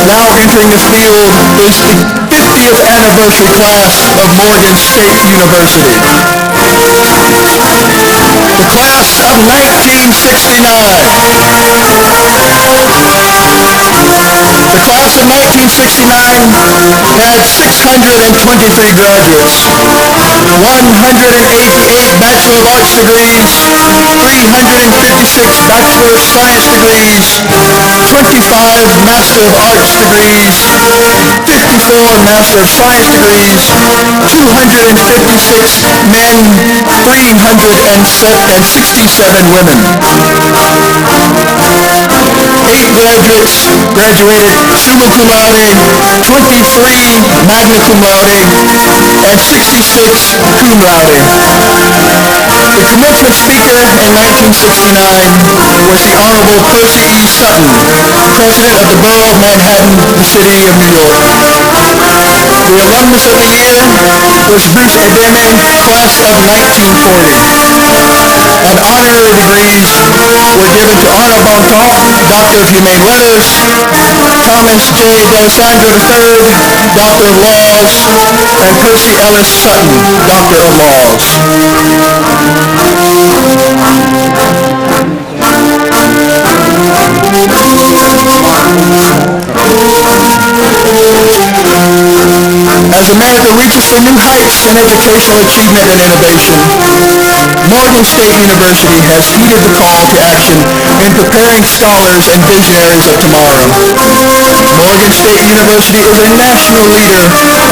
Now entering the field is the 50th anniversary class of Morgan State University. The class of 1969. The class of 1969 had 623 graduates, 188 Bachelor of Arts degrees, 356 Bachelor of Science degrees, 25 Master of Arts degrees, 54 Master of Science degrees, 256 men, 367 women. 8 graduates graduated summa cum laude, 23 magna cum laude, and 66 cum laude. The commencement speaker in 1969 was the Honorable Percy E. Sutton, President of the Borough of Manhattan, the City of New York. The alumnus of the year was Bruce Edeme, class of 1940. And honorary degrees were given to Arno Bontemps, Doctor of Humane Letters, Thomas J. D'Alessandro III, Doctor of Laws, and Percy Ellis Sutton, Doctor of Laws. As America reaches for new heights in educational achievement and innovation, Morgan State University has heeded the call to action in preparing scholars and visionaries of tomorrow. Morgan State University is a national leader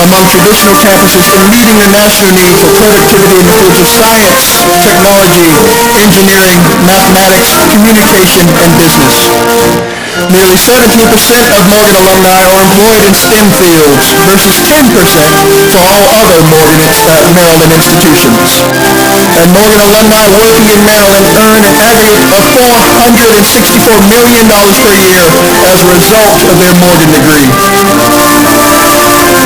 among traditional campuses in meeting the national need for productivity in the fields of science, technology, engineering, mathematics, communication, and business. Nearly 17% of Morgan alumni are employed in STEM fields versus 10% for all other Maryland institutions. And Morgan alumni working in Maryland earn an aggregate of $464 million per year as a result of their Morgan degree.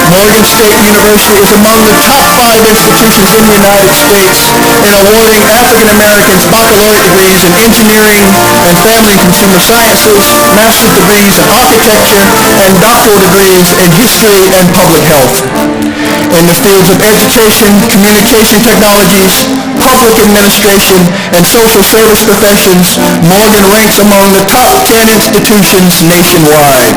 Morgan State University is among the top 5 institutions in the United States in awarding African Americans baccalaureate degrees in engineering and family and consumer sciences, master's degrees in architecture, and doctoral degrees in history and public health. In the fields of education, communication technologies, public administration, and social service professions, Morgan ranks among the top 10 institutions nationwide.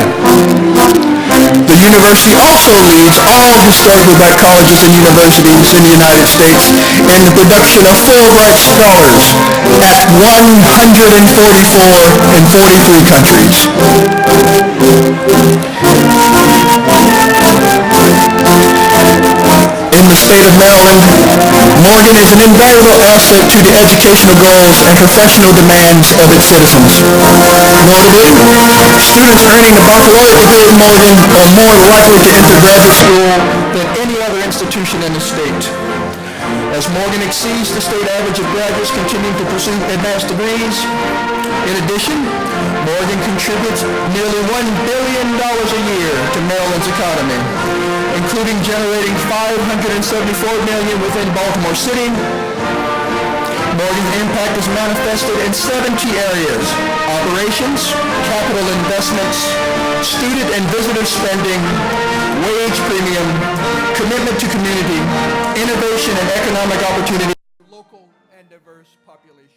The university also leads all historically black colleges and universities in the United States in the production of Fulbright scholars at 144 in 43 countries. In the state of Maryland, Morgan is an invaluable asset to the educational goals and professional demands of its citizens. Notably, students earning a baccalaureate degree at Morgan are more likely to enter graduate school than any other institution in the state. As Morgan exceeds the state average of graduates continuing to pursue advanced degrees. In addition, Morgan contributes nearly $1 billion a year to Maryland's economy, including generating $574 million within Baltimore City. Morgan's impact is manifested in 7 key areas: operations, capital investments, student and visitor spending, wage premium, commitment to community, innovation and economic opportunity for local and diverse populations.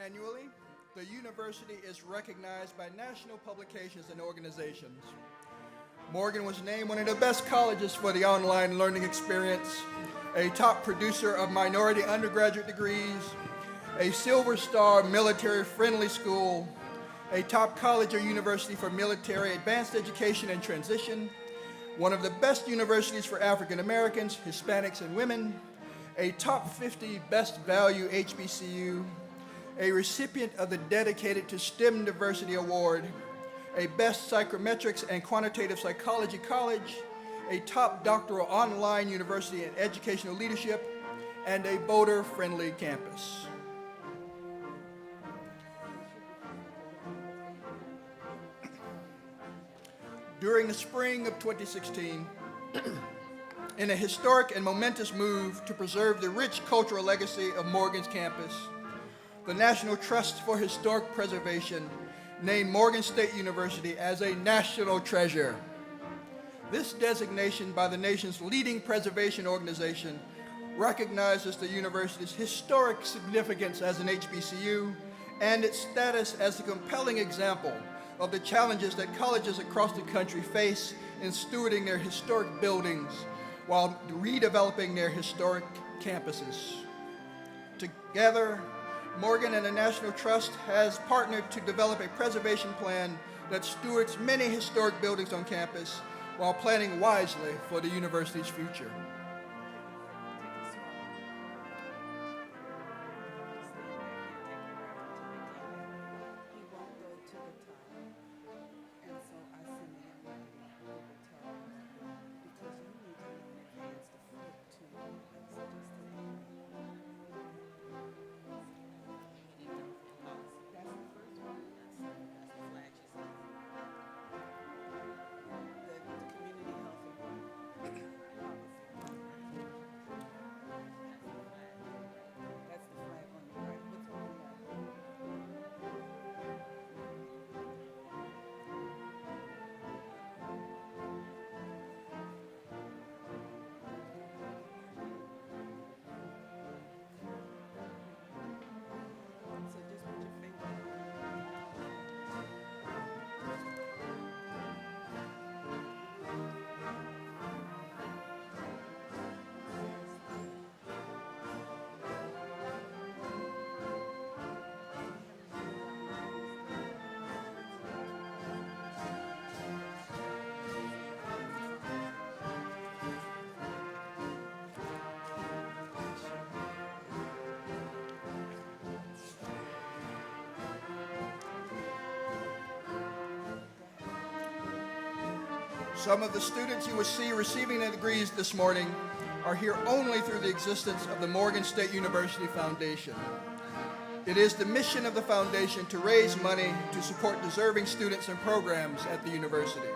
Annually, the university is recognized by national publications and organizations. Morgan was named one of the best colleges for the online learning experience, a top producer of minority undergraduate degrees, a Silver Star military-friendly school, a top college or university for military advanced education and transition, one of the best universities for African Americans, Hispanics, and women, a top 50 best value HBCU, a recipient of the Dedicated to STEM Diversity Award, a Best Psychometrics and Quantitative Psychology College, a top doctoral online university in educational leadership, and a voter-friendly campus. During the spring of 2016, in a historic and momentous move to preserve the rich cultural legacy of Morgan's campus, the National Trust for Historic Preservation named Morgan State University as a national treasure. This designation by the nation's leading preservation organization recognizes the university's historic significance as an HBCU and its status as a compelling example of the challenges that colleges across the country face in stewarding their historic buildings while redeveloping their historic campuses. Together, Morgan and the National Trust has partnered to develop a preservation plan that stewards many historic buildings on campus while planning wisely for the university's future. Some of the students you will see receiving their degrees this morning are here only through the existence of the Morgan State University Foundation. It is the mission of the foundation to raise money to support deserving students and programs at the university.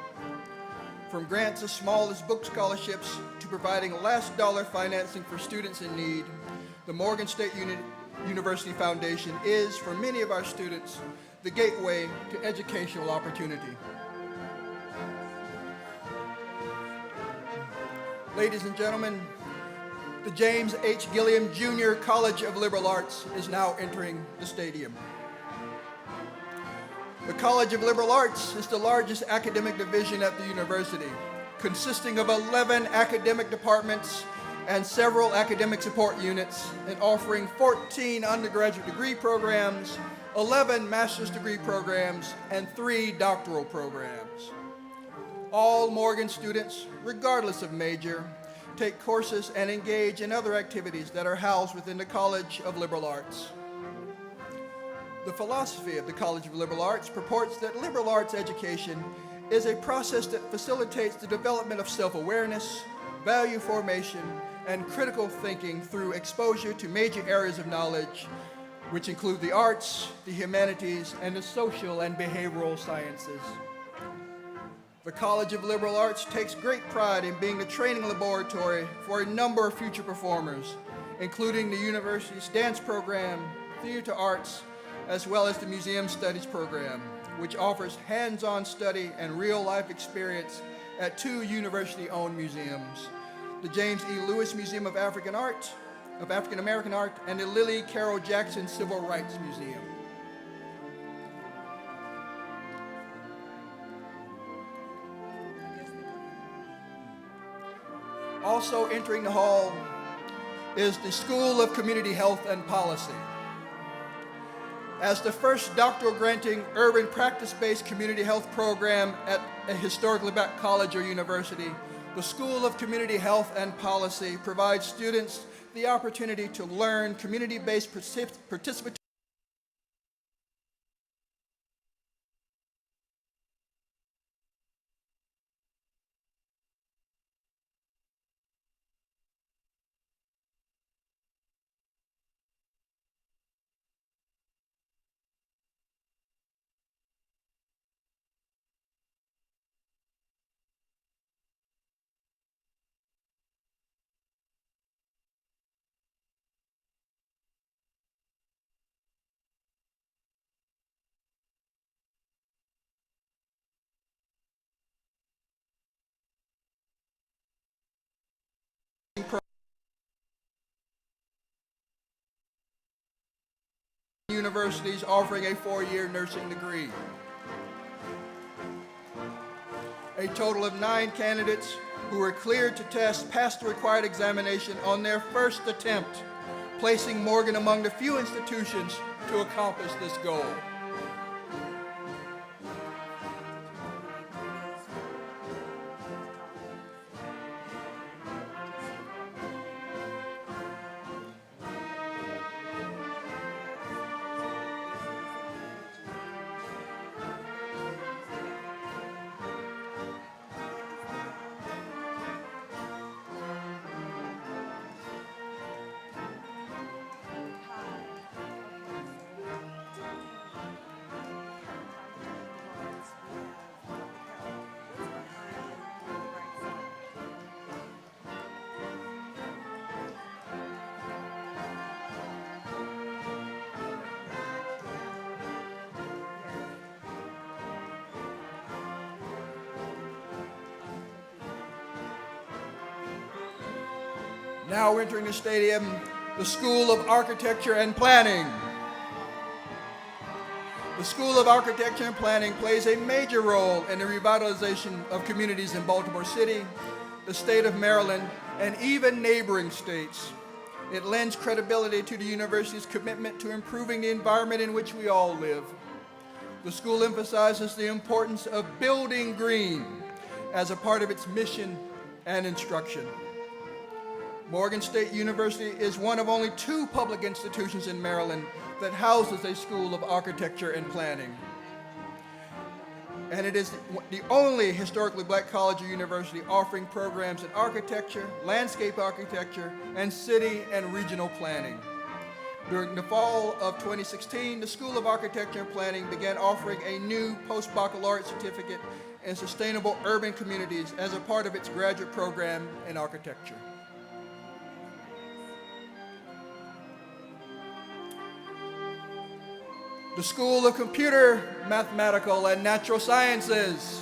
From grants as small as book scholarships to providing last dollar financing for students in need, the Morgan State University Foundation is, for many of our students, the gateway to educational opportunity. Ladies and gentlemen, the James H. Gilliam Jr. College of Liberal Arts is now entering the stadium. The College of Liberal Arts is the largest academic division at the university, consisting of 11 academic departments and several academic support units, and offering 14 undergraduate degree programs, 11 master's degree programs, and 3 doctoral programs. All Morgan students, regardless of major, take courses and engage in other activities that are housed within the College of Liberal Arts. The philosophy of the College of Liberal Arts purports that liberal arts education is a process that facilitates the development of self-awareness, value formation, and critical thinking through exposure to major areas of knowledge, which include the arts, the humanities, and the social and behavioral sciences. The College of Liberal Arts takes great pride in being the training laboratory for a number of future performers, including the university's dance program, theater arts, as well as the museum studies program, which offers hands-on study and real-life experience at 2 university-owned museums, the James E. Lewis Museum of African American Art, and the Lillie Carroll Jackson Civil Rights Museum. Also entering the hall is the School of Community Health and Policy. As the first doctoral granting urban practice-based community health program at a historically black college or university, the School of Community Health and Policy provides students the opportunity to learn community-based participatory universities offering a 4-year nursing degree. A total of 9 candidates who were cleared to test passed the required examination on their first attempt, placing Morgan among the few institutions to accomplish this goal. Now entering the stadium, the School of Architecture and Planning. The School of Architecture and Planning plays a major role in the revitalization of communities in Baltimore City, the state of Maryland, and even neighboring states. It lends credibility to the university's commitment to improving the environment in which we all live. The school emphasizes the importance of building green as a part of its mission and instruction. Morgan State University is one of only 2 public institutions in Maryland that houses a School of Architecture and Planning. And it is the only historically black college or university offering programs in architecture, landscape architecture, and city and regional planning. During the fall of 2016, the School of Architecture and Planning began offering a new post-baccalaureate certificate in sustainable urban communities as a part of its graduate program in architecture. The School of Computer, Mathematical, and Natural Sciences.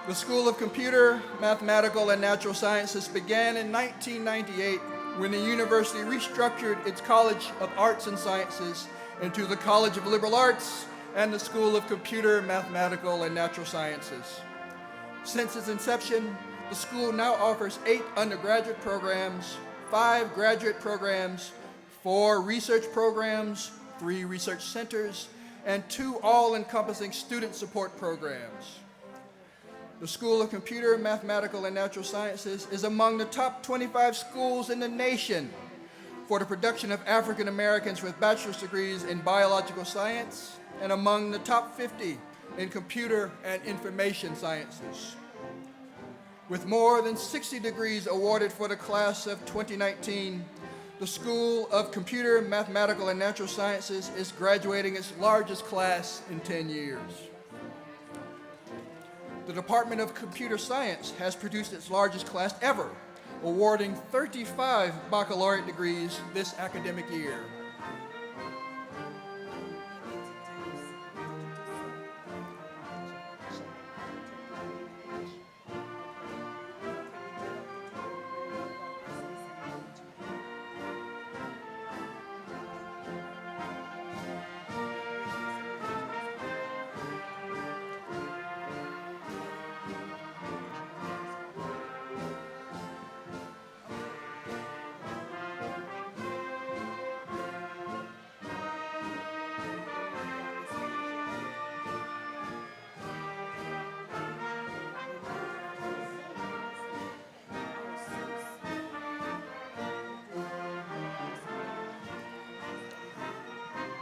The School of Computer, Mathematical, and Natural Sciences began in 1998 when the university restructured its College of Arts and Sciences into the College of Liberal Arts and the School of Computer, Mathematical, and Natural Sciences. Since its inception, the school now offers 8 undergraduate programs, 5 graduate programs, 4 research programs, 3 research centers, and 2 all-encompassing student support programs. The School of Computer, Mathematical, and Natural Sciences is among the top 25 schools in the nation for the production of African Americans with bachelor's degrees in biological science and among the top 50 in computer and information sciences. With more than 60 degrees awarded for the class of 2019, the School of Computer, Mathematical, and Natural Sciences is graduating its largest class in 10 years. The Department of Computer Science has produced its largest class ever, awarding 35 baccalaureate degrees this academic year.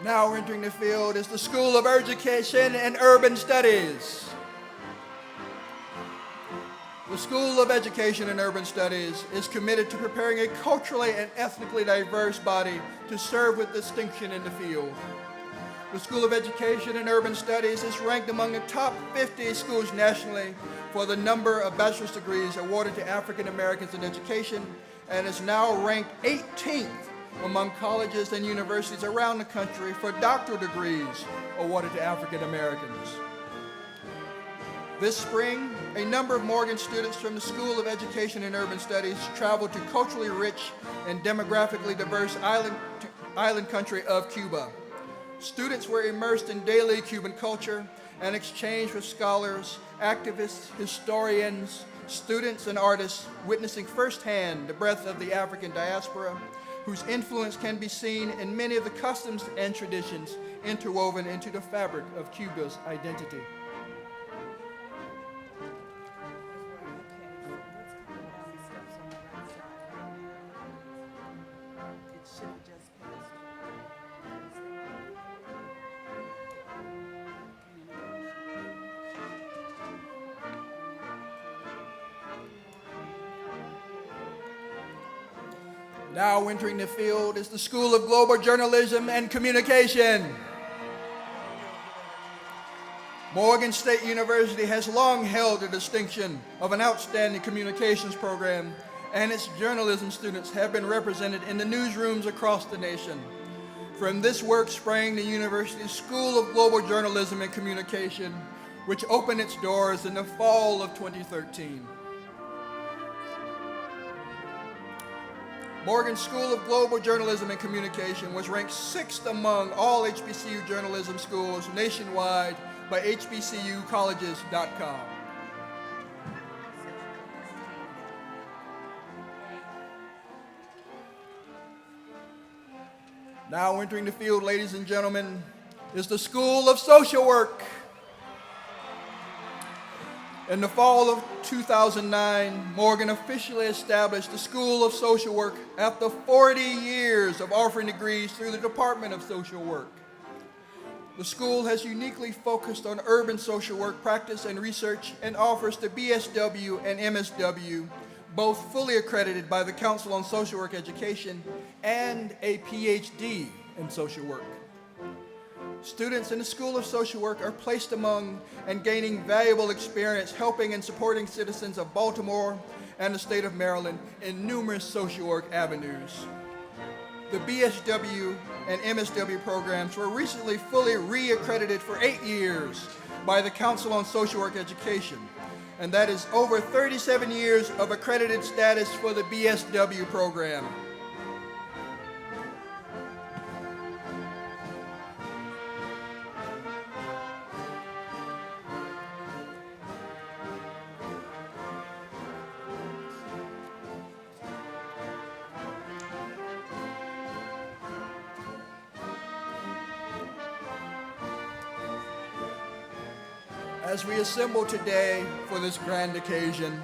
Now entering the field is the School of Education and Urban Studies. The School of Education and Urban Studies is committed to preparing a culturally and ethnically diverse body to serve with distinction in the field. The School of Education and Urban Studies is ranked among the top 50 schools nationally for the number of bachelor's degrees awarded to African Americans in education and is now ranked 18th among colleges and universities around the country for doctoral degrees awarded to African Americans. This spring, a number of Morgan students from the School of Education and Urban Studies traveled to culturally rich and demographically diverse island country of Cuba. Students were immersed in daily Cuban culture and exchanged with scholars, activists, historians, students, and artists, witnessing firsthand the breadth of the African diaspora, whose influence can be seen in many of the customs and traditions interwoven into the fabric of Cuba's identity. Now entering the field is the School of Global Journalism and Communication. Morgan State University has long held the distinction of an outstanding communications program, and its journalism students have been represented in the newsrooms across the nation. From this work sprang the university's School of Global Journalism and Communication, which opened its doors in the fall of 2013. Morgan School of Global Journalism and Communication was ranked 6th among all HBCU journalism schools nationwide by hbcucolleges.com. Now entering the field, ladies and gentlemen, is the School of Social Work. In the fall of 2009, Morgan officially established the School of Social Work after 40 years of offering degrees through the Department of Social Work. The school has uniquely focused on urban social work practice and research and offers the BSW and MSW, both fully accredited by the Council on Social Work Education, and a PhD in social work. Students in the School of Social Work are placed among and gaining valuable experience helping and supporting citizens of Baltimore and the state of Maryland in numerous social work avenues. The BSW and MSW programs were recently fully re-accredited for 8 years by the Council on Social Work Education, and that is over 37 years of accredited status for the BSW program. As we assemble today for this grand occasion,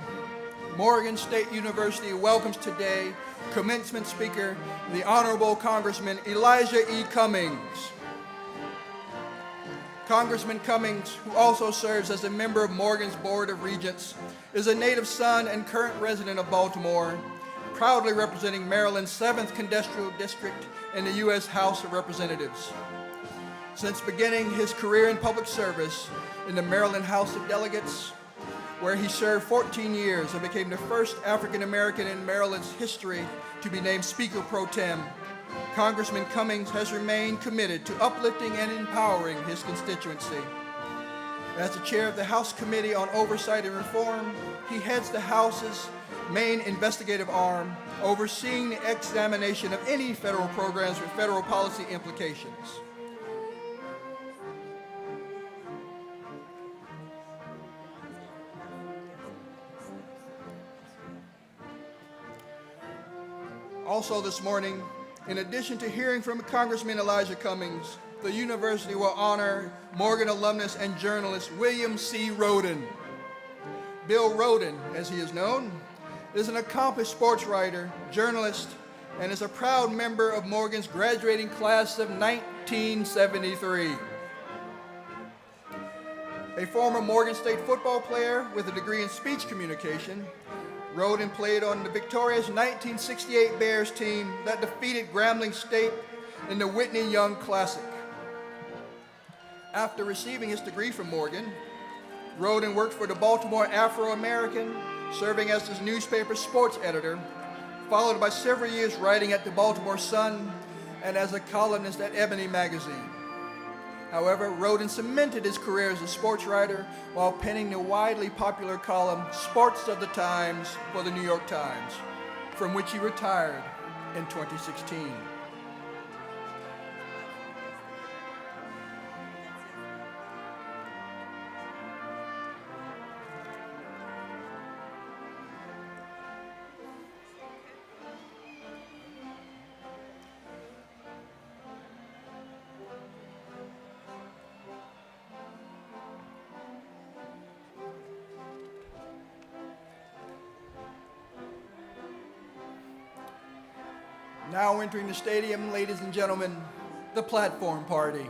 Morgan State University welcomes today commencement speaker, the Honorable Congressman Elijah E. Cummings. Congressman Cummings, who also serves as a member of Morgan's Board of Regents, is a native son and current resident of Baltimore, proudly representing Maryland's 7th Congressional District in the U.S. House of Representatives. Since beginning his career in public service in the Maryland House of Delegates, where he served 14 years and became the first African American in Maryland's history to be named Speaker Pro Tem, Congressman Cummings has remained committed to uplifting and empowering his constituency. As the chair of the House Committee on Oversight and Reform, he heads the House's main investigative arm, overseeing the examination of any federal programs with federal policy implications. Also this morning, in addition to hearing from Congressman Elijah Cummings, the university will honor Morgan alumnus and journalist William C. Rhoden. Bill Rhoden, as he is known, is an accomplished sports writer, journalist, and is a proud member of Morgan's graduating class of 1973. A former Morgan State football player with a degree in speech communication, Rhoden played on the victorious 1968 Bears team that defeated Grambling State in the Whitney Young Classic. After receiving his degree from Morgan, Rhoden worked for the Baltimore Afro-American, serving as his newspaper sports editor, followed by several years writing at the Baltimore Sun and as a columnist at Ebony magazine. However, wrote and cemented his career as a sports writer while penning the widely popular column Sports of the Times for the New York Times, from which he retired in 2016. Now entering the stadium, ladies and gentlemen, the platform party.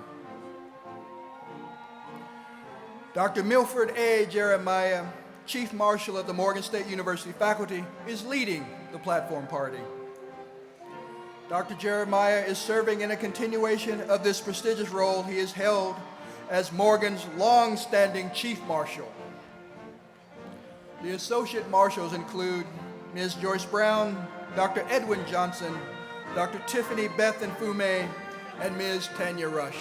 Dr. Milford A. Jeremiah, Chief Marshal of the Morgan State University faculty, is leading the platform party. Dr. Jeremiah is serving in a continuation of this prestigious role he has held as Morgan's long-standing Chief Marshal. The Associate Marshals include Ms. Joyce Brown, Dr. Edwin Johnson, Dr. Tiffany Beth Nfume, and Ms. Tanya Rush.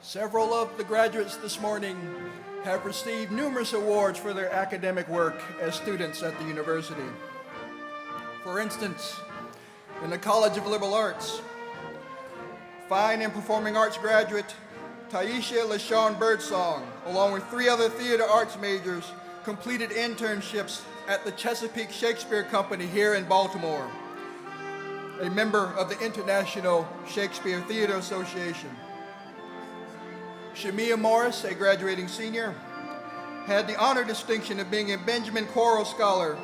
Several of the graduates this morning have received numerous awards for their academic work as students at the university. For instance, in the College of Liberal Arts, Fine and Performing Arts graduate Taisha LaShawn Birdsong, along with 3 other theater arts majors, completed internships at the Chesapeake Shakespeare Company here in Baltimore, a member of the International Shakespeare Theater Association. Shamia Morris, a graduating senior, had the honor distinction of being a Benjamin Quarles Scholar,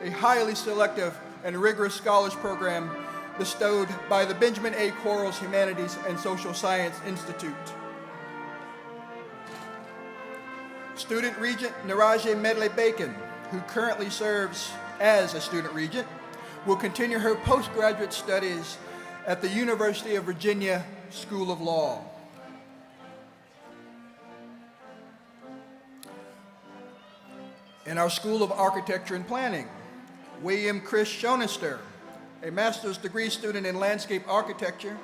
a highly selective and rigorous scholars program bestowed by the Benjamin A. Quarles Humanities and Social Science Institute. Student Regent Naraje Medley-Bacon, who currently serves as a student regent, will continue her postgraduate studies at the University of Virginia School of Law. In our School of Architecture and Planning, William Chris Schonister, a master's degree student in landscape architecture,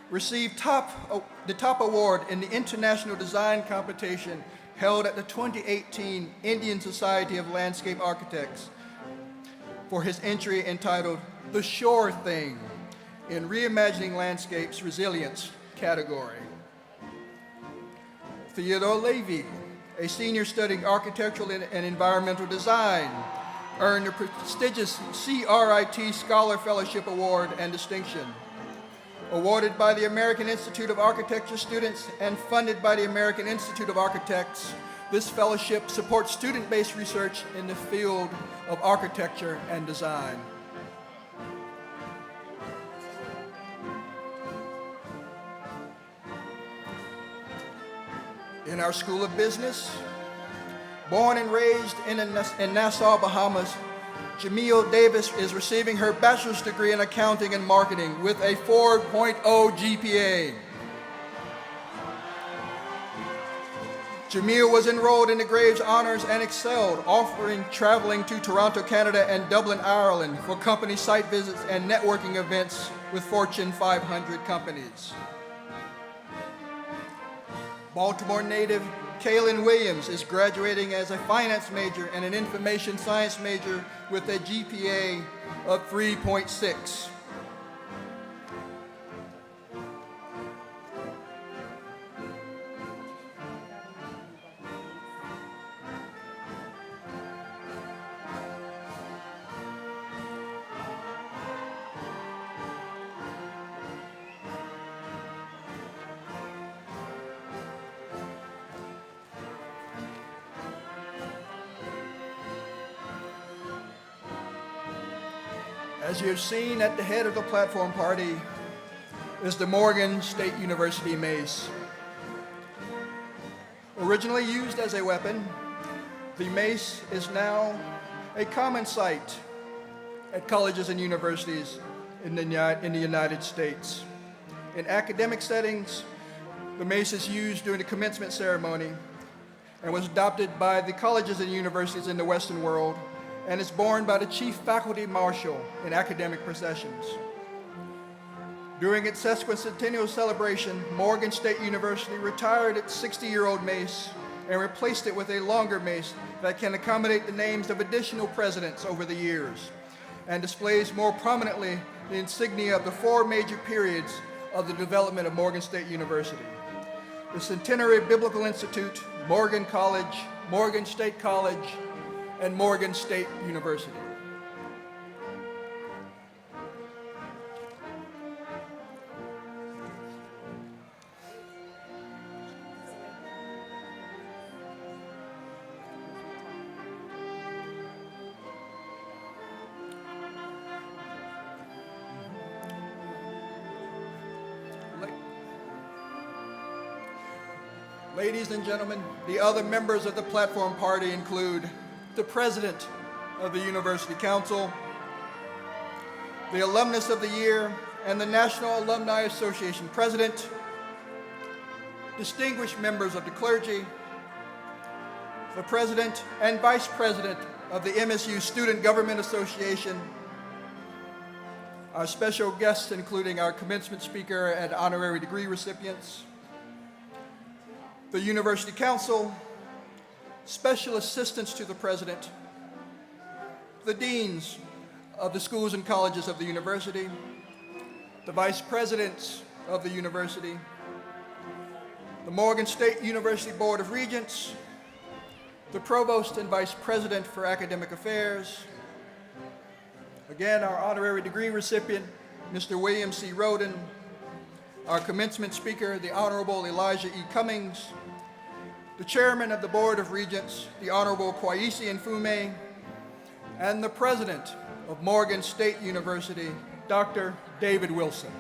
received the top award in the International Design Competition held at the 2018 Indian Society of Landscape Architects for his entry entitled The Shore Thing in Reimagining Landscapes Resilience category. Theodore Levy, a senior studying architectural and environmental design, earned the prestigious CRIT Scholar Fellowship Award and distinction. Awarded by the American Institute of Architecture students and funded by the American Institute of Architects, This fellowship supports student-based research in the field of architecture and design. In our School of Business, born and raised in Nassau, Bahamas, Jamil Davis is receiving her bachelor's degree in accounting and marketing with a 4.0 GPA. Jamil was enrolled in the Graves Honors and excelled, offering traveling to Toronto, Canada and Dublin, Ireland for company site visits and networking events with Fortune 500 companies. Baltimore native Kaylin Williams is graduating as a finance major and an information science major with a GPA of 3.6. As you have seen at the head of the platform party is the Morgan State University mace. Originally used as a weapon, the mace is now a common sight at colleges and universities in the United States. In academic settings, the mace is used during the commencement ceremony and was adopted by the colleges and universities in the Western world and is borne by the Chief Faculty Marshal in academic processions. During its sesquicentennial celebration, Morgan State University retired its 60-year-old mace and replaced it with a longer mace that can accommodate the names of additional presidents over the years and displays more prominently the insignia of the four major periods of the development of Morgan State University: the Centenary Biblical Institute, Morgan College, Morgan State College, and Morgan State University. Ladies and gentlemen, the other members of the platform party include the President of the University Council, the Alumnus of the Year, and the National Alumni Association President, distinguished members of the clergy, the President and Vice President of the MSU Student Government Association, our special guests including our commencement speaker and honorary degree recipients, the University Council, special assistants to the President, the deans of the schools and colleges of the university, the vice presidents of the university, the Morgan State University Board of Regents, the provost and vice president for academic affairs, again, our honorary degree recipient, Mr. William C. Roden, our commencement speaker, the Honorable Elijah E. Cummings, the chairman of the Board of Regents, the Honorable Kwesi Nfume, and the president of Morgan State University, Dr. David Wilson.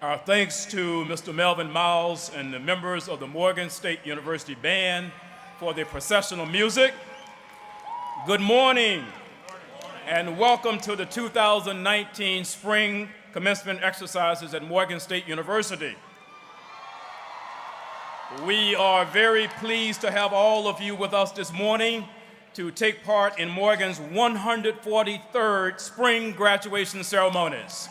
Our thanks to Mr. Melvin Miles and the members of the Morgan State University Band for their processional music. Good morning, and welcome to the 2019 Spring Commencement Exercises at Morgan State University. We are very pleased to have all of you with us this morning to take part in Morgan's 143rd Spring Graduation Ceremonies.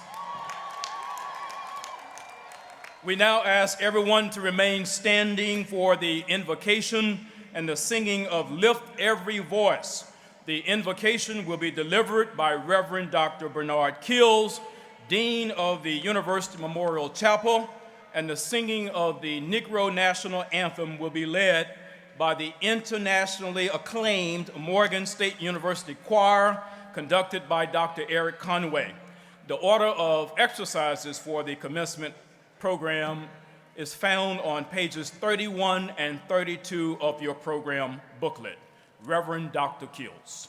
We now ask everyone to remain standing for the invocation and the singing of Lift Every Voice. The invocation will be delivered by Reverend Dr. Bernard Kills, Dean of the University Memorial Chapel, and the singing of the Negro National Anthem will be led by the internationally acclaimed Morgan State University Choir, conducted by Dr. Eric Conway. The order of exercises for the commencement program is found on pages 31 and 32 of your program booklet. Reverend Dr. Kills.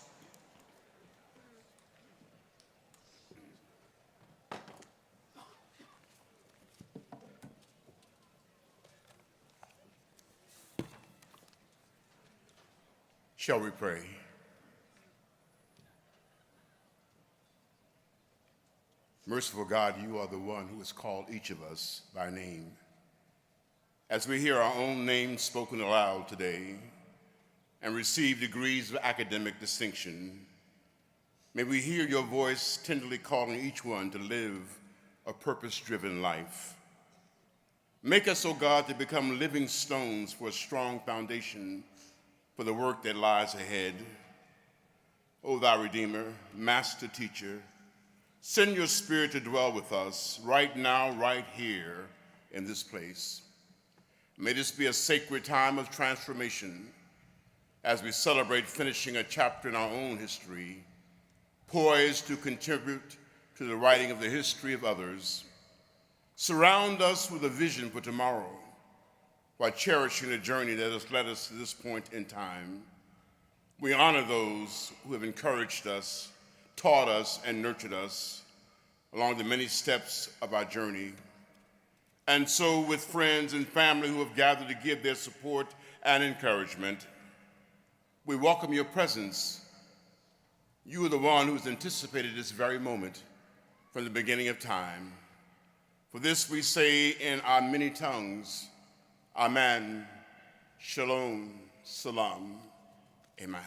Shall we pray? Merciful God, you are the one who has called each of us by name. As we hear our own names spoken aloud today and receive degrees of academic distinction, may we hear your voice tenderly calling each one to live a purpose-driven life. Make us, O God, to become living stones for a strong foundation for the work that lies ahead. O thou Redeemer, Master Teacher, send your Spirit to dwell with us right now, right here in this place. May this be a sacred time of transformation as we celebrate finishing a chapter in our own history, poised to contribute to the writing of the history of others. Surround us with a vision for tomorrow while cherishing the journey that has led us to this point in time. We honor those who have encouraged us, taught us, and nurtured us along the many steps of our journey. And so with friends and family who have gathered to give their support and encouragement, we welcome your presence. You are the one who's anticipated this very moment from the beginning of time. For this we say in our many tongues, Amen, Shalom, Salam, Amen.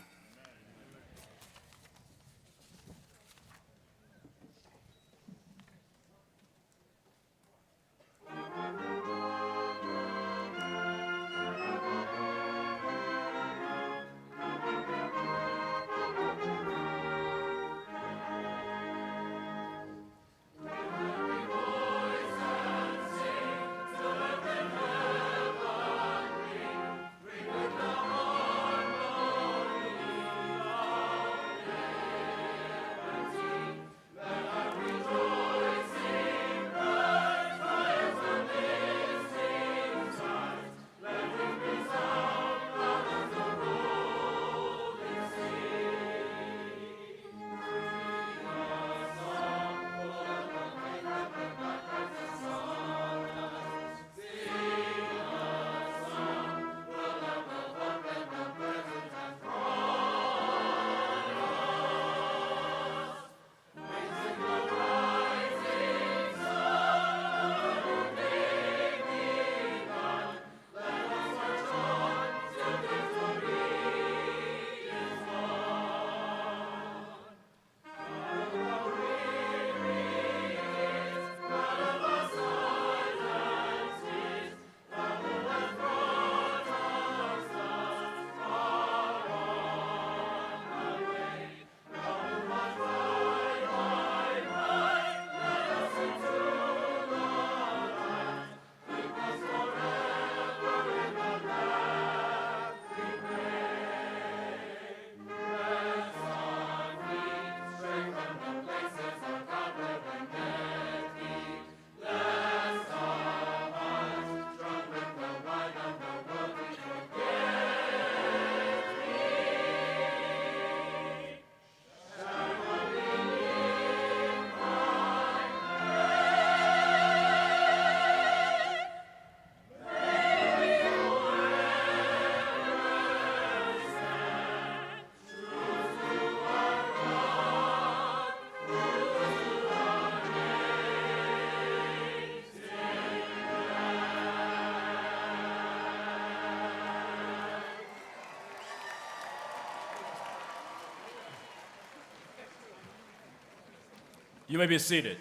You may be seated.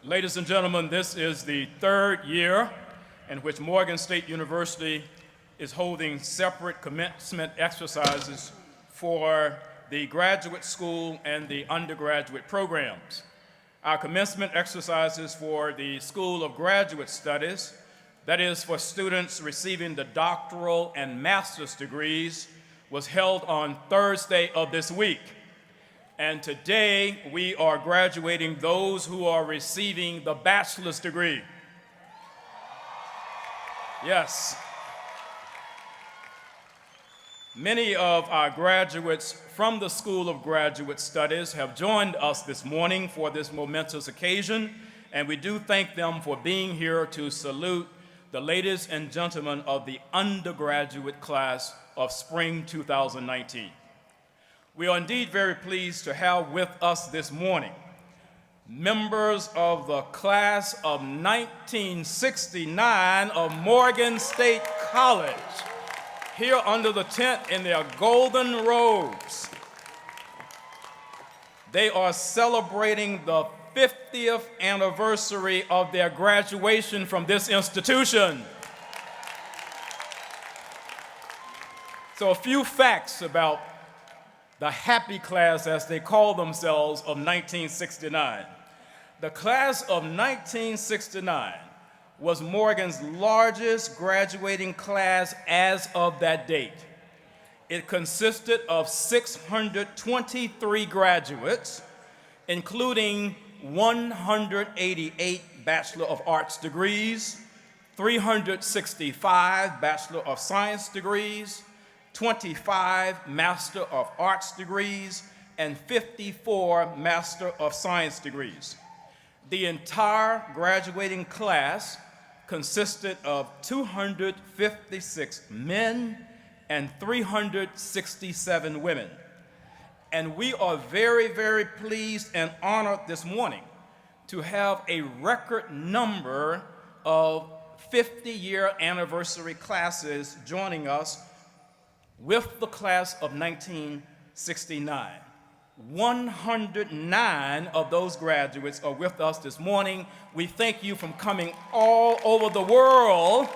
Ladies and gentlemen, this is the third year in which Morgan State University is holding separate commencement exercises for the graduate school and the undergraduate programs. Our commencement exercises for the School of Graduate Studies, that is for students receiving the doctoral and master's degrees, was held on Thursday of this week. And today we are graduating those who are receiving the bachelor's degree. Yes. Many of our graduates from the School of Graduate Studies have joined us this morning for this momentous occasion, and we do thank them for being here to salute the ladies and gentlemen of the undergraduate class of spring 2019. We are indeed very pleased to have with us this morning members of the class of 1969 of Morgan State College, here under the tent in their golden robes. They are celebrating the 50th anniversary of their graduation from this institution. So a few facts about the happy class, as they call themselves, of 1969. The class of 1969 was Morgan's largest graduating class as of that date. It consisted of 623 graduates, including 188 Bachelor of Arts degrees, 365 Bachelor of Science degrees, 25 Master of Arts degrees, and 54 Master of Science degrees. The entire graduating class consisted of 256 men and 367 women. And we are very, very pleased and honored this morning to have a record number of 50-year anniversary classes joining us with the class of 1969. 109 of those graduates are with us this morning. We thank you for coming all over the world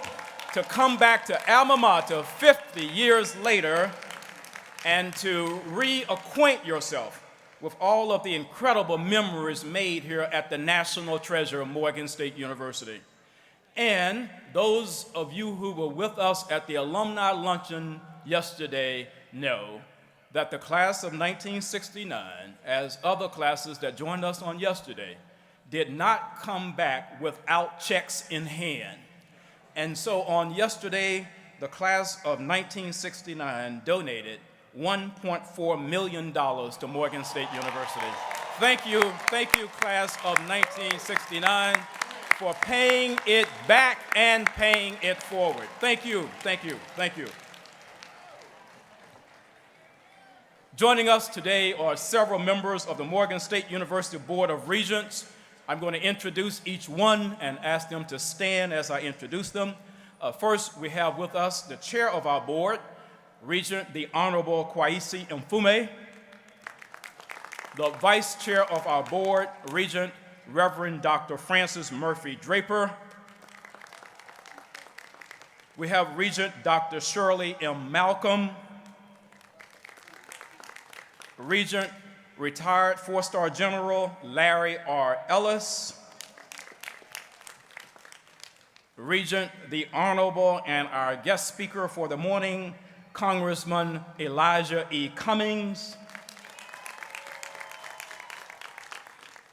to come back to alma mater 50 years later and to reacquaint yourself with all of the incredible memories made here at the National Treasure of Morgan State University. And those of you who were with us at the alumni luncheon yesterday know that the class of 1969, as other classes that joined us on yesterday, did not come back without checks in hand. And so on yesterday, the class of 1969 donated $1.4 million to Morgan State University. Thank you, class of 1969, for paying it back and paying it forward. Thank you. Joining us today are several members of the Morgan State University Board of Regents. I'm going to introduce each one and ask them to stand as I introduce them. First, we have with us the chair of our board, Regent the Honorable Kwaisi Mfume. The vice chair of our board, Regent Reverend Dr. Francis Murphy Draper. We have Regent Dr. Shirley M. Malcolm. Regent retired four-star General Larry R. Ellis. Regent the Honorable and our guest speaker for the morning, Congressman Elijah E. Cummings.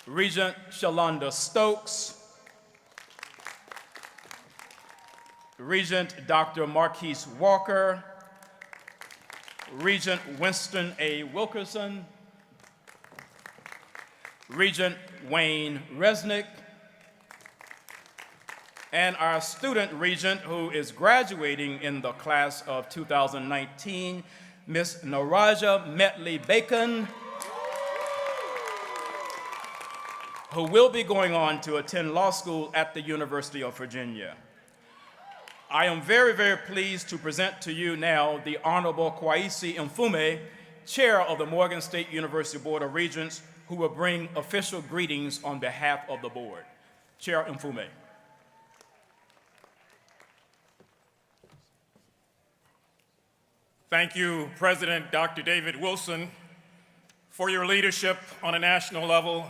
Regent Shalonda Stokes. Regent Dr. Marquise Walker. Regent Winston A. Wilkerson. Regent Wayne Resnick. And our student regent, who is graduating in the class of 2019, Ms. Naraja Metley-Bacon, who will be going on to attend law school at the University of Virginia. I am very, very pleased to present to you now the Honorable Kwaisi Mfume, Chair of the Morgan State University Board of Regents, who will bring official greetings on behalf of the board. Chair Mfume. Thank you, President Dr. David Wilson, for your leadership on a national level,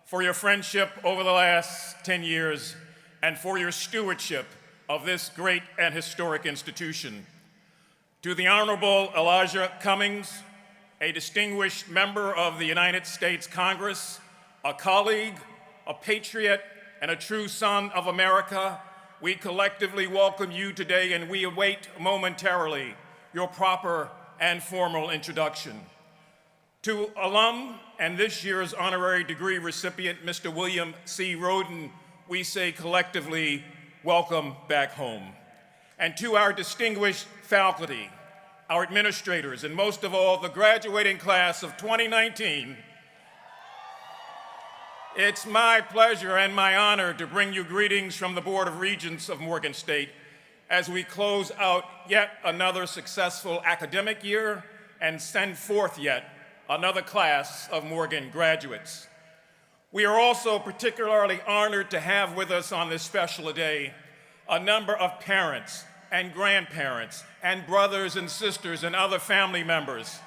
for your friendship over the last 10 years, and for your stewardship of this great and historic institution. To the Honorable Elijah Cummings, a distinguished member of the United States Congress, a colleague, a patriot, and a true son of America, we collectively welcome you today, and we await momentarily your proper and formal introduction. To alum and this year's honorary degree recipient, Mr. William C. Roden, we say collectively, welcome back home. And to our distinguished faculty, our administrators, and most of all, the graduating class of 2019, it's my pleasure and my honor to bring you greetings from the Board of Regents of Morgan State as we close out yet another successful academic year and send forth yet another class of Morgan graduates. We are also particularly honored to have with us on this special day a number of parents and grandparents and brothers and sisters and other family members.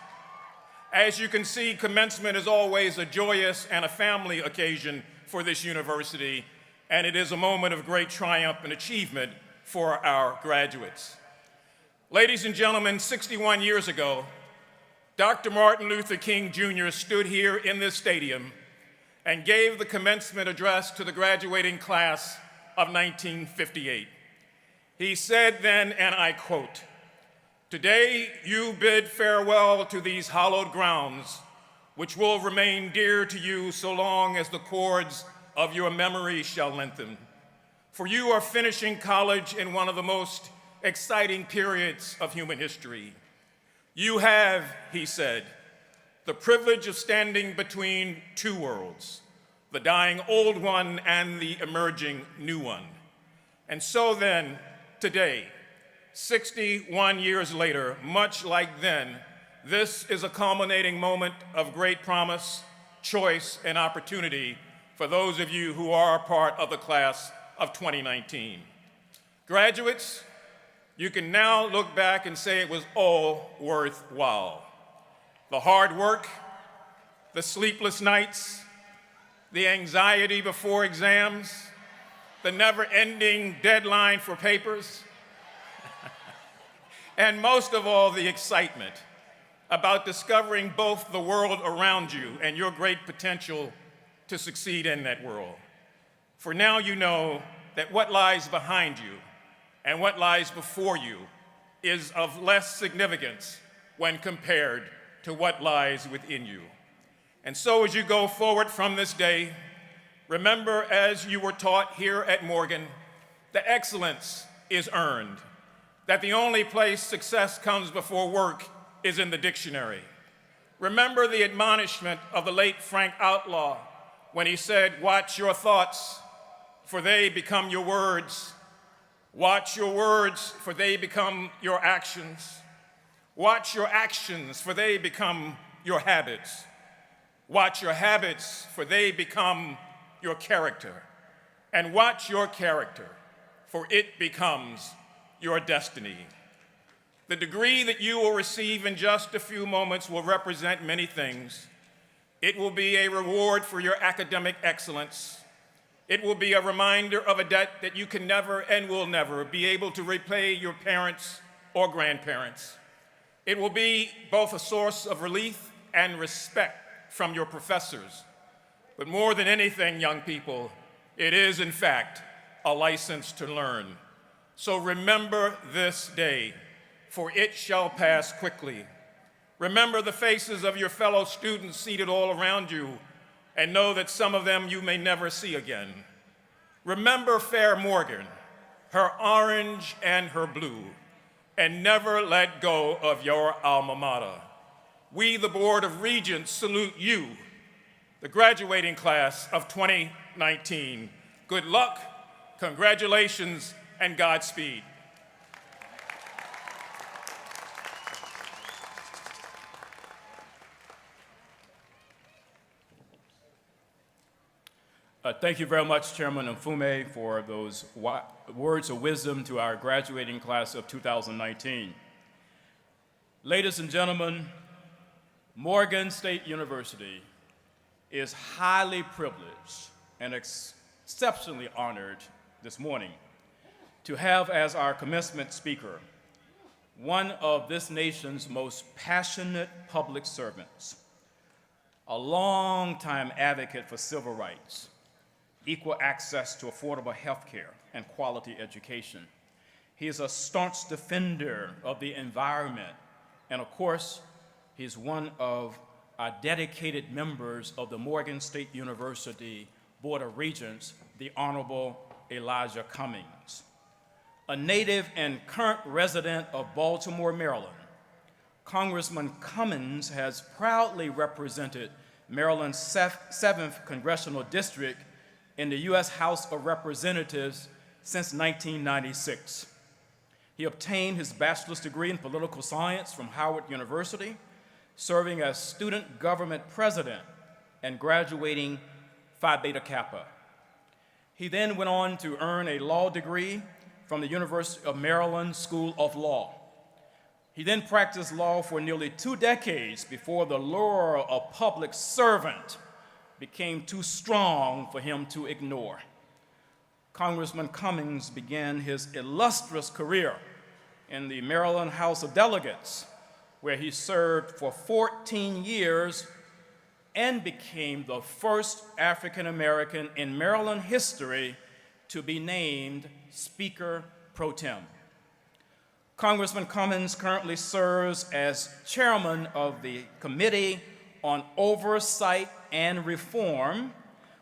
As you can see, commencement is always a joyous and a family occasion for this university, and it is a moment of great triumph and achievement for our graduates. Ladies and gentlemen, 61 years ago, Dr. Martin Luther King Jr. stood here in this stadium and gave the commencement address to the graduating class of 1958. He said then, and I quote, "Today you bid farewell to these hallowed grounds, which will remain dear to you so long as the cords of your memory shall lengthen. For you are finishing college in one of the most exciting periods of human history. You have," he said, "the privilege of standing between two worlds, the dying old one and the emerging new one." And so then, today, 61 years later, much like then, this is a culminating moment of great promise, choice, and opportunity for those of you who are a part of the class of 2019. Graduates, you can now look back and say it was all worthwhile. The hard work, the sleepless nights, the anxiety before exams, the never-ending deadline for papers, and most of all, the excitement about discovering both the world around you and your great potential to succeed in that world. For now you know that what lies behind you and what lies before you is of less significance when compared to what lies within you. And so as you go forward from this day, remember, as you were taught here at Morgan, that excellence is earned, that the only place success comes before work is in the dictionary. Remember the admonishment of the late Frank Outlaw when he said, "Watch your thoughts, for they become your words. Watch your words, for they become your actions. Watch your actions, for they become your habits. Watch your habits, for they become your character. And watch your character, for it becomes your destiny." The degree that you will receive in just a few moments will represent many things. It will be a reward for your academic excellence. It will be a reminder of a debt that you can never and will never be able to repay your parents or grandparents. It will be both a source of relief and respect from your professors. But more than anything, young people, it is, in fact, a license to learn. So remember this day, for it shall pass quickly. Remember the faces of your fellow students seated all around you, and know that some of them you may never see again. Remember fair Morgan, her orange and her blue, and never let go of your alma mater. We, the Board of Regents, salute you, the graduating class of 2019. Good luck, congratulations, and Godspeed. Thank you very much, Chairman Mfume, for those words of wisdom to our graduating class of 2019. Ladies and gentlemen, Morgan State University is highly privileged and exceptionally honored this morning to have as our commencement speaker one of this nation's most passionate public servants, a longtime advocate for civil rights, equal access to affordable health care and quality education. He is a staunch defender of the environment, and of course, he's one of our dedicated members of the Morgan State University Board of Regents, the Honorable Elijah Cummings. A native and current resident of Baltimore, Maryland, Congressman Cummings has proudly represented Maryland's 7th Congressional District in the U.S. House of Representatives since 1996. He obtained his bachelor's degree in political science from Howard University, serving as student government president and graduating Phi Beta Kappa. He then went on to earn a law degree from the University of Maryland School of Law. He then practiced law for nearly 2 decades before the lure of public servant became too strong for him to ignore. Congressman Cummings began his illustrious career in the Maryland House of Delegates, where he served for 14 years and became the first African American in Maryland history to be named Speaker Pro Tem. Congressman Cummings currently serves as chairman of the Committee on Oversight and Reform,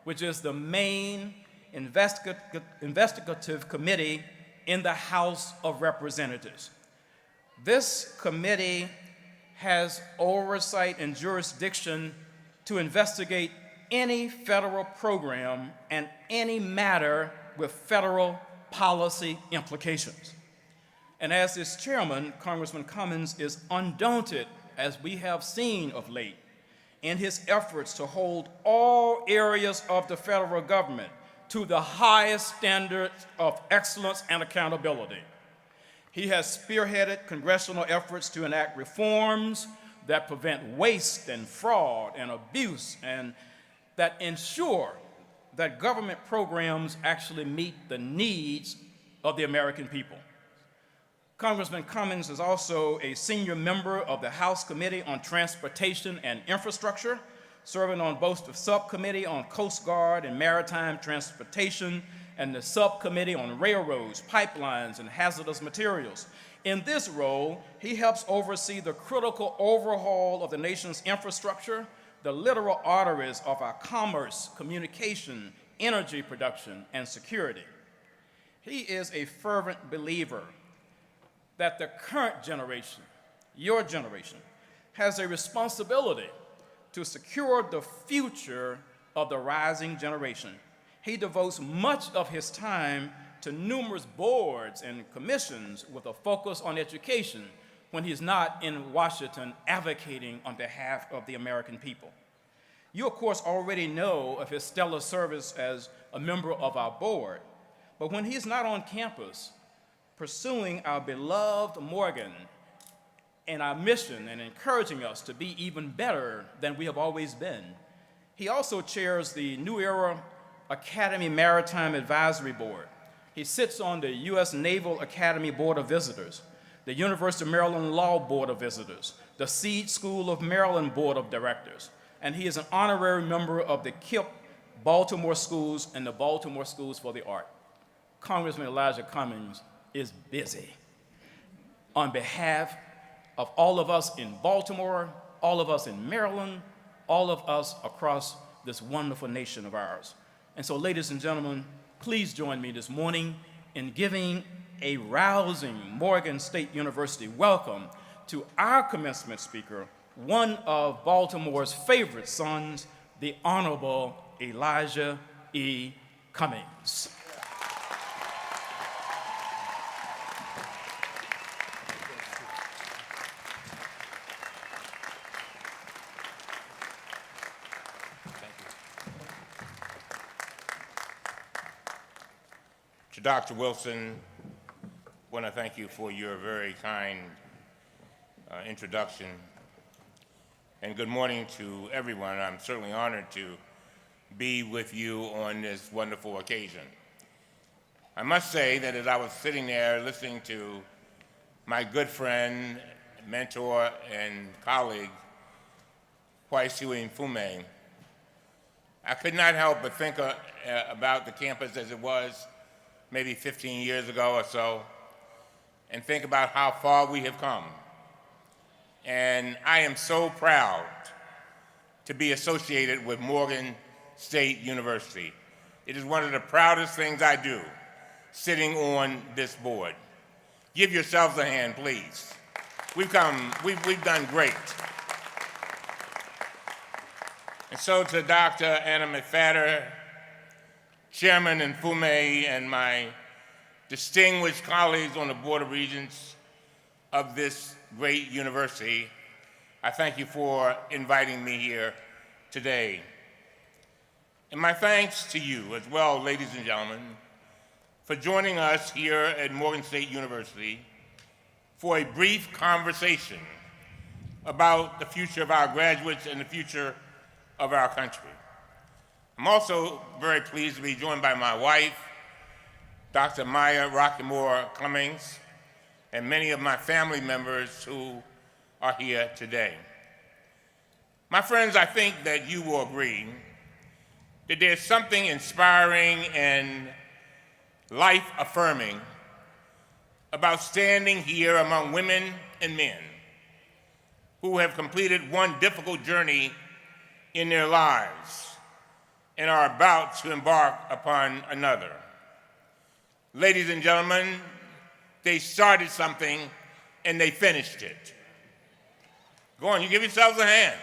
which is the main investigative committee in the House of Representatives. This committee has oversight and jurisdiction to investigate any federal program and any matter with federal policy implications. And as its chairman, Congressman Cummings is undaunted, as we have seen of late, in his efforts to hold all areas of the federal government to the highest standards of excellence and accountability. He has spearheaded congressional efforts to enact reforms that prevent waste and fraud and abuse and that ensure that government programs actually meet the needs of the American people. Congressman Cummings is also a senior member of the House Committee on Transportation and Infrastructure, serving on both the Subcommittee on Coast Guard and Maritime Transportation and the Subcommittee on Railroads, Pipelines, and Hazardous Materials. In this role, he helps oversee the critical overhaul of the nation's infrastructure, the literal arteries of our commerce, communication, energy production, and security. He is a fervent believer that the current generation, your generation, has a responsibility to secure the future of the rising generation. He devotes much of his time to numerous boards and commissions with a focus on education when he's not in Washington advocating on behalf of the American people. You, of course, already know of his stellar service as a member of our board, but when he's not on campus pursuing our beloved Morgan and our mission and encouraging us to be even better than we have always been, he also chairs the New Era Academy Maritime Advisory Board. He sits on the U.S. Naval Academy Board of Visitors, the University of Maryland Law Board of Visitors, the Seed School of Maryland Board of Directors, and he is an honorary member of the KIPP Baltimore Schools and the Baltimore Schools for the Art. Congressman Elijah Cummings is busy. On behalf of all of us in Baltimore, all of us in Maryland, all of us across this wonderful nation of ours. And so, ladies and gentlemen, please join me this morning in giving a rousing Morgan State University welcome to our commencement speaker, one of Baltimore's favorite sons, the Honorable Elijah E. Cummings. Dr. Wilson, I want to thank you for your very kind introduction. And good morning to everyone. I'm certainly honored to be with you on this wonderful occasion. I must say that as I was sitting there listening to my good friend, mentor, and colleague, Kwaisiwe Mfume, I could not help but think about the campus as it was maybe 15 years ago or so, and think about how far we have come. And I am so proud to be associated with Morgan State University. It is one of the proudest things I do, sitting on this board. Give yourselves a hand, please. We've done great. And so to Dr. Anna McFadder, Chairman Mfume, and my distinguished colleagues on the Board of Regents of this great university, I thank you for inviting me here today. And my thanks to you as well, ladies and gentlemen, for joining us here at Morgan State University for a brief conversation about the future of our graduates and the future of our country. I'm also very pleased to be joined by my wife, Dr. Maya Rockymore Cummings, and many of my family members who are here today. My friends, I think that you will agree that there's something inspiring and life-affirming about standing here among women and men who have completed one difficult journey in their lives and are about to embark upon another. Ladies and gentlemen, they started something and they finished it. Go on, you give yourselves a hand.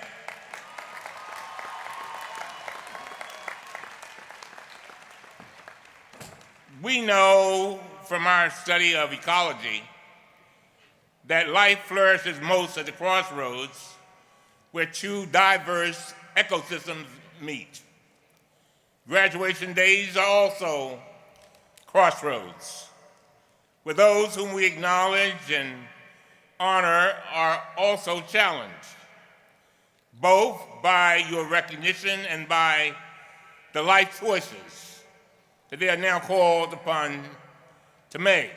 We know from our study of ecology that life flourishes most at the crossroads where two diverse ecosystems meet. Graduation days are also crossroads, where those whom we acknowledge and honor are also challenged, both by your recognition and by the life choices that they are now called upon to make.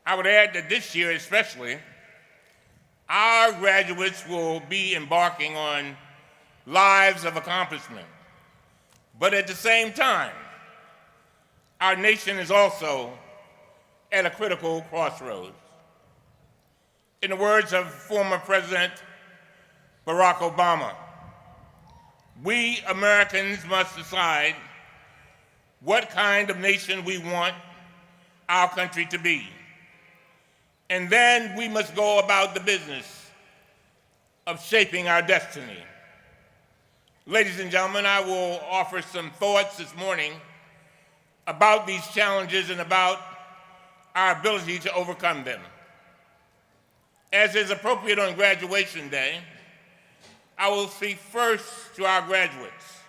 I would add that this year especially, our graduates will be embarking on lives of accomplishment. But at the same time, our nation is also at a critical crossroads. In the words of former President Barack Obama, we Americans must decide what kind of nation we want our country to be. And then we must go about the business of shaping our destiny. Ladies and gentlemen, I will offer some thoughts this morning about these challenges and about our ability to overcome them. As is appropriate on graduation day, I will speak first to our graduates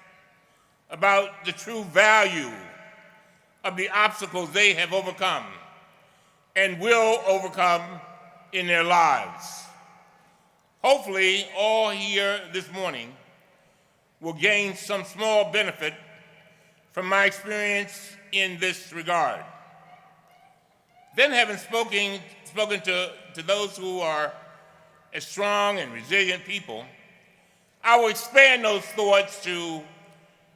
about the true value of the obstacles they have overcome and will overcome in their lives. Hopefully, all here this morning will gain some small benefit from my experience in this regard. Then, having spoken to those who are a strong and resilient people, I will expand those thoughts to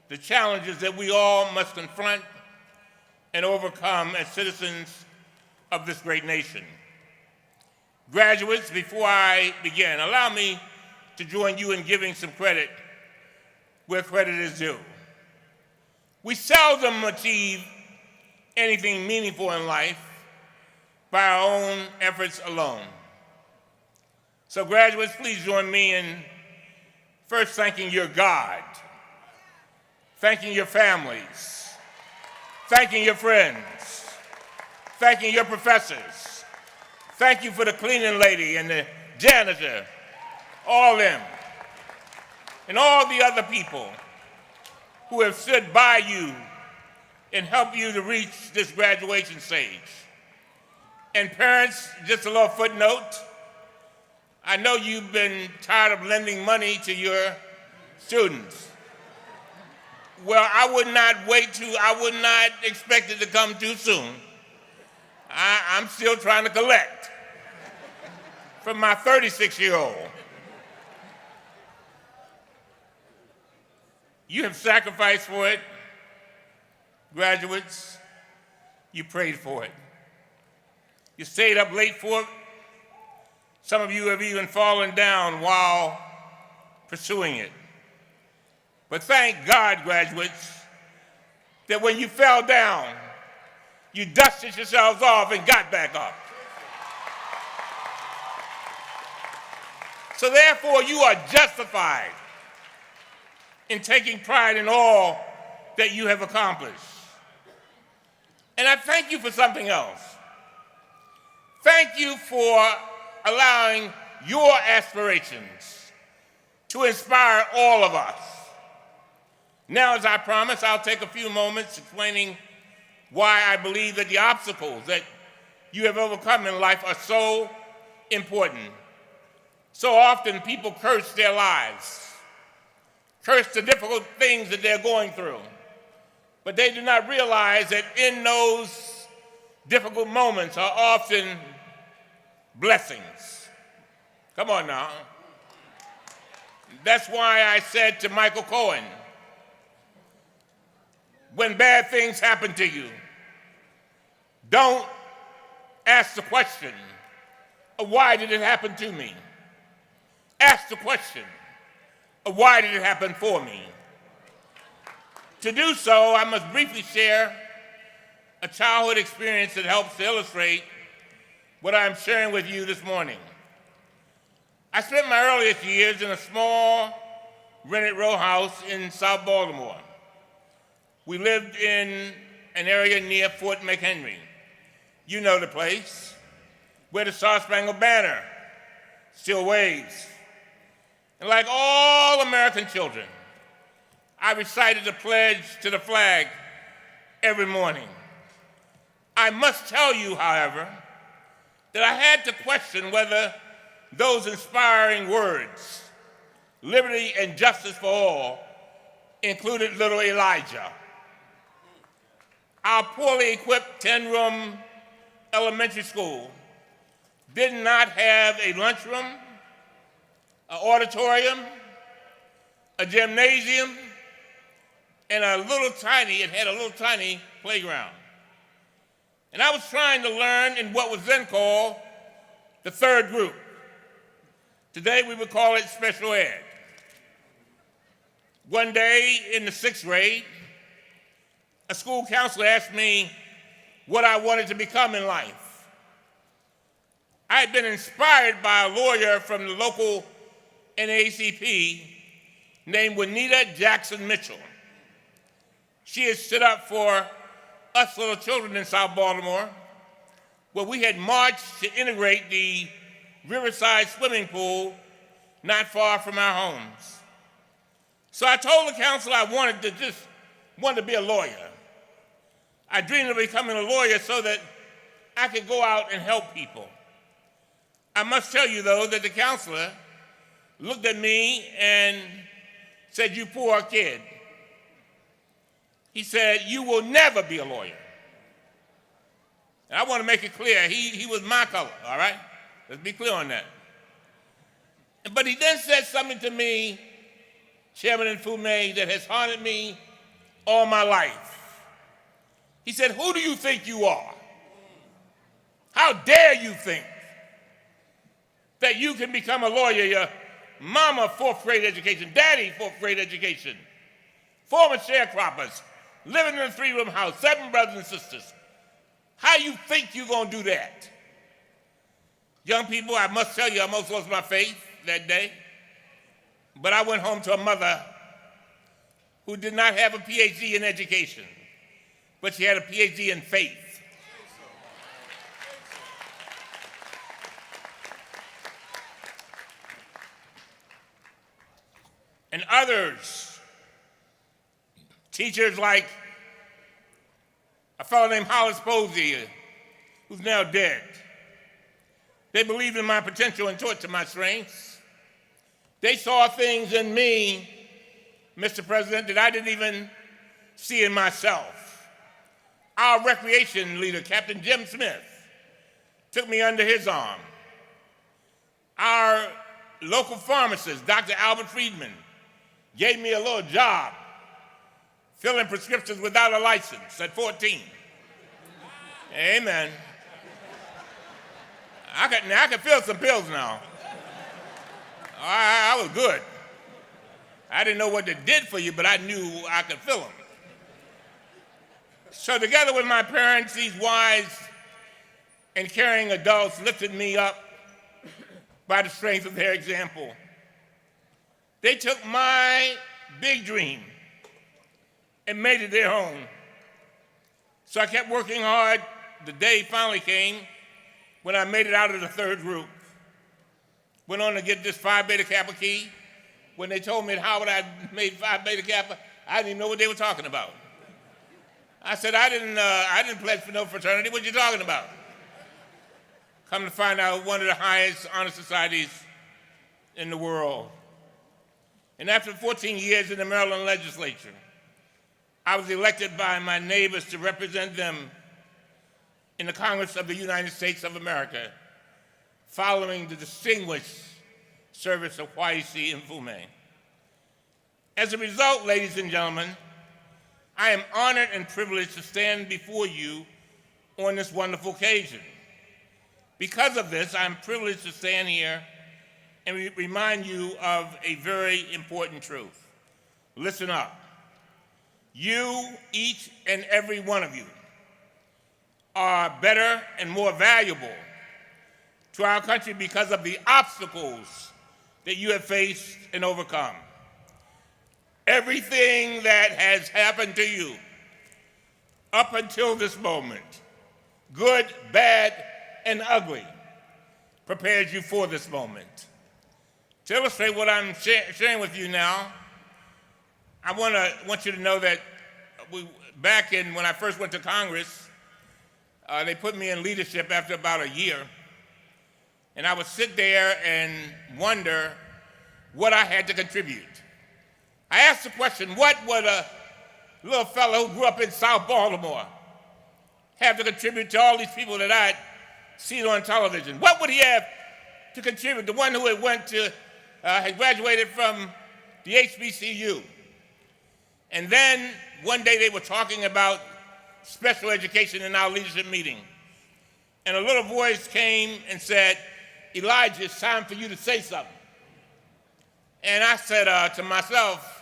the challenges that we all must confront and overcome as citizens of this great nation. Graduates, before I begin, allow me to join you in giving some credit where credit is due. We seldom achieve anything meaningful in life by our own efforts alone. So graduates, please join me in first thanking your God, thanking your families, thanking your friends, thanking your professors. Thank you for the cleaning lady and the janitor, all of them, and all the other people who have stood by you and help you to reach this graduation stage. And parents, just a little footnote, I know you've been tired of lending money to your students. Well, I would not expect it to come too soon. I'm still trying to collect from my 36-year-old. You have sacrificed for it, graduates. You prayed for it. You stayed up late for it. Some of you have even fallen down while pursuing it. But thank God, graduates, that when you fell down, you dusted yourselves off and got back up. So therefore, you are justified in taking pride in all that you have accomplished. And I thank you for something else. Thank you for allowing your aspirations to inspire all of us. Now, as I promised, I'll take a few moments explaining why I believe that the obstacles that you have overcome in life are so important. So often people curse their lives, curse the difficult things that they're going through, but they do not realize that in those difficult moments are often blessings. Come on now. That's why I said to Michael Cohen, when bad things happen to you, don't ask the question of why did it happen to me? Ask the question of why did it happen for me? To do so, I must briefly share a childhood experience that helps to illustrate what I'm sharing with you this morning. I spent my earliest years in a small rented row house in South Baltimore. We lived in an area near Fort McHenry. You know the place, where the Star-Spangled Banner still waves. And like all American children, I recited the pledge to the flag every morning. I must tell you, however, that I had to question whether those inspiring words, liberty and justice for all, included little Elijah. Our poorly equipped 10-room elementary school did not have a lunchroom, an auditorium, a gymnasium, and it had a little tiny playground. And I was trying to learn in what was then called the third group. Today we would call it special ed. One day in the 6th grade, a school counselor asked me what I wanted to become in life. I had been inspired by a lawyer from the local NAACP named Juanita Jackson Mitchell. She had stood up for us little children in South Baltimore, where we had marched to integrate the Riverside swimming pool not far from our homes. So I told the counselor I wanted to be a lawyer. I dreamed of becoming a lawyer so that I could go out and help people. I must tell you, though, that the counselor looked at me and said, "You poor kid." He said, "You will never be a lawyer." And I want to make it clear, he was my color, all right? Let's be clear on that. But he then said something to me, Chairman Nfume, that has haunted me all my life. He said, "Who do you think you are? How dare you think that you can become a lawyer? Your mama, 4th grade education, daddy, 4th grade education, former sharecroppers, living in a 3-room house, 7 brothers and sisters. How you think you're going to do that?" Young people, I must tell you, I almost lost my faith that day. But I went home to a mother who did not have a PhD in education, but she had a PhD in faith. And others, teachers like a fellow named Hollis Posey, who's now dead. They believed in my potential and taught to my strengths. They saw things in me, Mr. President, that I didn't even see in myself. Our recreation leader, Captain Jim Smith, took me under his arm. Our local pharmacist, Dr. Albert Friedman, gave me a little job filling prescriptions without a license at 14. Amen. I can fill some pills now. I was good. I didn't know what they did for you, but I knew I could fill them. So together with my parents, these wise and caring adults lifted me up by the strength of their example. They took my big dream and made it their own. So I kept working hard. The day finally came when I made it out of the third group. Went on to get this Phi Beta Kappa key. When they told me at Howard I made Phi Beta Kappa, I didn't even know what they were talking about. I said, I didn't pledge for no fraternity. What you talking about? Come to find out, one of the highest honor societies in the world. And after 14 years in the Maryland legislature, I was elected by my neighbors to represent them in the Congress of the United States of America, following the distinguished service of Kwesi Mfume. As a result, ladies and gentlemen, I am honored and privileged to stand before you on this wonderful occasion. Because of this, I'm privileged to stand here and remind you of a very important truth. Listen up. You, each and every one of you, are better and more valuable to our country because of the obstacles that you have faced and overcome. Everything that has happened to you up until this moment, good, bad, and ugly, prepares you for this moment. To illustrate what I'm sharing with you now, I want you to know that when I first went to Congress, they put me in leadership after about a year, and I would sit there and wonder what I had to contribute. I asked the question, what would a little fellow who grew up in South Baltimore have to contribute to all these people that I'd seen on television? What would he have to contribute? The one who had graduated from the HBCU. And then one day they were talking about special education in our leadership meeting. And a little voice came and said, Elijah, it's time for you to say something. And I said to myself,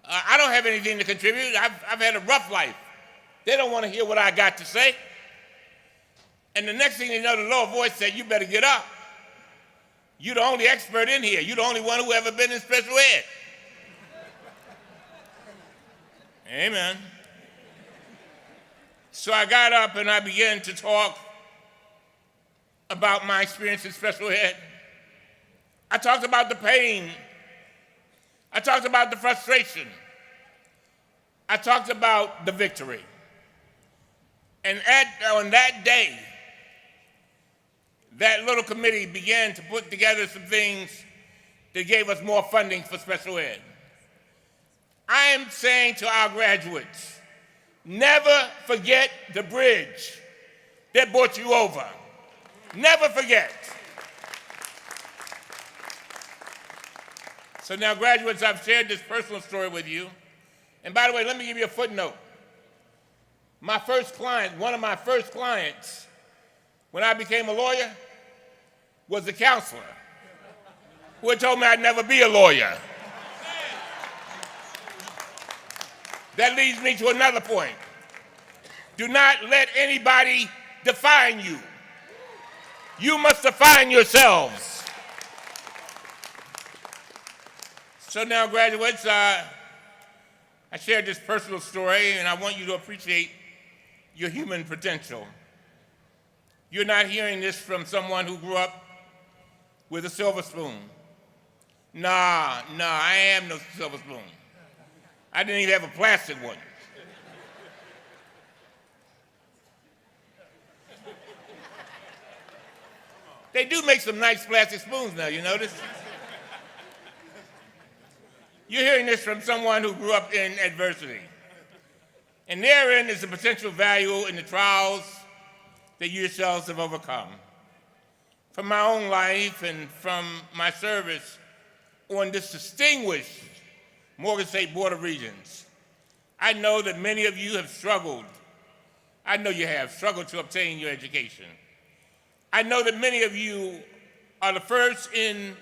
I don't have anything to contribute. I've had a rough life. They don't want to hear what I got to say. And the next thing you know, the little voice said, you better get up. You're the only expert in here. You're the only one who ever been in special ed. Amen. So I got up and I began to talk about my experience in special ed. I talked about the pain. I talked about the frustration. I talked about the victory. And on that day, that little committee began to put together some things that gave us more funding for special ed. I am saying to our graduates, never forget the bridge that brought you over. Never forget. So now, graduates, I've shared this personal story with you. And by the way, let me give you a footnote. My first client, one of my first clients, when I became a lawyer, was a counselor who had told me I'd never be a lawyer. That leads me to another point. Do not let anybody define you. You must define yourselves. So now, graduates, I shared this personal story, and I want you to appreciate your human potential. You're not hearing this from someone who grew up with a silver spoon. Nah, I am no silver spoon. I didn't even have a plastic one. They do make some nice plastic spoons now, you notice? You're hearing this from someone who grew up in adversity. And therein is the potential value in the trials that you yourselves have overcome. From my own life and from my service on this distinguished Morgan State Board of Regents, I know that many of you have struggled. I know you have struggled to obtain your education. I know that many of you are the first in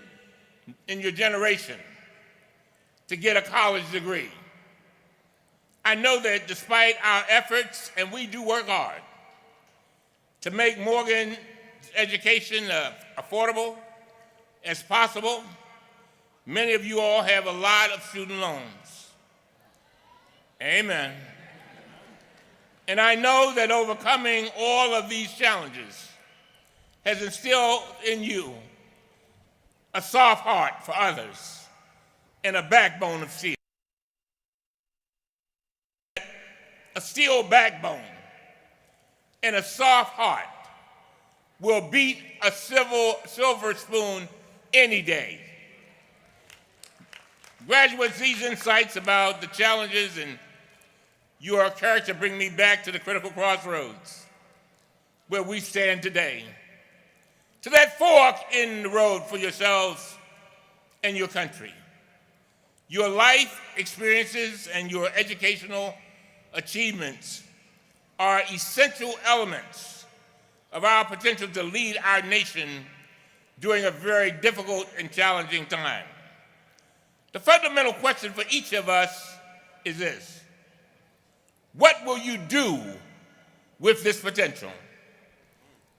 your generation to get a college degree. I know that despite our efforts, and we do work hard, to make Morgan education affordable as possible, many of you all have a lot of student loans. Amen. And I know that overcoming all of these challenges has instilled in you a soft heart for others and a backbone of steel. A steel backbone and a soft heart will beat a silver spoon any day. Graduates, these insights about the challenges and your character bring me back to the critical crossroads where we stand today. To that fork in the road for yourselves and your country. Your life experiences and your educational achievements are essential elements of our potential to lead our nation during a very difficult and challenging time. The fundamental question for each of us is this: what will you do with this potential?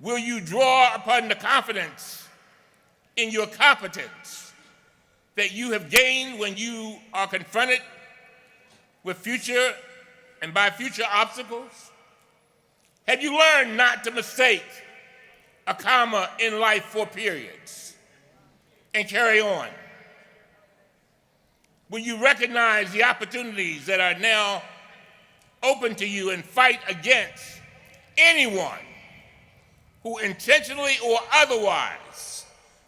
Will you draw upon the confidence in your competence that you have gained when you are confronted with future and by future obstacles? Have you learned not to mistake a comma in life for periods and carry on? Will you recognize the opportunities that are now open to you and fight against anyone who intentionally or otherwise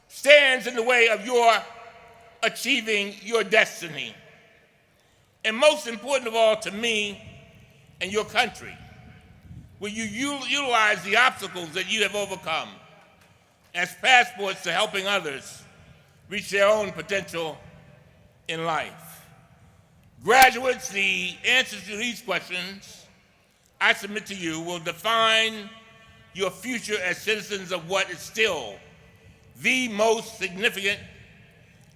stands in the way of your achieving your destiny? And most important of all to me and your country, will you utilize the obstacles that you have overcome as passports to helping others reach their own potential in life? Graduates, the answers to these questions I submit to you will define your future as citizens of what is still the most significant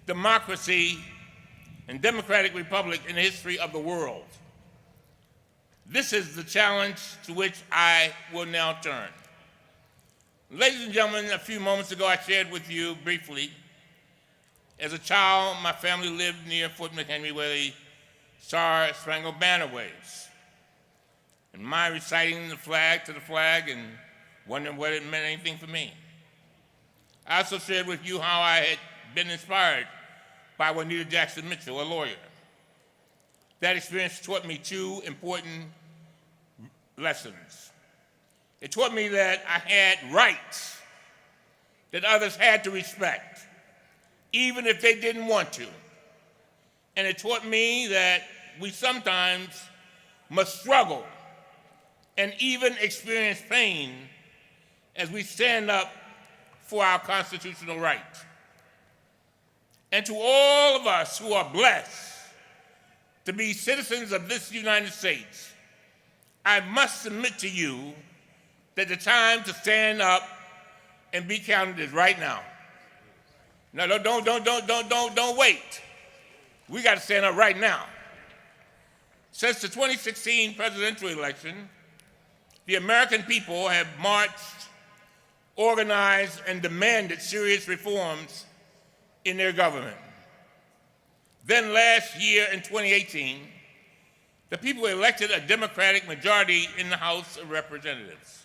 democracy and democratic republic in the history of the world. This is the challenge to which I will now turn. Ladies and gentlemen, a few moments ago I shared with you briefly, as a child, my family lived near Fort McHenry where the Star Spangled Banner waves. And my reciting the flag to the flag and wondering whether it meant anything for me. I also shared with you how I had been inspired by Juanita Jackson Mitchell, a lawyer. That experience taught me two important lessons. It taught me that I had rights that others had to respect, even if they didn't want to. And it taught me that we sometimes must struggle and even experience pain as we stand up for our constitutional rights. And to all of us who are blessed to be citizens of this United States, I must submit to you that the time to stand up and be counted is right now. No, don't wait. We got to stand up right now. Since the 2016 presidential election, the American people have marched, organized, and demanded serious reforms in their government. Then last year in 2018, the people elected a Democratic majority in the House of Representatives.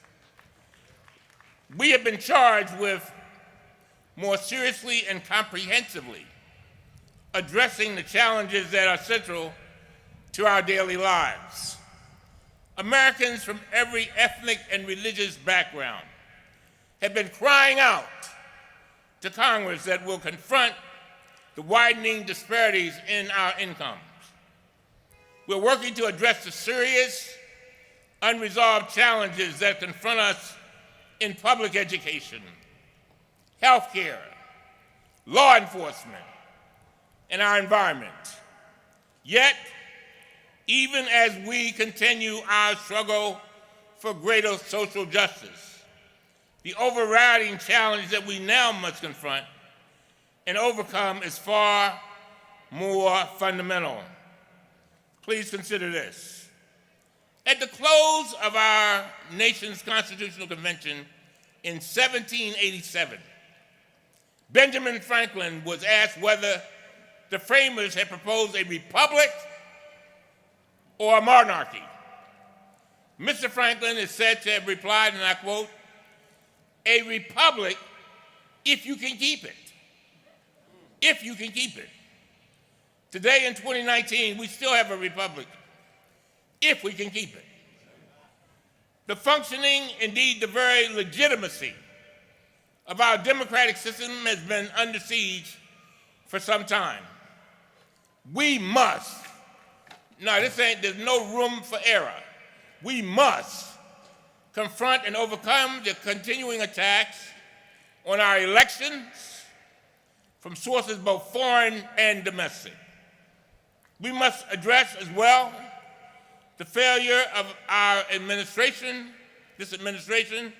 We have been charged with more seriously and comprehensively addressing the challenges that are central to our daily lives. Americans from every ethnic and religious background have been crying out to Congress that will confront the widening disparities in our incomes. We're working to address the serious, unresolved challenges that confront us in public education, healthcare, law enforcement, and our environment. Yet, even as we continue our struggle for greater social justice, the overriding challenge that we now must confront and overcome is far more fundamental. Please consider this. At the close of our nation's Constitutional Convention in 1787, Benjamin Franklin was asked whether the framers had proposed a republic or a monarchy. Mr. Franklin is said to have replied, and I quote, "A republic if you can keep it." If you can keep it. Today in 2019, we still have a republic, if we can keep it. The functioning, indeed the very legitimacy of our democratic system has been under siege for some time. We must, there's no room for error. We must confront and overcome the continuing attacks on our elections from sources both foreign and domestic. We must address as well the failure of our administration, this administration,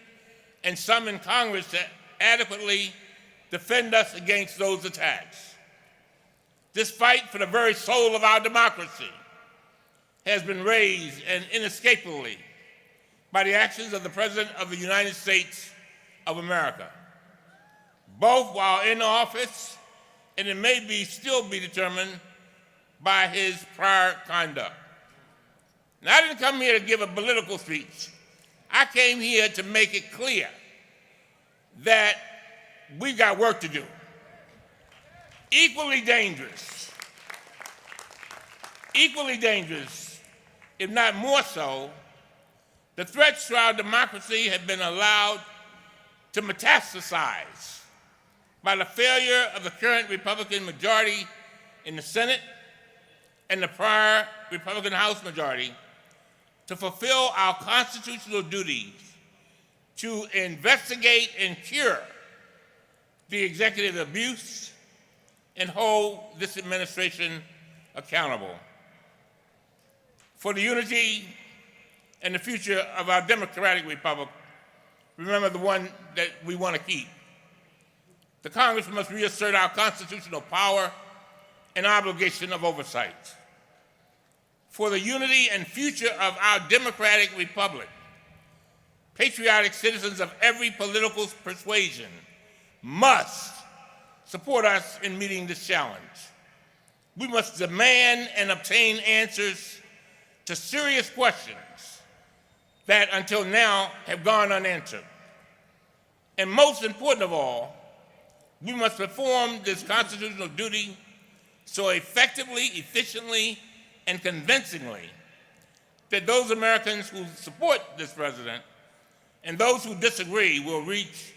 and some in Congress to adequately defend us against those attacks. This fight for the very soul of our democracy has been raised and inescapably by the actions of the President of the United States of America, both while in office and it may still be determined by his prior conduct. Now, I didn't come here to give a political speech. I came here to make it clear that we've got work to do. Equally dangerous, if not more so, the threats to our democracy have been allowed to metastasize by the failure of the current Republican majority in the Senate and the prior Republican House majority to fulfill our constitutional duties to investigate and cure the executive abuse and hold this administration accountable. For the unity and the future of our democratic republic, remember the one that we want to keep. The Congress must reassert our constitutional power and obligation of oversight. For the unity and future of our democratic republic, patriotic citizens of every political persuasion must support us in meeting this challenge. We must demand and obtain answers to serious questions that until now have gone unanswered. And most important of all, we must perform this constitutional duty so effectively, efficiently, and convincingly that those Americans who support this president and those who disagree will reach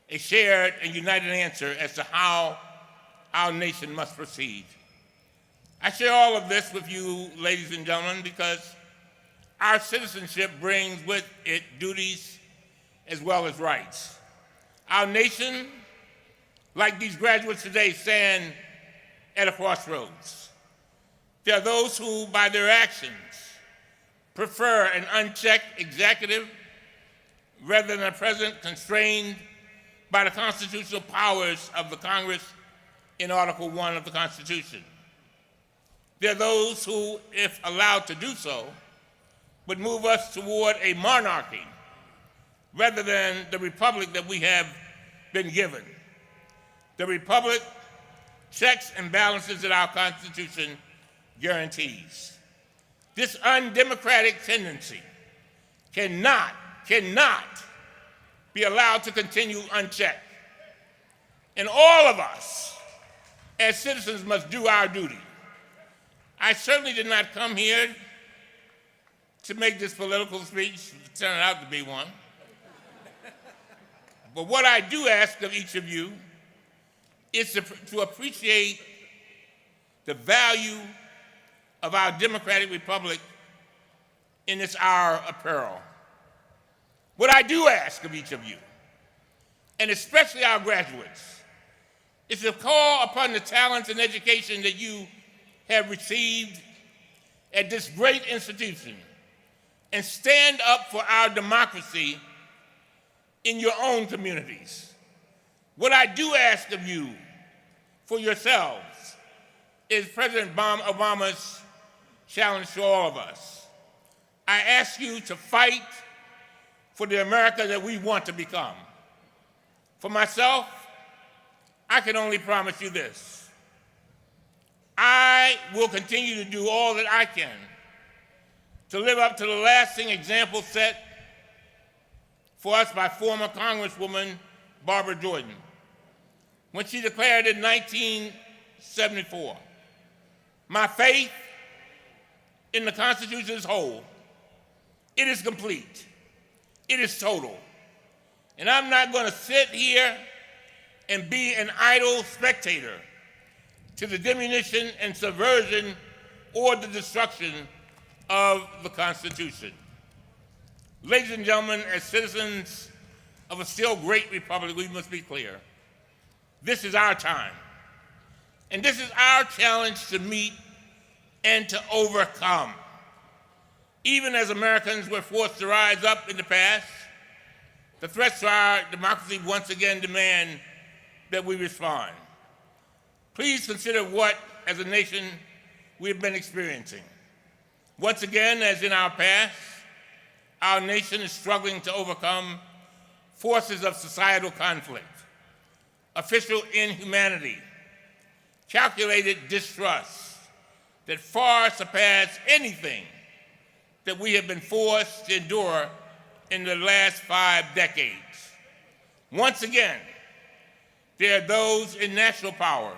a shared and united answer as to how our nation must proceed. I share all of this with you, ladies and gentlemen, because our citizenship brings with it duties as well as rights. Our nation, like these graduates today, stand at a crossroads. There are those who, by their actions, prefer an unchecked executive rather than a president constrained by the constitutional powers of the Congress in Article 1 of the Constitution. There are those who, if allowed to do so, would move us toward a monarchy rather than the republic that we have been given. The republic checks and balances that our Constitution guarantees. This undemocratic tendency cannot be allowed to continue unchecked. And all of us as citizens must do our duty. I certainly did not come here to make this political speech, it turned out to be one. But what I do ask of each of you is to appreciate the value of our democratic republic in its hour of peril. What I do ask of each of you, and especially our graduates, is to call upon the talents and education that you have received at this great institution and stand up for our democracy in your own communities. What I do ask of you for yourselves is President Obama's challenge to all of us. I ask you to fight for the America that we want to become. For myself, I can only promise you this. I will continue to do all that I can to live up to the lasting example set for us by former Congresswoman Barbara Jordan when she declared in 1974, "My faith in the Constitution is whole. It is complete. It is total. And I'm not going to sit here and be an idle spectator to the diminution and subversion or the destruction of the Constitution." Ladies and gentlemen, as citizens of a still great republic, we must be clear. This is our time. And this is our challenge to meet and to overcome. Even as Americans were forced to rise up in the past, the threats to our democracy once again demand that we respond. Please consider what, as a nation, we have been experiencing. Once again, as in our past, our nation is struggling to overcome forces of societal conflict, official inhumanity, calculated distrust that far surpass anything that we have been forced to endure in the last 5 decades. Once again, there are those in national power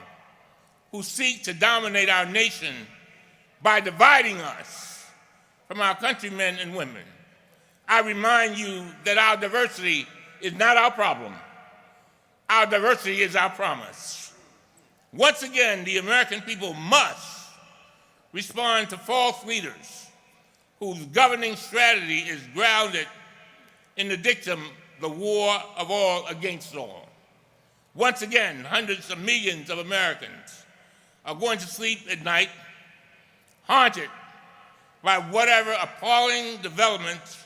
who seek to dominate our nation by dividing us from our countrymen and women. I remind you that our diversity is not our problem. Our diversity is our promise. Once again, the American people must respond to false leaders whose governing strategy is grounded in the dictum, the war of all against all. Once again, hundreds of millions of Americans are going to sleep at night haunted by whatever appalling developments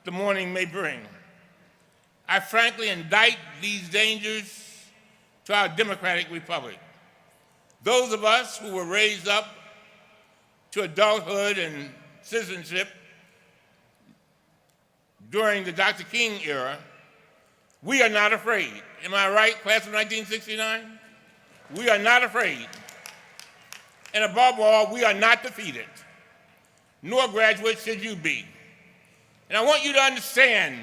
the morning may bring. I frankly indict these dangers to our democratic republic. Those of us who were raised up to adulthood and citizenship during the Dr. King era, we are not afraid. Am I right, class of 1969? We are not afraid. And above all, we are not defeated, nor graduates should you be. And I want you to understand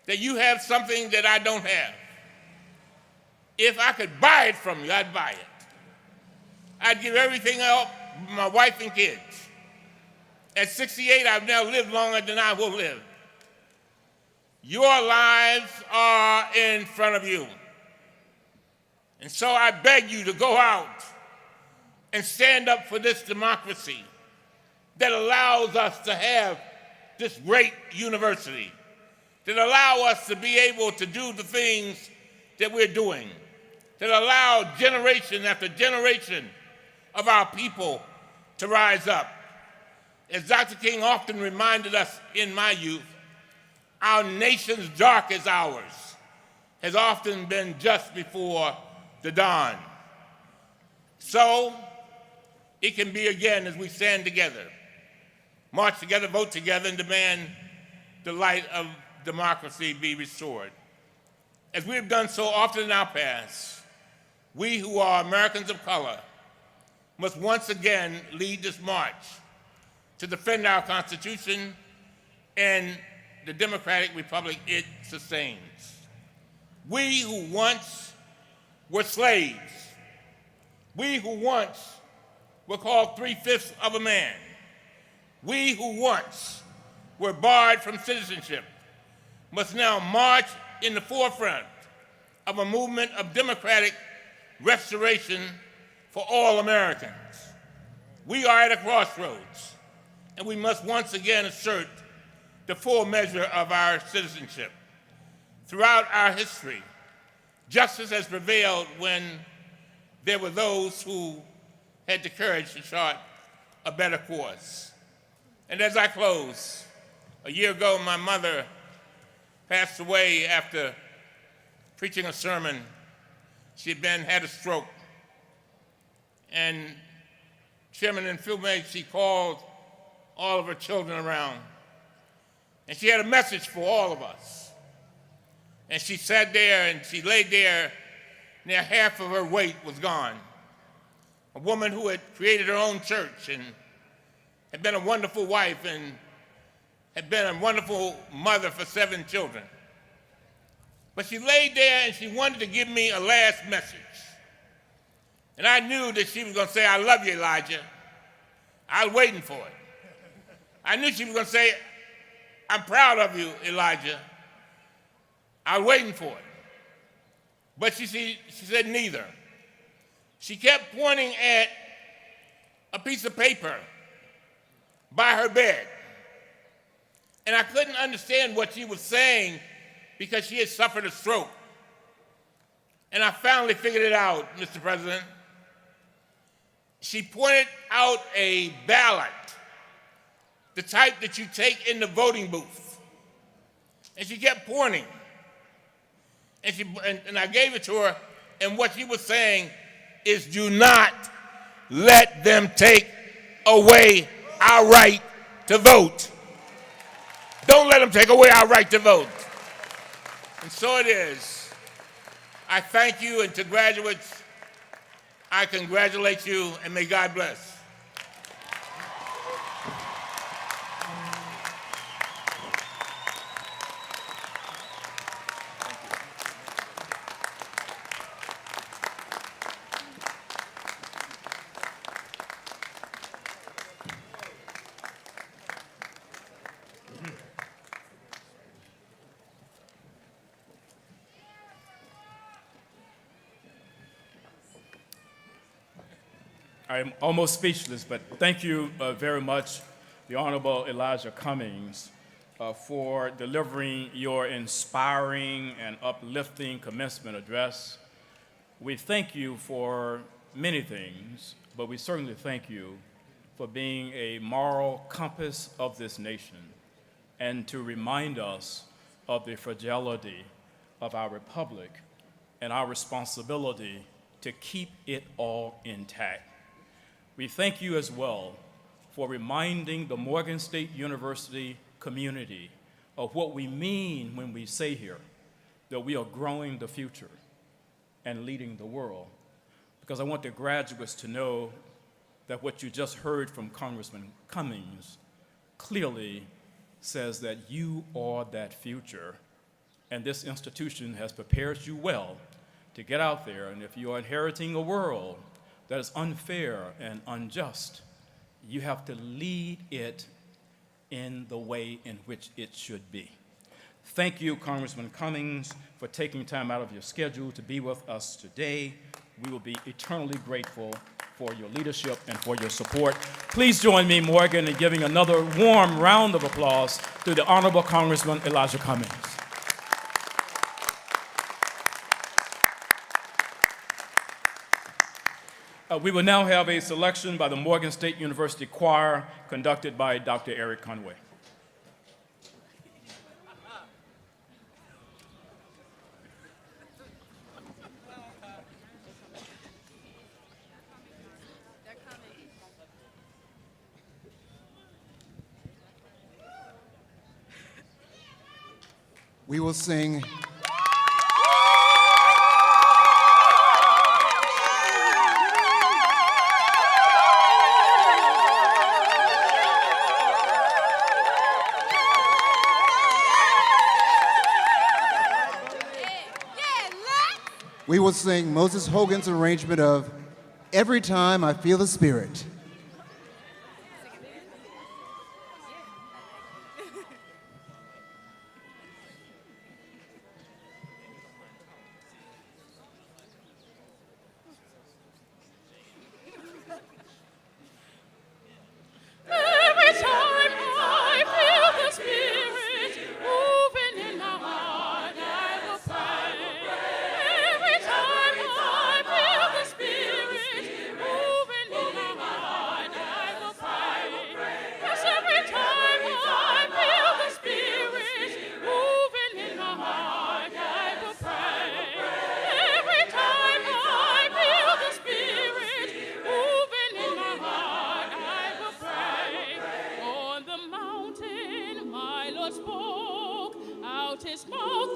that you have something that I don't have. If I could buy it from you, I'd buy it. I'd give everything up, my wife and kids. At 68, I've now lived longer than I will live. Your lives are in front of you. And so I beg you to go out and stand up for this democracy that allows us to have this great university, that allow us to be able to do the things that we're doing, that allow generation after generation of our people to rise up. As Dr. King often reminded us in my youth, our nation's darkest hours has often been just before the dawn. So it can be again as we stand together, march together, vote together, and demand the light of democracy be restored. As we have done so often in our past, we who are Americans of color must once again lead this march to defend our Constitution and the democratic republic it sustains. We who once were slaves, we who once were called 3/5 of a man, we who once were barred from citizenship must now march in the forefront of a movement of democratic restoration for all Americans. We are at a crossroads, and we must once again assert the full measure of our citizenship. Throughout our history, justice has prevailed when there were those who had the courage to chart a better course. And as I close, a year ago, my mother passed away after preaching a sermon. She had a stroke. And Chairman and Philmate, she called all of her children around. And she had a message for all of us. And she sat there and she laid there, near half of her weight was gone. A woman who had created her own church and had been a wonderful wife and had been a wonderful mother for 7 children. But she laid there and she wanted to give me a last message. And I knew that she was going to say, "I love you, Elijah." I was waiting for it. I knew she was going to say, "I'm proud of you, Elijah." I was waiting for it. But she said neither. She kept pointing at a piece of paper by her bed. And I couldn't understand what she was saying because she had suffered a stroke. And I finally figured it out, Mr. President. She pointed out a ballot, the type that you take in the voting booth. And she kept pointing. And I gave it to her, and what she was saying is, do not let them take away our right to vote. Don't let them take away our right to vote. And so it is. I thank you, and to graduates, I congratulate you, and may God bless. I'm almost speechless, but thank you very much, the Honorable Elijah Cummings, for delivering your inspiring and uplifting commencement address. We thank you for many things, but we certainly thank you for being a moral compass of this nation and to remind us of the fragility of our republic and our responsibility to keep it all intact. We thank you as well for reminding the Morgan State University community of what we mean when we say here that we are growing the future and leading the world. Because I want the graduates to know that what you just heard from Congressman Cummings clearly says that you are that future, and this institution has prepared you well to get out there. And if you are inheriting a world that is unfair and unjust, you have to lead it in the way in which it should be. Thank you, Congressman Cummings, for taking time out of your schedule to be with us today. We will be eternally grateful for your leadership and for your support. Please join me, Morgan, in giving another warm round of applause to the Honorable Congressman Elijah Cummings. We will now have a selection by the Morgan State University Choir conducted by Dr. Eric Conway. We will sing Moses Hogan's arrangement of Every Time I Feel the Spirit.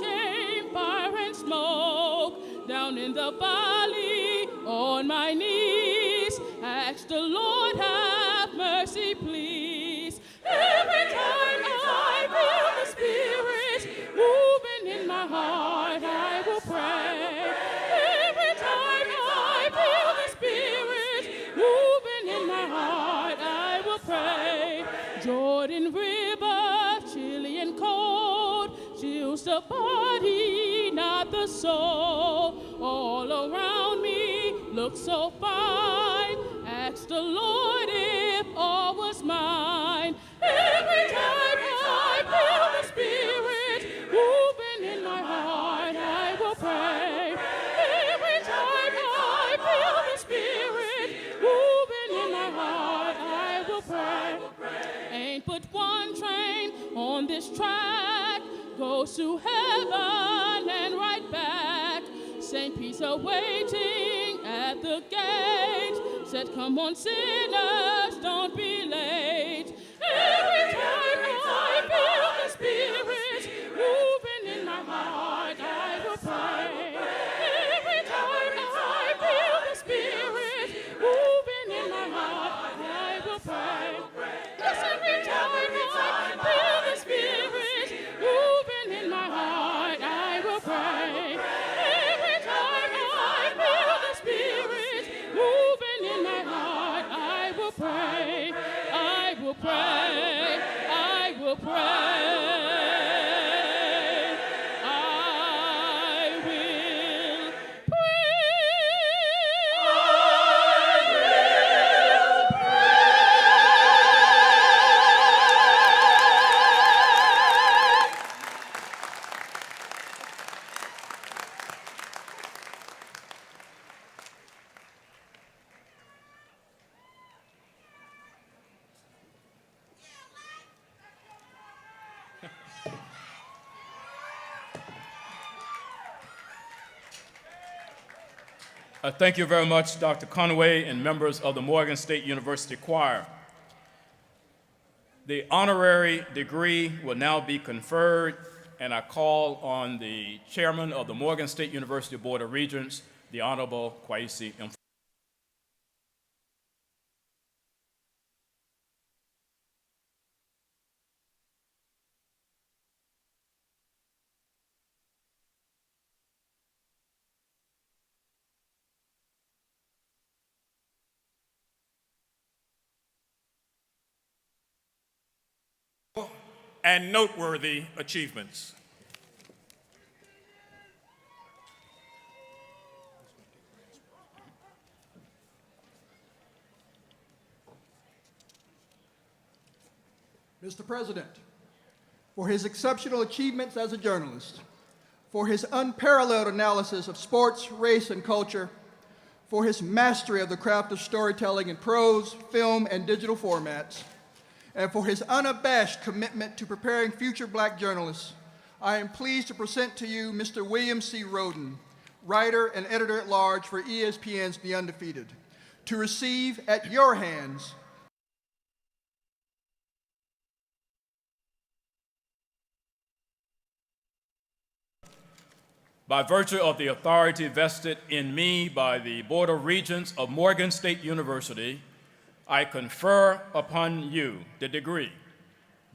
came fire and smoke. Down in the valley, on my knees, ask the Lord, have mercy, please. Every time I feel the Spirit moving in my heart, I will pray. Every time I feel the Spirit moving in my heart, I will pray. Jordan River, chilly and cold, chills the body, not the soul. All around me looks so fine. Ask the Lord if all was mine. Every time I feel the Spirit moving in my heart, I will pray. Every time I feel the Spirit moving in my heart, I will pray. Ain't but one train on this track, goes to heaven and right back. St. Peter waiting at the gate, said, come on sinners, don't be late. Every time I feel the Spirit moving in my heart, I will pray. Every time I feel the Spirit moving in my heart, I will pray. Yes, every time I feel the Spirit moving in my heart, I will pray. Every time I feel the Spirit moving in my heart, I will pray. I will pray. I will pray. I will Thank you very much, Dr. Conway and members of the Morgan State University Choir. The honorary degree will now be conferred, and I call on the chairman of the Morgan State University Board of Regents, the Honorable Kwesi M. And noteworthy achievements. Mr. President, for his exceptional achievements as a journalist, for his unparalleled analysis of sports, race, and culture, for his mastery of the craft of storytelling in prose, film, and digital formats, and for his unabashed commitment to preparing future black journalists, I am pleased to present to you Mr. William C. Rhoden, writer and editor-at-large for ESPN's The Undefeated, to receive at your hands by virtue of the authority vested in me by the Board of Regents of Morgan State University, I confer upon you the degree,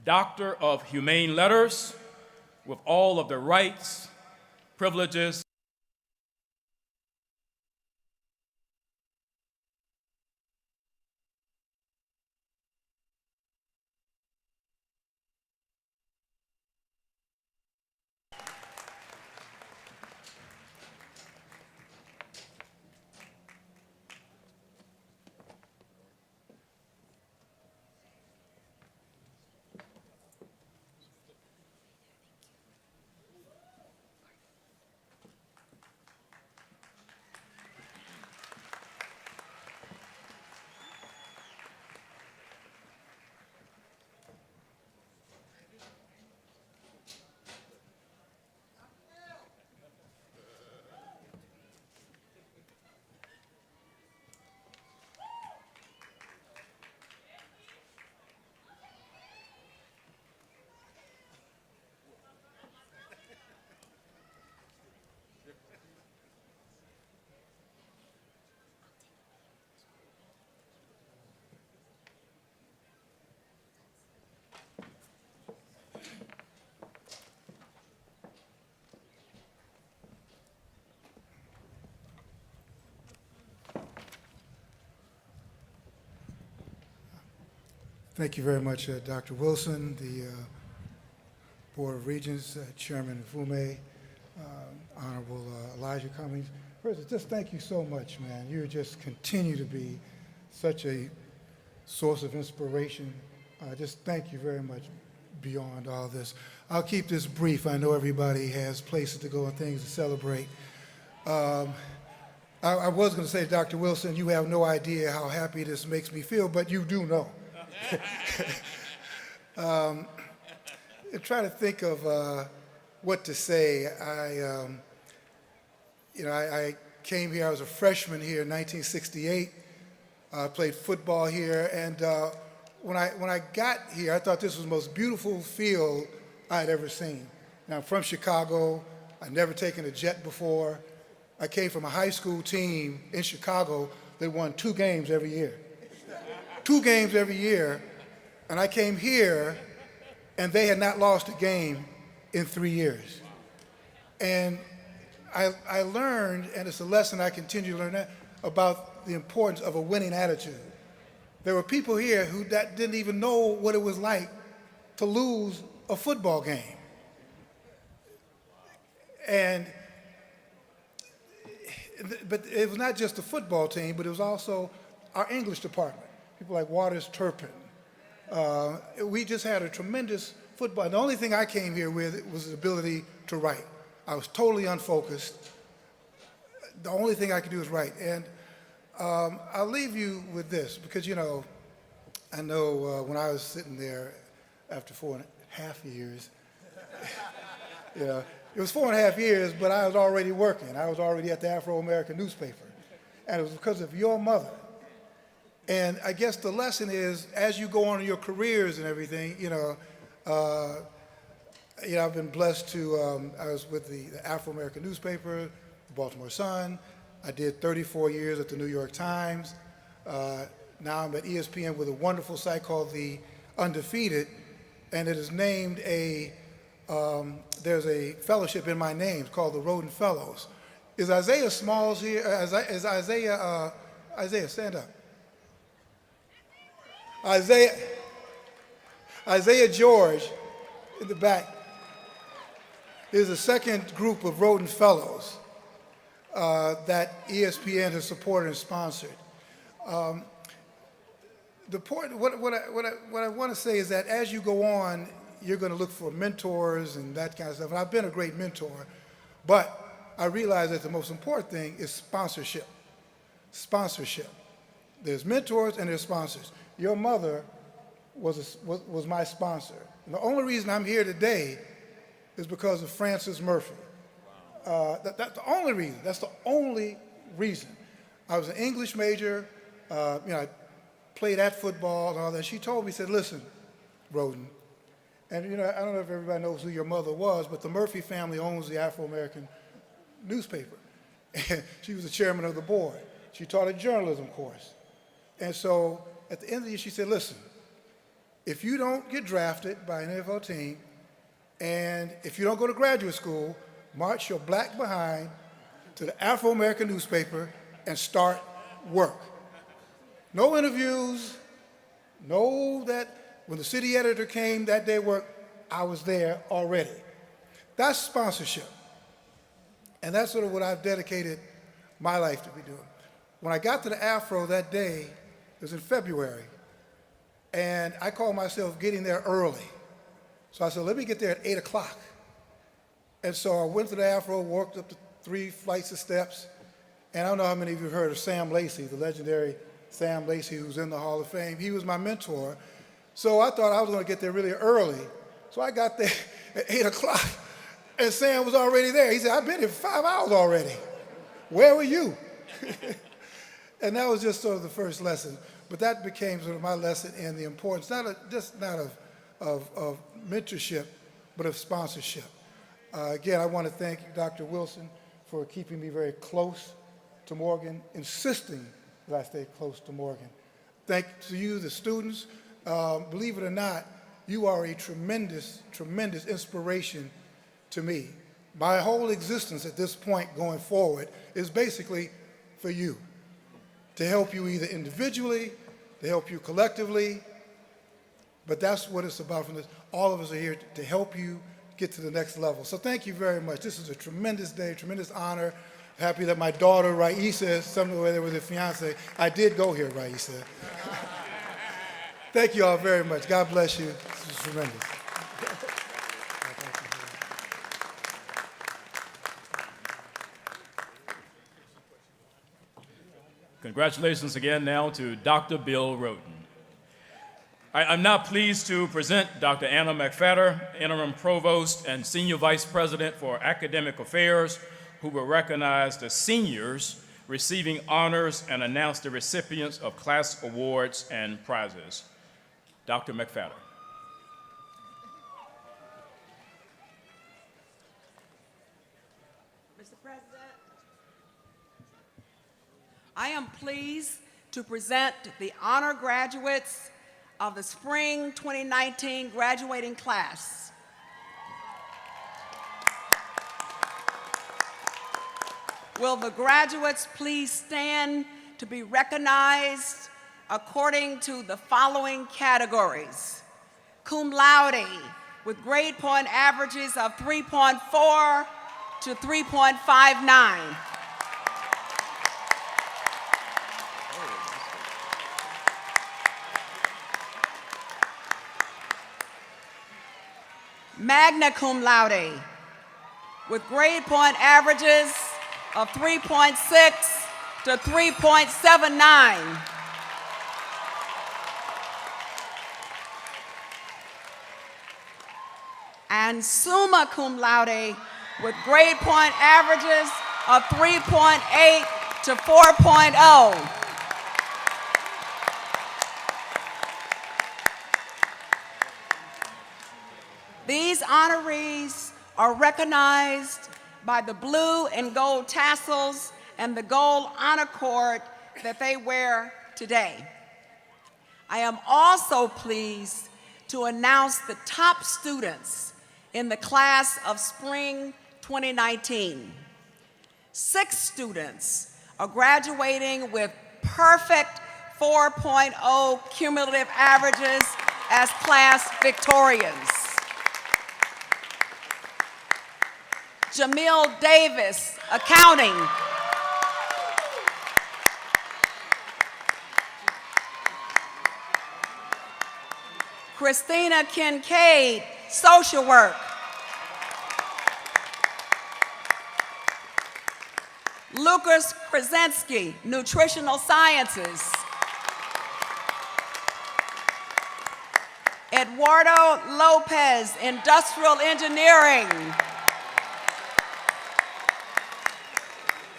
Doctor of Humane Letters, with all of the rights, privileges, Thank you very much, Dr. Wilson, the Board of Regents, Chairman Fume, Honorable Elijah Cummings. First, just thank you so much, man. You just continue to be such a source of inspiration. Just thank you very much beyond all this. I'll keep this brief. I know everybody has places to go and things to celebrate. I was going to say, Dr. Wilson, you have no idea how happy this makes me feel, but you do know. I'm trying to think of what to say. I came here, I was a freshman here in 1968. I played football here, and when I got here, I thought this was the most beautiful field I had ever seen. Now, I'm from Chicago. I'd never taken a jet before. I came from a high school team in Chicago that won 2 games every year. 2 games every year, and I came here, and they had not lost a game in 3 years. And I learned, and it's a lesson I continue to learn, about the importance of a winning attitude. There were people here who didn't even know what it was like to lose a football game. But it was not just the football team, but it was also our English department. People like Waters Turpin. We just had a tremendous football. The only thing I came here with was the ability to write. I was totally unfocused. The only thing I could do was write. And I'll leave you with this, because, I know when I was sitting there after 4.5 years, it was 4.5 years, but I was already working. I was already at the Afro-American newspaper. And it was because of your mother. And I guess the lesson is, as you go on in your careers and everything, I've been blessed to, I was with the Afro-American newspaper, the Baltimore Sun. I did 34 years at the New York Times. Now I'm at ESPN with a wonderful site called The Undefeated, and it is named there's a fellowship in my name called the Roden Fellows. Is Isaiah Smalls here? Is Isaiah, stand up. Isaiah George in the back is the second group of Roden Fellows that ESPN has supported and sponsored. What I want to say is that as you go on, you're going to look for mentors and that kind of stuff. And I've been a great mentor, but I realize that the most important thing is sponsorship. Sponsorship. There's mentors and there's sponsors. Your mother was my sponsor. And the only reason I'm here today is because of Frances Murphy. That's the only reason. That's the only reason. I was an English major. I played at football and all that. She told me, said, listen, Roden, and I don't know if everybody knows who your mother was, but the Murphy family owns the Afro-American newspaper. And she was the chairman of the board. She taught a journalism course. And so at the end of the year, she said, listen, if you don't get drafted by an NFL team, and if you don't go to graduate school, march your black behind to the Afro-American newspaper and start work. No interviews, no that when the city editor came that day work, I was there already. That's sponsorship. And that's sort of what I've dedicated my life to be doing. When I got to the Afro that day, it was in February, and I called myself getting there early. So I said, let me get there at 8 o'clock. And so I went to the Afro, walked up the 3 flights of steps, and I don't know how many of you have heard of Sam Lacey, the legendary Sam Lacey, who's in the Hall of Fame. He was my mentor. So I thought I was going to get there really early. So I got there at 8 o'clock, and Sam was already there. He said, I've been here for 5 hours already. Where were you? And that was just sort of the first lesson. But that became sort of my lesson in the importance, not of mentorship, but of sponsorship. Again, I want to thank you, Dr. Wilson, for keeping me very close to Morgan, insisting that I stay close to Morgan. Thank to you, the students. Believe it or not, you are a tremendous, tremendous inspiration to me. My whole existence at this point going forward is basically for you, to help you either individually, to help you collectively, But that's what it's about from this. All of us are here to help you get to the next level. So thank you very much. This is a tremendous day, tremendous honor. Happy that my daughter, Raisa, somewhere there with her fiance. I did go here, Raisa. Thank you all very much. God bless you. This was tremendous. Congratulations again now to Dr. Bill Roden. I'm now pleased to present Dr. Anna McFadder, Interim Provost and Senior Vice President for Academic Affairs, who will recognize the seniors receiving honors and announce the recipients of class awards and prizes. Dr. McFadder. Mr. President, I am pleased to present the honor graduates of the Spring 2019 graduating class. Will the graduates please stand to be recognized according to the following categories? Cum laude, with grade point averages of 3.4 to 3.59. Magna cum laude, with grade point averages of 3.6 to 3.79. And summa cum laude, with grade point averages of 3.8 to 4.0. These honorees are recognized by the blue and gold tassels and the gold honor cord that they wear today. I am also pleased to announce the top students in the class of Spring 2019. 6 students are graduating with perfect 4.0 cumulative averages as class victorians. Jamil Davis, accounting. Christina Kincaid, social work. Lucas Krasinski, nutritional sciences. Eduardo Lopez, industrial engineering.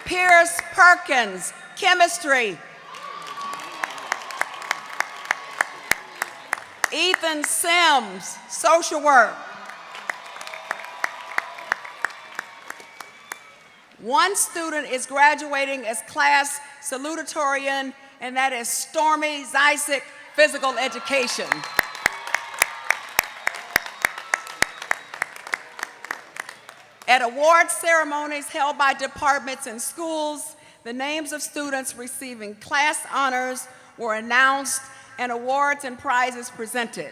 Pierce Perkins, chemistry. Ethan Sims, social work. One student is graduating as class salutatorian, and that is Stormy Zysick, physical education. At award ceremonies held by departments and schools, the names of students receiving class honors were announced and awards and prizes presented.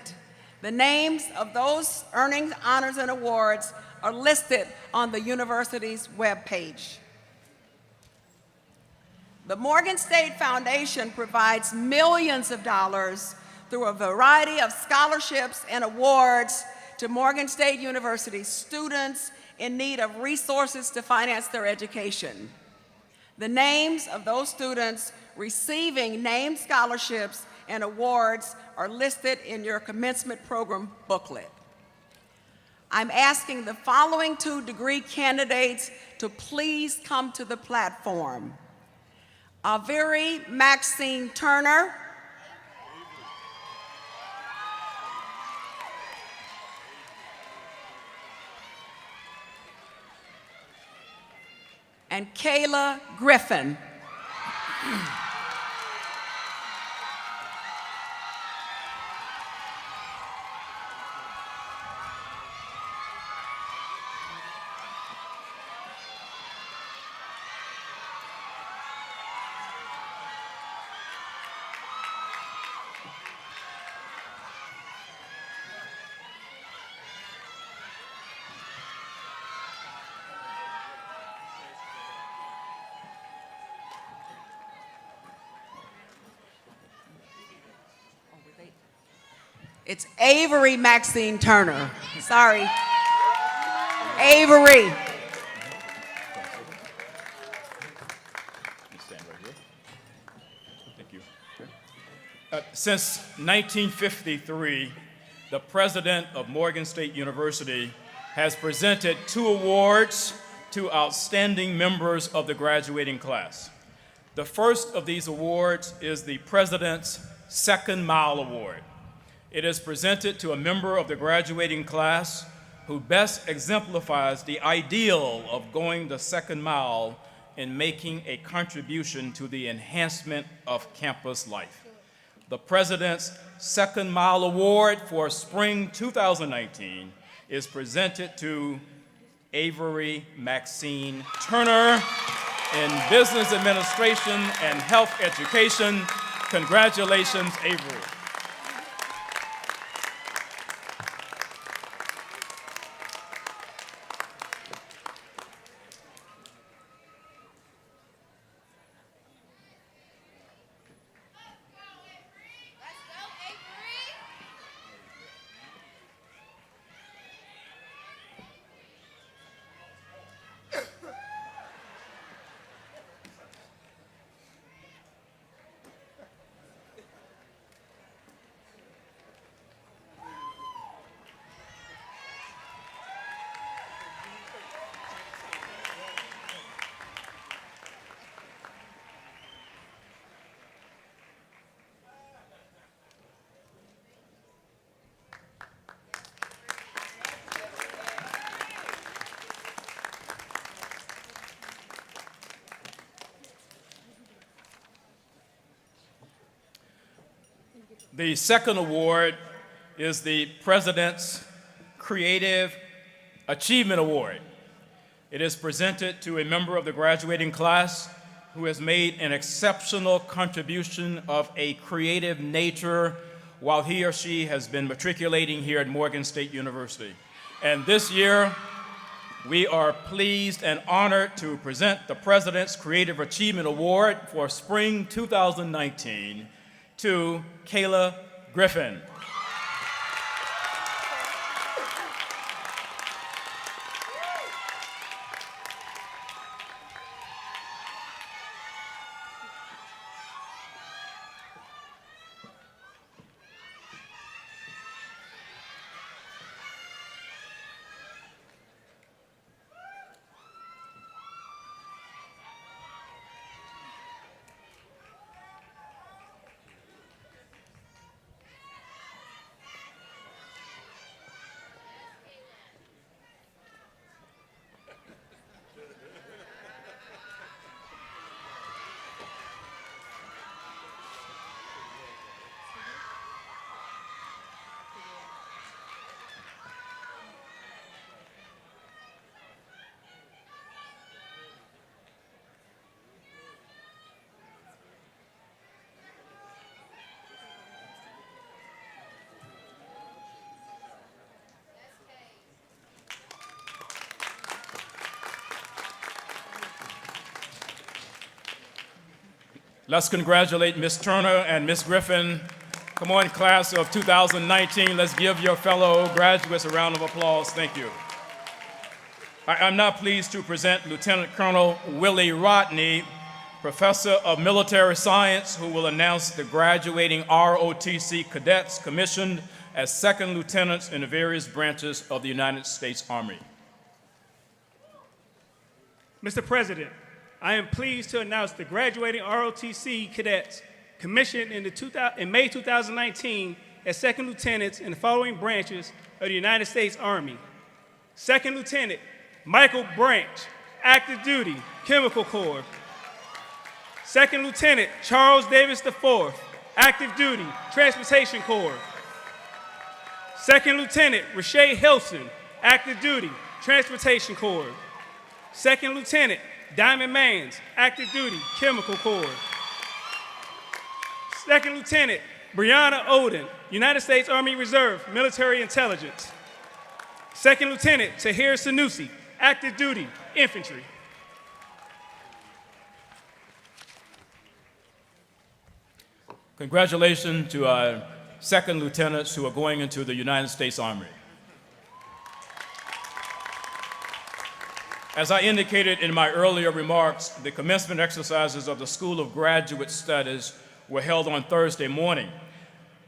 The names of those earning honors and awards are listed on the university's webpage. The Morgan State Foundation provides millions of dollars through a variety of scholarships and awards to Morgan State University students in need of resources to finance their education. The names of those students receiving named scholarships and awards are listed in your commencement program booklet. I'm asking the following 2 degree candidates to please come to the platform. Averi Maxine Turner, and Kayla Griffin. It's Avery Maxine Turner. Sorry. Avery. Stand right here. Thank you. Since 1953, the president of Morgan State University has presented 2 awards to outstanding members of the graduating class. The first of these awards is the President's Second Mile Award. It is presented to a member of the graduating class who best exemplifies the ideal of going the second mile in making a contribution to the enhancement of campus life. The President's Second Mile Award for Spring 2019 is presented to Avery Maxine Turner in Business Administration and Health Education. Congratulations, Avery. The second award is the President's Creative Achievement Award. It is presented to a member of the graduating class who has made an exceptional contribution of a creative nature while he or she has been matriculating here at Morgan State University. And this year, we are pleased and honored to present the President's Creative Achievement Award for Spring 2019 to Kayla Griffin. Let's congratulate Ms. Turner and Ms. Griffin. Come on, class of 2019, let's give your fellow graduates a round of applause. Thank you. I'm now pleased to present Lieutenant Colonel Willie Rodney, Professor of Military Science, who will announce the graduating ROTC cadets commissioned as second lieutenants in the various branches of the United States Army. Mr. President, I am pleased to announce the graduating ROTC cadets commissioned in May 2019 as second lieutenants in the following branches of the United States Army. Second Lieutenant Michael Branch, active duty, Chemical Corps. Second Lieutenant Charles Davis IV, active duty, Transportation Corps. Second Lieutenant Rashay Hilson, active duty, Transportation Corps. Second Lieutenant Diamond Mans, active duty, Chemical Corps. Second Lieutenant Brianna Oden, United States Army Reserve, Military Intelligence. Second Lieutenant Tahir Sanusi, active duty, Infantry. Congratulations to second lieutenants who are going into the United States Army. As I indicated in my earlier remarks, the commencement exercises of the School of Graduate Studies were held on Thursday morning.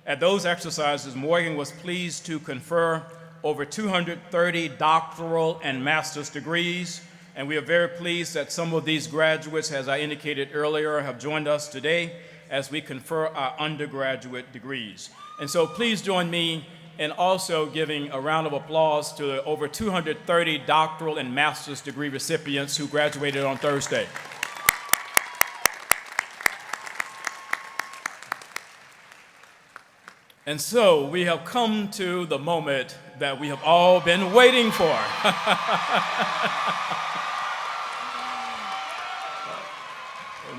At those exercises, Morgan was pleased to confer over 230 doctoral and master's degrees, and we are very pleased that some of these graduates, as I indicated earlier, have joined us today as we confer our undergraduate degrees. And so please join me in also giving a round of applause to the over 230 doctoral and master's degree recipients who graduated on Thursday. And so we have come to the moment that we have all been waiting for.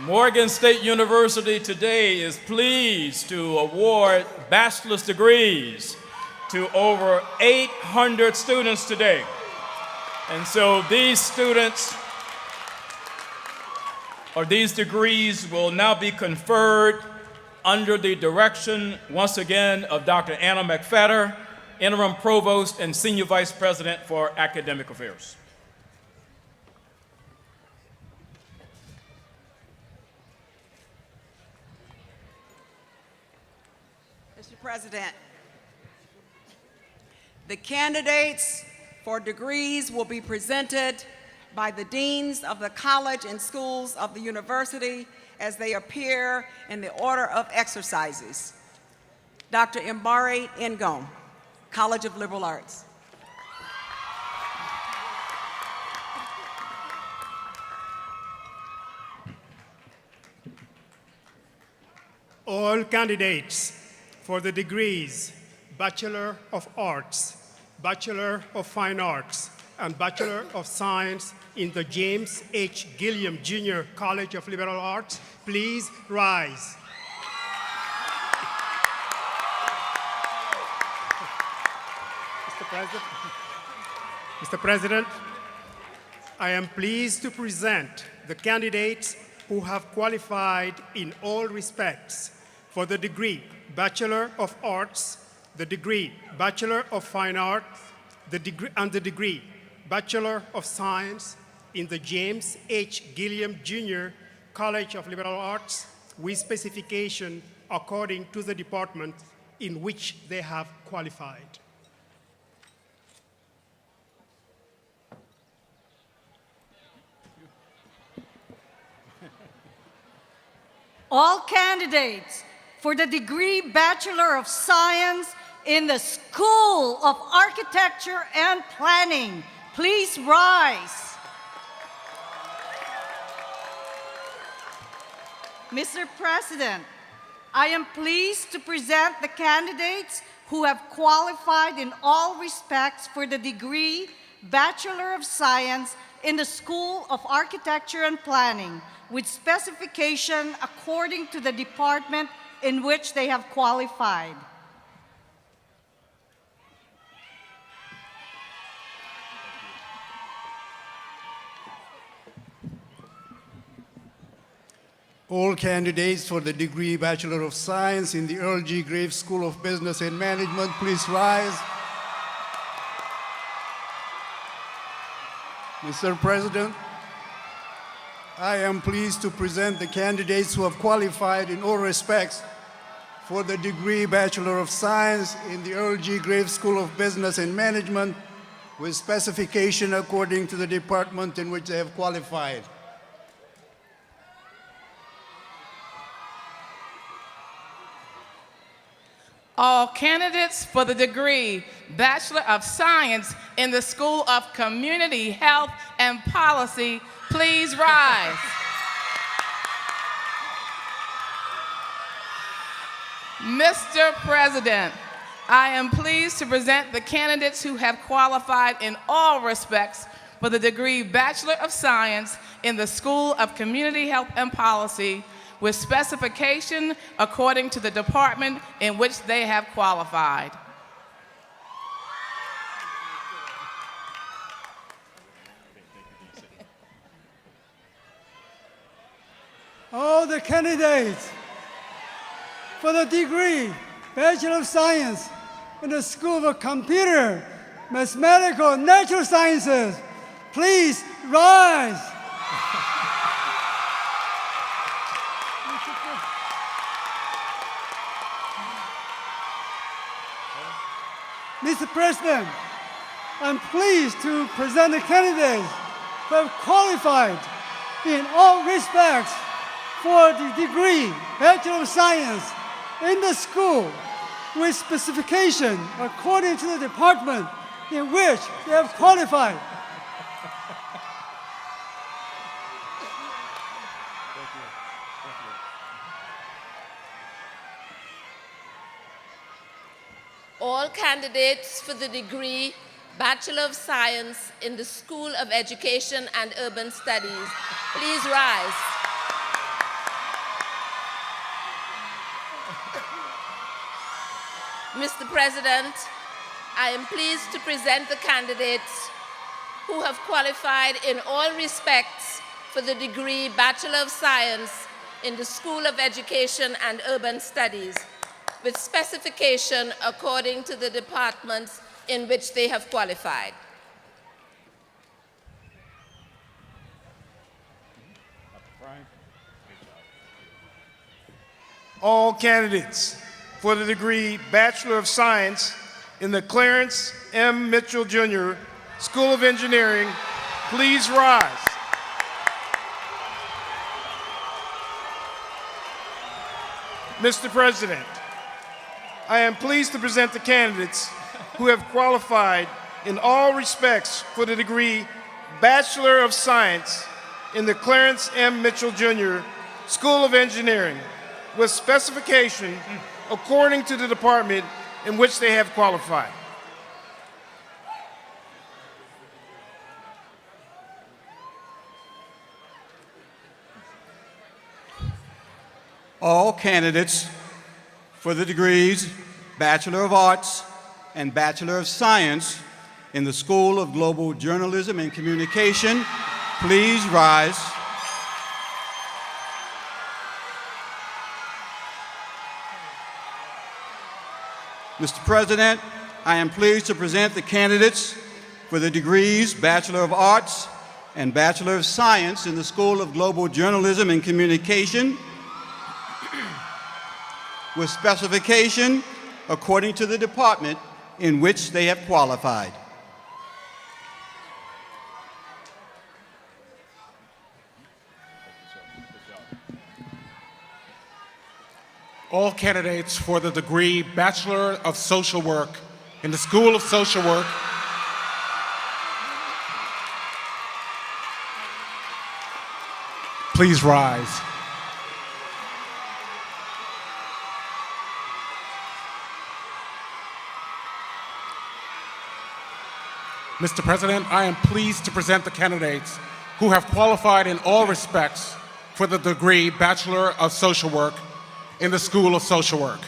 Morgan State University today is pleased to award bachelor's degrees to over 800 students today. And so these students, or these degrees, will now be conferred under the direction, once again, of Dr. Anna McFadder, Interim Provost and Senior Vice President for Academic Affairs. Mr. President, the candidates for degrees will be presented by the deans of the college and schools of the university as they appear in the order of exercises. Dr. Mbari Ngom, College of Liberal Arts. All candidates for the degrees Bachelor of Arts, Bachelor of Fine Arts, and Bachelor of Science in the James H. Gilliam Jr. College of Liberal Arts, please rise. Mr. President, I am pleased to present the candidates who have qualified in all respects for the degree Bachelor of Arts, the degree Bachelor of Fine Arts, the degree Bachelor of Science in the James H. Gilliam Jr. College of Liberal Arts with specification according to the department in which they have qualified. All candidates for the degree Bachelor of Science in the School of Architecture and Planning, please rise. Mr. President, I am pleased to present the candidates who have qualified in all respects for the degree Bachelor of Science in the School of Architecture and Planning, with specification according to the department in which they have qualified. All candidates for the degree Bachelor of Science in the Earl G. Graves School of Business and Management, please rise. Mr. President, I am pleased to present the candidates who have qualified in all respects for the degree Bachelor of Science in the Earl G. Graves School of Business and Management with specification according to the department in which they have qualified. All candidates for the degree Bachelor of Science in the School of Community Health and Policy, please rise. Mr. President, I am pleased to present the candidates who have qualified in all respects for the degree Bachelor of Science in the School of Community Health and Policy with specification according to the department in which they have qualified. All the candidates for the degree Bachelor of Science in the School of Computer, Mathematical, Natural Sciences. Please rise. Mr. President, I'm pleased to present the candidates who have qualified in all respects for the degree Bachelor of Science in the school with specification according to the department in which they have qualified. All candidates for the degree Bachelor of Science in the School of Education and Urban Studies, please rise. Mr. President, I am pleased to present the candidates who have qualified in all respects for the degree Bachelor of Science in the School of Education and Urban Studies, with specification according to the departments in which they have qualified. All candidates for the degree Bachelor of Science in the Clarence M. Mitchell Jr. School of Engineering, please rise. Mr. President, I am pleased to present the candidates who have qualified in all respects for the degree Bachelor of Science in the Clarence M. Mitchell Jr. School of Engineering, with specification according to the department in which they have qualified. All candidates for the degrees Bachelor of Arts and Bachelor of Science in the School of Global Journalism and Communication, please rise. Mr. President, I am pleased to present the candidates for the degrees Bachelor of Arts and Bachelor of Science in the School of Global Journalism and Communication, with specification according to the department in which they have qualified. All candidates for the degree Bachelor of Social Work in the School of Social Work, please rise. Mr. President, I am pleased to present the candidates who have qualified in all respects for the degree Bachelor of Social Work in the School of Social Work.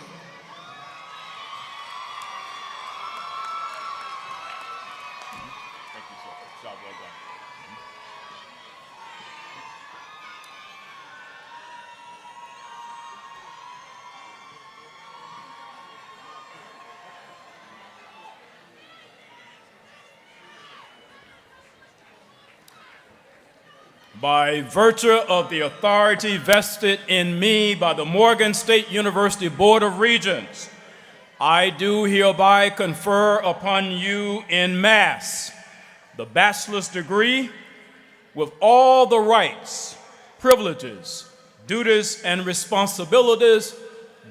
By virtue of the authority vested in me by the Morgan State University Board of Regents, I do hereby confer upon you en masse the bachelor's degree with all the rights, privileges, duties, and responsibilities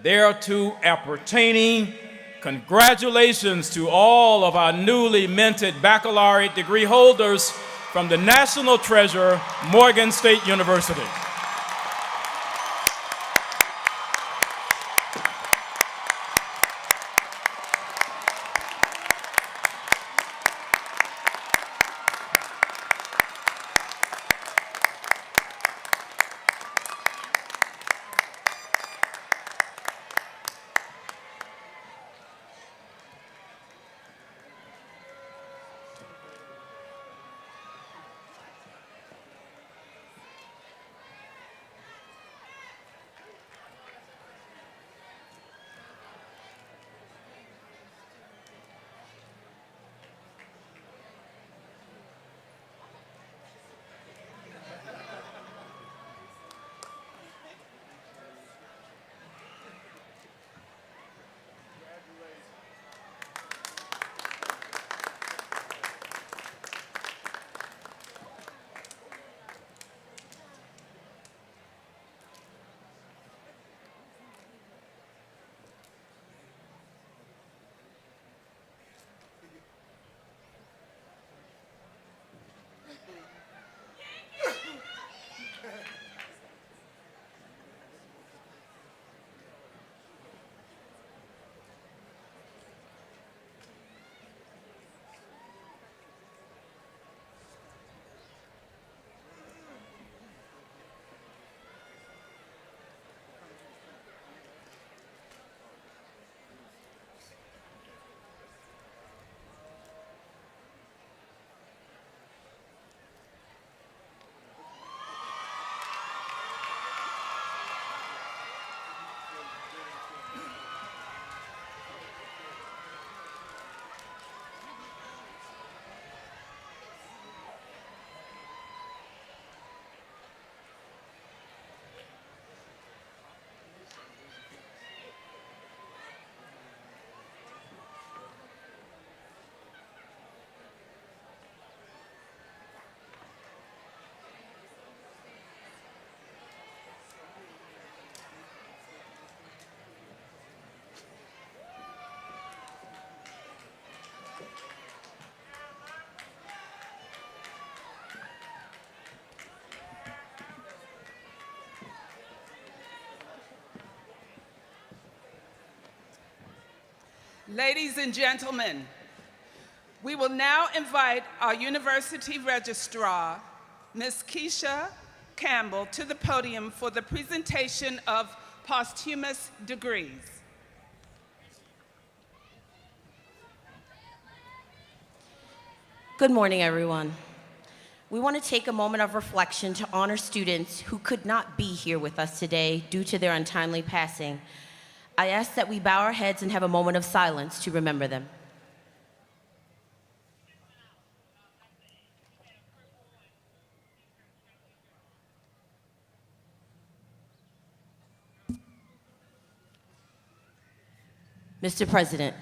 thereto appertaining. Congratulations to all of our newly minted baccalaureate degree holders from the National Treasure, Morgan State University. Ladies and gentlemen, we will now invite our university registrar, Ms. Keisha Campbell, to the podium for the presentation of posthumous degrees. Good morning, everyone. We want to take a moment of reflection to honor students who could not be here with us today due to their untimely passing. I ask that we bow our heads and have a moment of silence to remember them. Mr. President,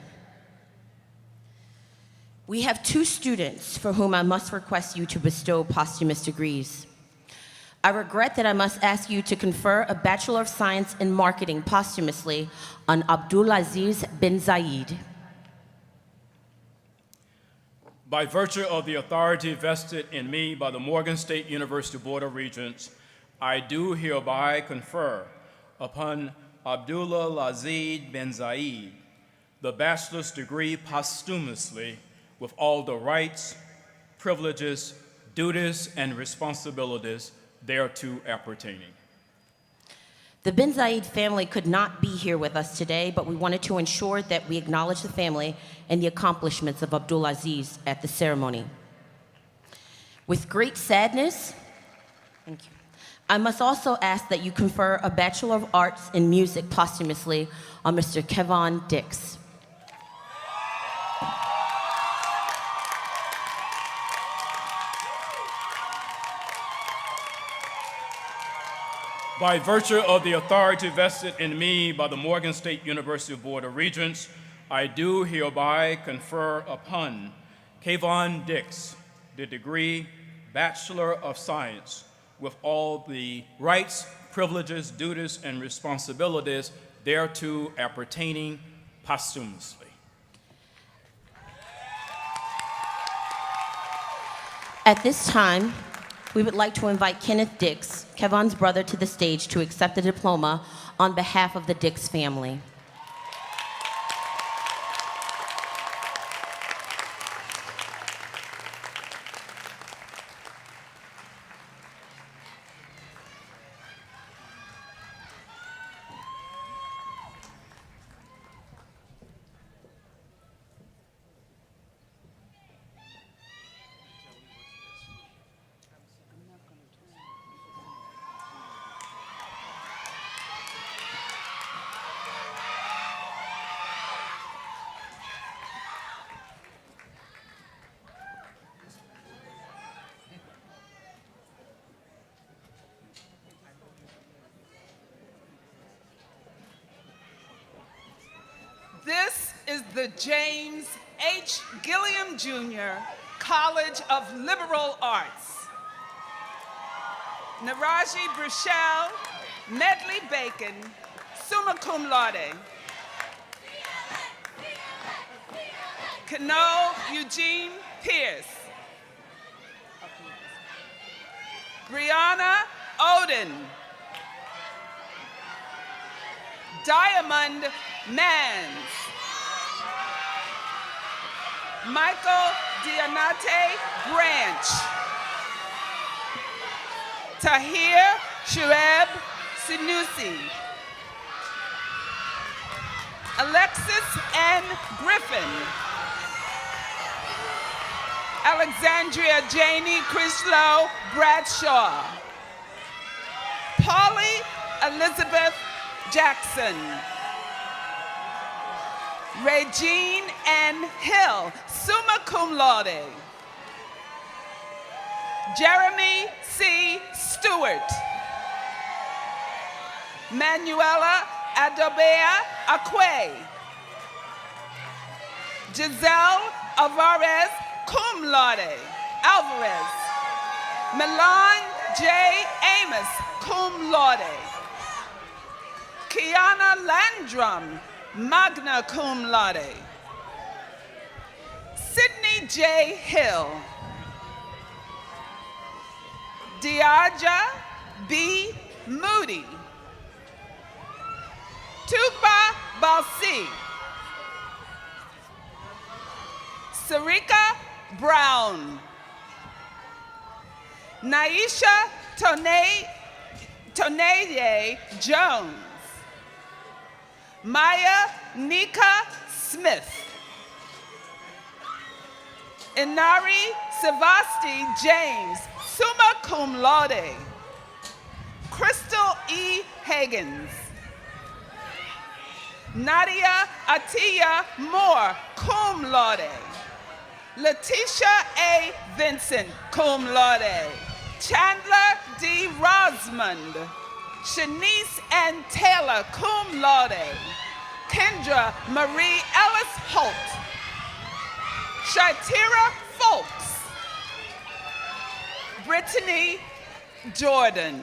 we have two students for whom I must request you to bestow posthumous degrees. I regret that I must ask you to confer a Bachelor of Science in Marketing posthumously on Abdulaziz bin Zayed. By virtue of the authority vested in me by the Morgan State University Board of Regents, I do hereby confer upon Abdulaziz bin Zayed the bachelor's degree posthumously with all the rights, privileges, duties, and responsibilities thereto appertaining. The bin Zayed family could not be here with us today, but we wanted to ensure that we acknowledge the family and the accomplishments of Abdulaziz at the ceremony. With great sadness, thank you, I must also ask that you confer a Bachelor of Arts in Music posthumously on Mr. Kevon Dix. By virtue of the authority vested in me by the Morgan State University Board of Regents, I do hereby confer upon Kevon Dix the degree Bachelor of Science with all the rights, privileges, duties, and responsibilities thereto appertaining posthumously. At this time, we would like to invite Kenneth Dix, Kevon's brother, to the stage to accept the diploma on behalf of the Dix family. This is the James H. Gilliam Jr. College of Liberal Arts. Naraji Bruchelle Medley Bacon, summa cum laude. Kano Eugene Pierce. Brianna Odin. Diamond Mans. Michael Dianate Branch. Tahir Shueb Sinusi. Alexis N. Griffin. Alexandria Janie Crislow Bradshaw. Polly Elizabeth Jackson. Regine N. Hill, summa cum laude. Jeremy C. Stewart. Manuela Adobea Acque. Giselle Alvarez cum laude. Alvarez. Milan J. Amos cum laude. Kiana Landrum, magna cum laude. Sydney J. Hill. Diaja B. Moody. Tuba Balsi. Sarika Brown. Naisha Tonaye Jones. Maya Nika Smith. Inari Savasti James, summa cum laude. Crystal E. Higgins. Nadia Atiya Moore, cum laude. Letitia A. Vincent, cum laude. Chandler D. Rosmond. Shanice N. Taylor, cum laude. Kendra Marie Ellis Holt. Shatira Folks. Brittany Jordan.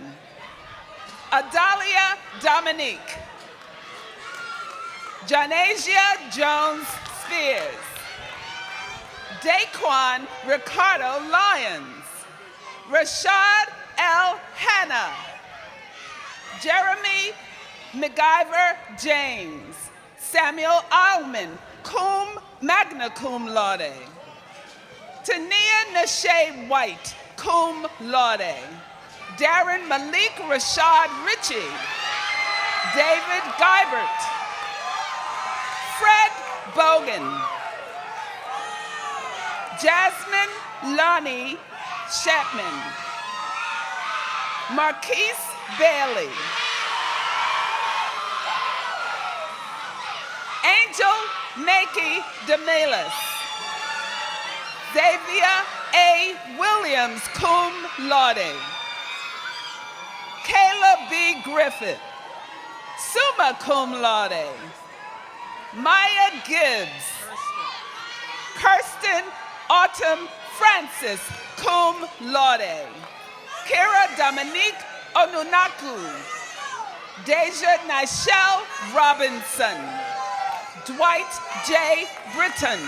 Adalia Dominique. Janasia Jones Spears. Daquan Ricardo Lyons. Rashad L. Hanna. Jeremy McIver James. Samuel Alman, magna cum laude. Tania Nashe White, cum laude. Darren Malik Rashad Ritchie. David Geibert. Fred Bogan. Jasmine Lonnie Chapman. Marquise Bailey. Angel Nakey DeMelis. Xavier A. Williams, cum laude. Kayla B. Griffith, summa cum laude. Maya Gibbs. Kirsten Autumn Francis, cum laude. Kira Dominique Onunaku. Deja Nichelle Robinson. Dwight J. Britton.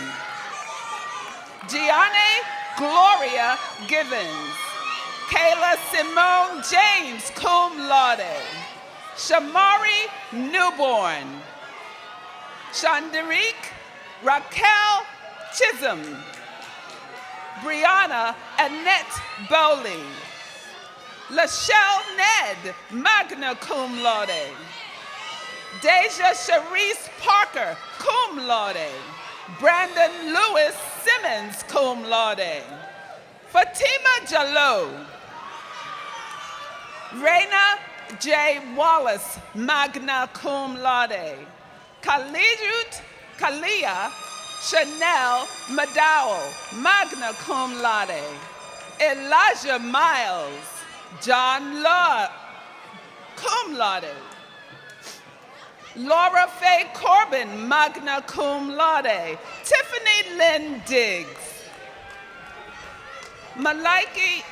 Gianne Gloria Givens. Kayla Simone James, cum laude. Shamari Newborn. Chanderique Raquel Chisholm. Brianna Annette Bowley. Lachelle Ned, magna cum laude. Deja Sharice Parker, cum laude. Brandon Lewis Simmons, cum laude. Fatima Jalou. Raina J. Wallace, magna cum laude. Kalia Chanel Madowell, magna cum laude. Elijah Miles, John Law, cum laude. Laura Faye Corbin, magna cum laude. Tiffany Lynn Diggs. Malika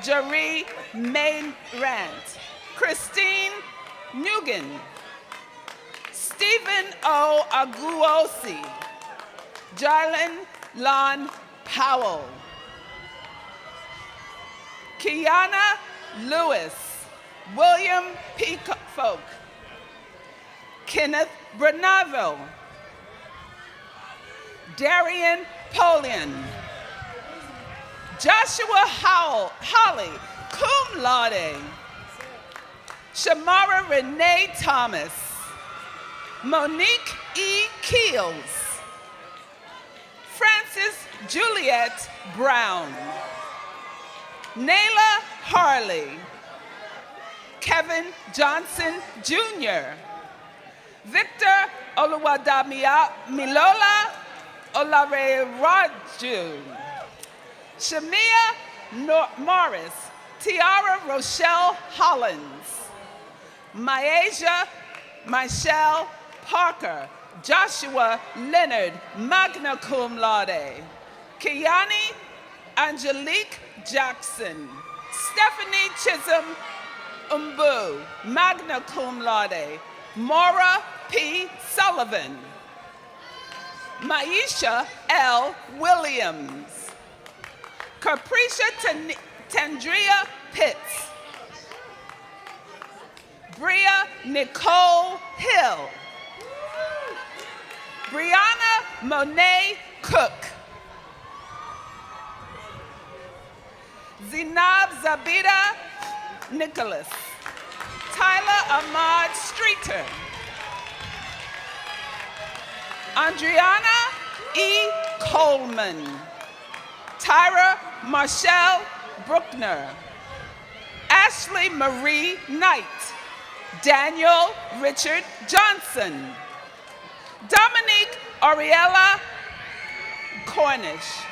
Jaree Main-Rant. Christine Nugent. Stephen O. Aguosi. Jarlin Lon Powell. Kiana Lewis. William P. Folk. Kenneth Bernavo. Darian Polian. Joshua Holly, cum laude. Shamara Renee Thomas. Monique E. Keels. Frances Juliet Brown. Nayla Harley. Kevin Johnson Jr. Victor Oluwadamilola Olareraju. Shamia Morris. Tiara Rochelle Hollins. Myasia Michelle Parker. Joshua Leonard, magna cum laude. Kiani Angelique Jackson. Stephanie Chisholm Umbu, magna cum laude. Maura P. Sullivan. Maisha L. Williams. Capricia Tandria Pitts. Bria Nicole Hill. Brianna Monet Cook. Zinab Zabita Nicholas. Tyler Ahmad Streeter. Andriana E. Coleman. Tyra Marshall Bruckner. Ashley Marie Knight. Daniel Richard Johnson. Dominique Ariella Cornish.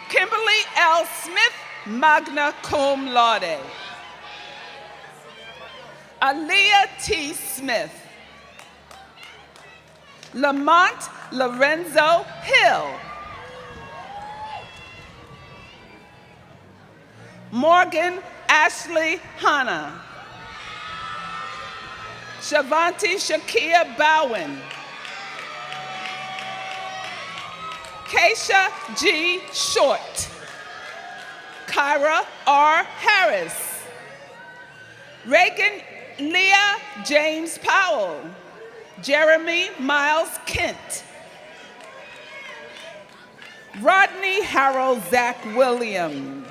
Kimberly L. Smith, magna cum laude. Aaliyah T. Smith. Lamont Lorenzo Hill. Morgan Ashley Hanna. Shavanti Shakia Bowen. Keisha G. Short. Kyra R. Harris. Reagan Leah James Powell. Jeremy Miles Kent. Rodney Harold Zach Williams.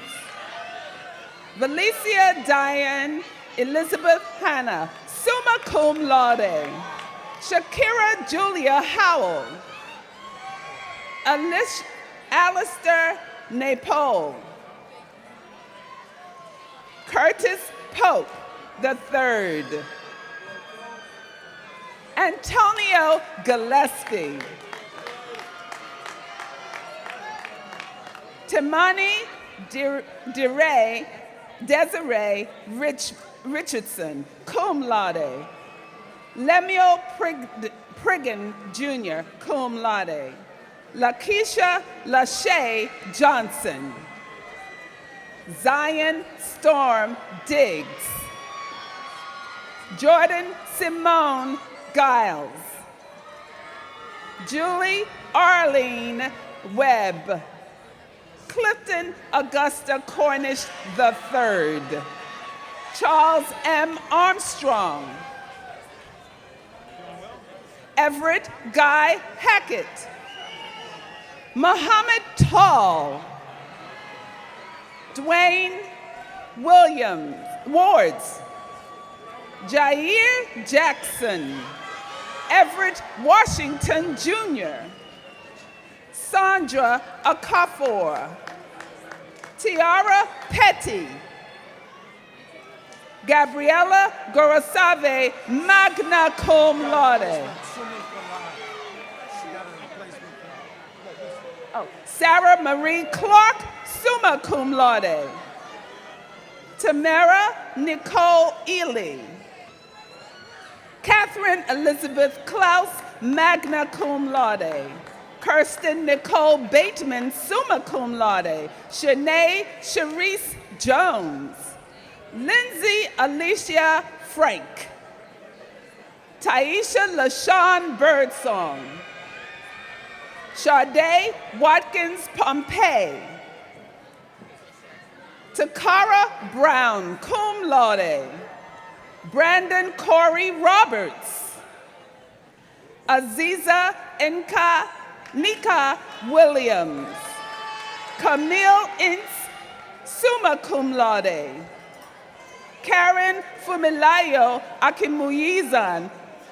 Valencia Diane Elizabeth Hannah, summa cum laude. Shakira Julia Howell. Alistair Napole. Curtis Pope III. Antonio Gillespie. Timani Desiree Richardson, cum laude. Lemuel Priggan Jr., cum laude. Lakeisha Lachey Johnson. Zion Storm Diggs. Jordan Simone Giles. Julie Arlene Webb. Clifton Augusta Cornish III. Charles M. Armstrong. Everett Guy Hackett. Muhammad Tall. Dwayne Williams Wards. Jair Jackson. Everett Washington Jr. Sandra Okafor. Tiara Petty. Gabriela Gorosave, magna cum laude. Sarah Marie Clark, summa cum laude. Tamara Nicole Ely. Catherine Elizabeth Klaus, magna cum laude. Kirsten Nicole Bateman, summa cum laude. Shanae Sharice Jones. Lindsay Alicia Frank. Taisha LaShawn Birdsong. Sade Watkins Pompey. Takara Brown, cum laude. Brandon Corey Roberts. Aziza Nika Williams. Camille Ince, summa cum laude. Karen Fumilayo Akimuyizan,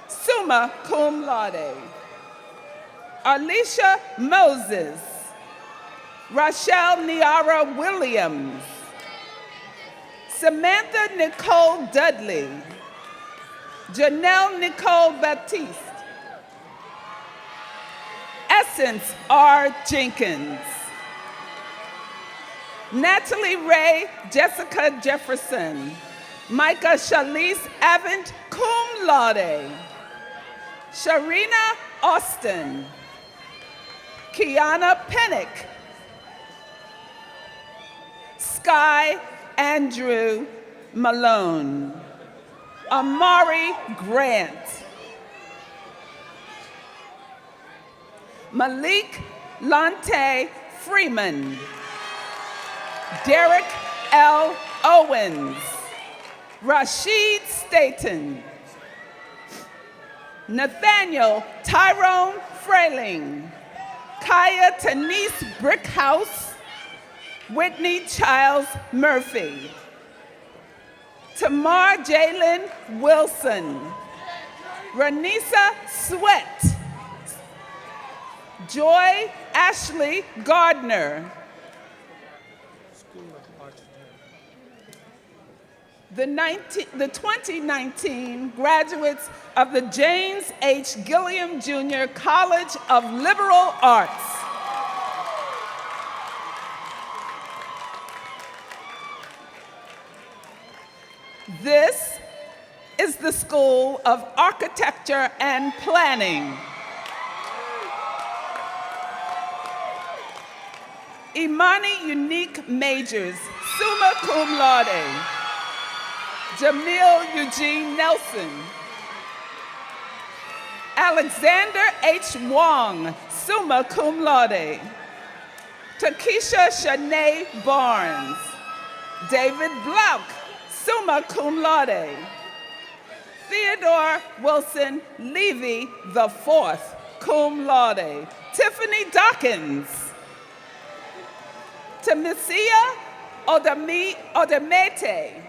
summa cum laude. Alicia Moses. Rochelle Niara Williams. Samantha Nicole Dudley. Janelle Nicole Baptiste. Essence R. Jenkins. Natalie Ray Jessica Jefferson. Micah Shalise Avant, cum laude. Sharina Austin. Kiana Pennick. Sky Andrew Malone. Amari Grant. Malik Lante Freeman. Derek L. Owens. Rashid Staten. Nathaniel Tyrone Frayling, Kaya Tanise Brickhouse, Whitney Childs Murphy, Tamar Jalen Wilson, Ranisa Sweat, Joy Ashley Gardner, the 2019 graduates of the James H. Gilliam Jr. College of Liberal Arts. This is the School of Architecture and Planning. Imani Unique Majors, summa cum laude. Jamil Eugene Nelson. Alexander H. Wong, summa cum laude. Takesha Shanae Barnes. David Blouck, summa cum laude. Theodore Wilson Levy IV, cum laude. Tiffany Dawkins. Tamesia Odemete.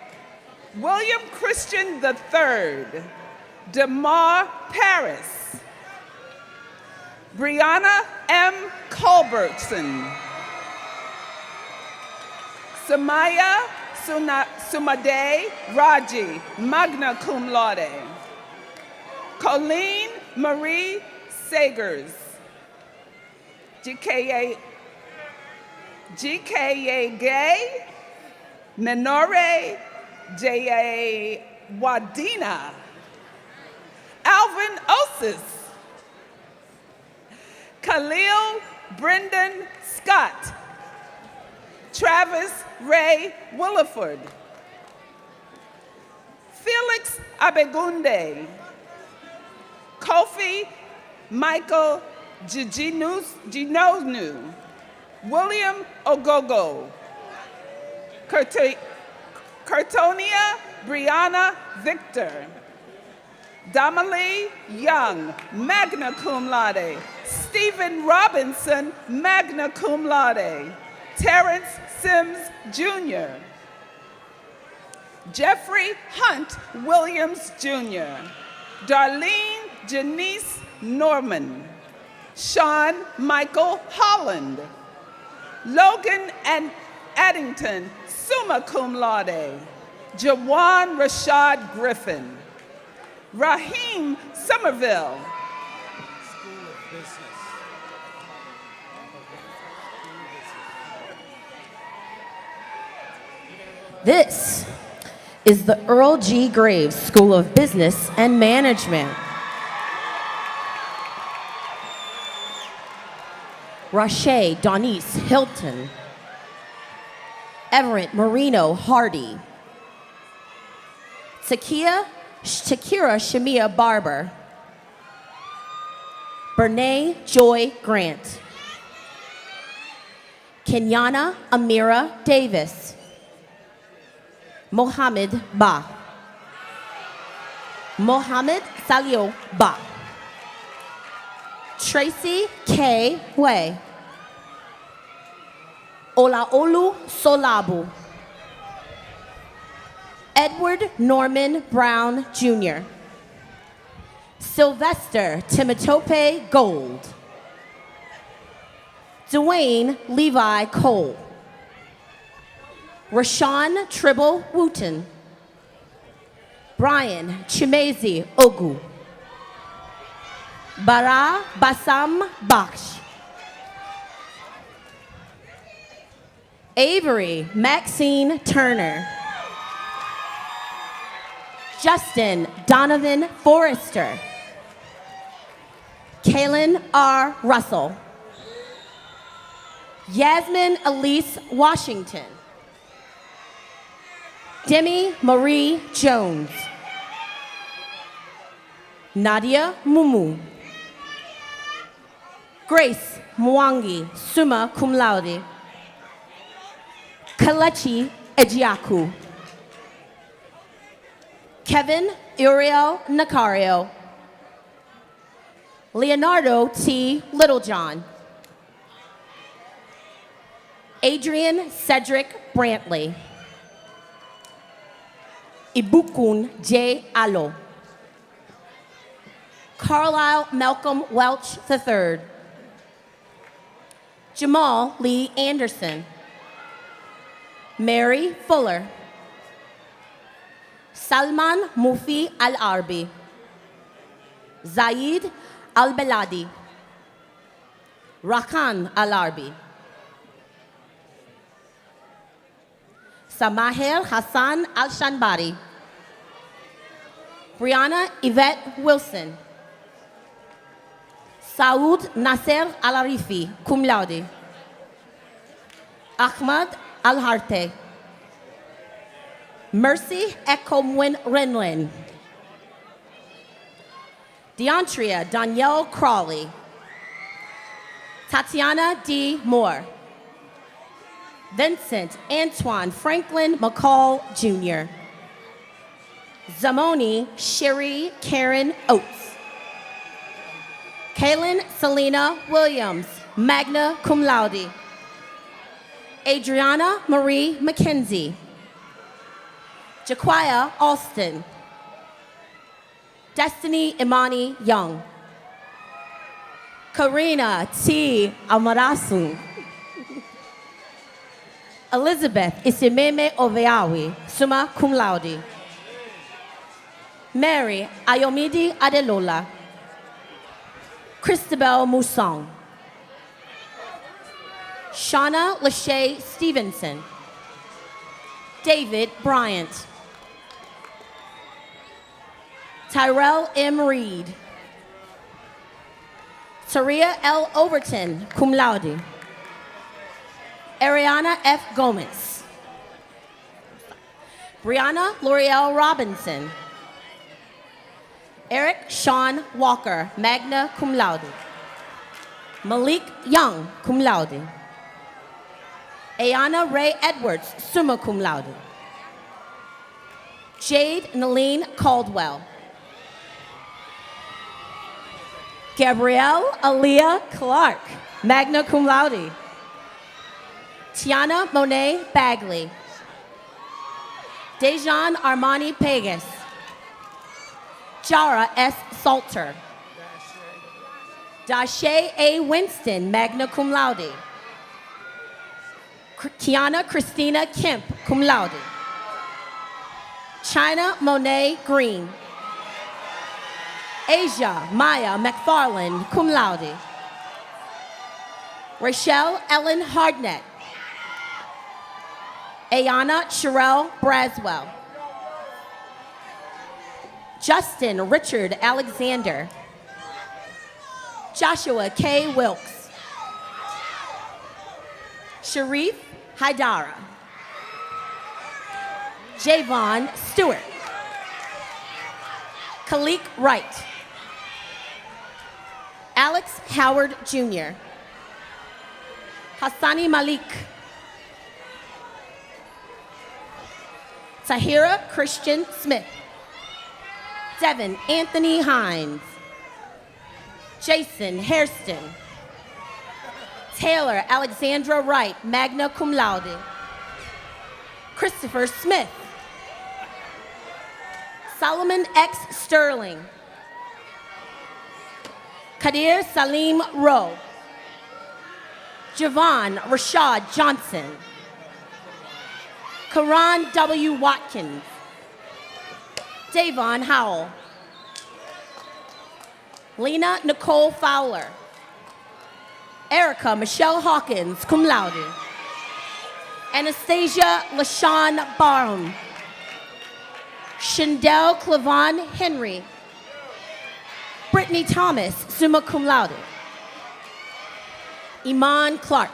William Christian III. Demar Paris. Brianna M. Culbertson. Samaya Sumade Raji, magna cum laude. Colleen Marie Sagers. GKA Gay, Menore J.A. Wadina, Alvin Osis, Khalil Brendan Scott, Travis Ray Williford, Felix Abegunde, Kofi Michael Ginonu, William Ogogo, Curtonia Brianna Victor, Damalie Young, magna cum laude, Stephen Robinson, magna cum laude, Terrence Sims Jr., Jeffrey Hunt Williams Jr., Darlene Janice Norman, Sean Michael Holland, Logan and Addington, summa cum laude, Jawan Rashad Griffin, Raheem Somerville, This is the Earl G. Graves School of Business and Management. Rashay Donise Hilton. Everett Marino Hardy. Takira Shamia Barber. Bernae Joy Grant. Kenyana Amira Davis. Mohammed Ba. Mohammed Salio Ba. Tracy K. Way. Olaolu Solabu. Edward Norman Brown Jr. Sylvester Timitope Gold. Dwayne Levi Cole. Rashawn Tribble Wooten. Brian Chimezi Ogu. Bara Bassam Baksh. Avery Maxine Turner. Justin Donovan Forrester. Kaylin R. Russell. Yasmin Elise Washington. Demi Marie Jones. Nadia Mumu. Grace Mwangi, summa cum laude. Kalechi Ejiaku. Kevin Uriel Nakario. Leonardo T. Littlejohn. Adrian Cedric Brantley. Ibukun J. Alo. Carlisle Malcolm Welch III. Jamal Lee Anderson. Mary Fuller. Salman Mufi Al-Arbi. Zaid Al-Beladi. Rakan Al-Arbi. Samaher Hassan Al-Shanbari. Brianna Yvette Wilson. Saud Nasser Al-Arifi, cum laude. Ahmad Al-Harte. Mercy Ekomwin Renlin. Deantria Danielle Crawley. Tatiana D. Moore. Vincent Antoine Franklin McCall Jr. Zamoni Sherry Karen Oates. Kaylin Selena Williams, magna cum laude. Adriana Marie McKenzie. Jaquia Alston. Destiny Imani Young. Karina T. Amarasu. Elizabeth Isimeme Oveawi, summa cum laude. Mary Ayomidi Adelola. Christabel Musong. Shauna Lachey Stevenson. David Bryant. Tyrell M. Reed. Taria L. Overton, cum laude. Ariana F. Gomez. Brianna L'Oreal Robinson. Eric Sean Walker, magna cum laude. Malik Young, cum laude. Ayana Ray Edwards, summa cum laude. Jade Naleen Caldwell. Gabrielle Aaliyah Clark, magna cum laude. Tiana Monet Bagley. Dejan Armani Pegas. Jara S. Salter. Dashe A. Winston, magna cum laude. Kiana Christina Kemp, cum laude. China Monet Green. Asia Maya McFarland, cum laude. Rachelle Ellen Hardnett. Ayana Sherelle Braswell. Justin Richard Alexander. Joshua K. Wilkes. Sharif Haidara. Javon Stewart. Khalik Wright. Alex Howard Jr. Hassani Malik. Tahira Christian Smith. Devin Anthony Hines. Jason Hairston. Taylor Alexandra Wright, magna cum laude. Christopher Smith. Solomon X. Sterling. Kadir Salim Rowe. Javon Rashad Johnson. Karan W. Watkins. Davon Howell. Lena Nicole Fowler. Erica Michelle Hawkins, cum laude. Anastasia LaShawn Barham. Shindell Clavon Henry. Brittany Thomas, summa cum laude. Iman Clark.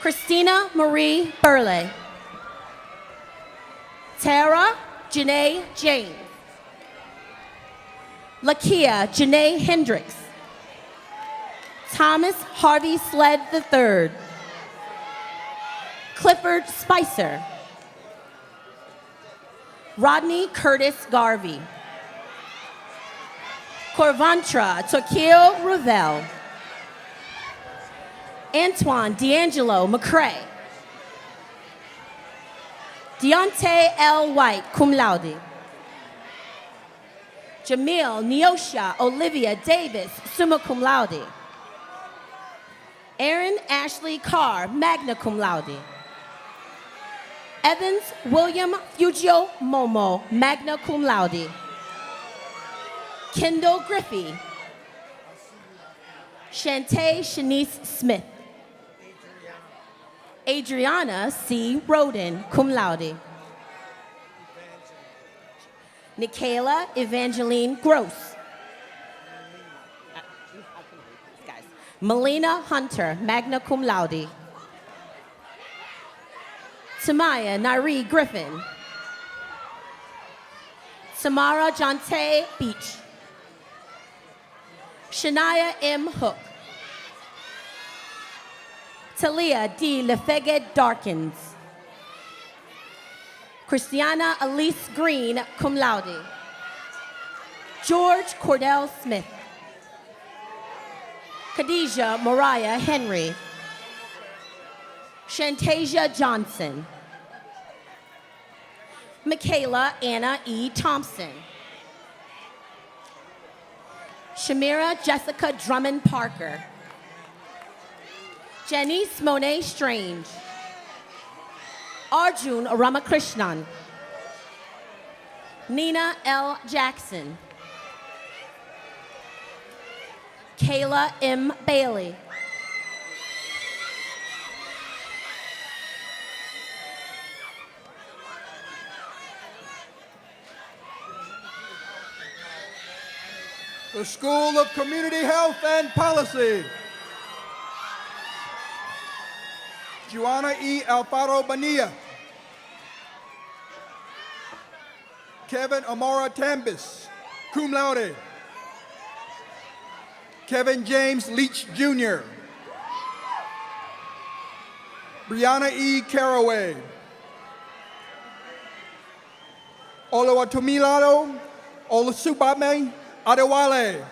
Christina Marie Burley. Tara Janae James. Lakia Janae Hendricks. Thomas Harvey Sled III. Clifford Spicer. Rodney Curtis Garvey. Corvantra Tokil Ravel. Antoine D'Angelo McCrae. Deontay L. White, cum laude. Jamil Neosha Olivia Davis, summa cum laude. Aaron Ashley Carr, magna cum laude. Evans William Fugio Momo, magna cum laude. Kendall Griffey. Shantae Shanice Smith. Adriana C. Roden, cum laude. Nicaela Evangeline Gross. Melina Hunter, magna cum laude. Tamaya Nari Griffin. Samara Jonte Beach. Shania M. Hook. Talia D. Lefege Darkins. Christiana Elise Green, cum laude. George Cordell Smith. Khadijah Mariah Henry. Shantasia Johnson. Michaela Anna E. Thompson. Shamira Jessica Drummond Parker. Janice Monet Strange. Arjun Ramakrishnan. Nina L. Jackson. Kayla M. Bailey. The School of Community Health and Policy. Juana E. Alfaro Bonilla. Kevin Amora Tambis, cum laude. Kevin James Leach Jr. Brianna E. Caraway. Oluwatomilado Olusubame Adewale.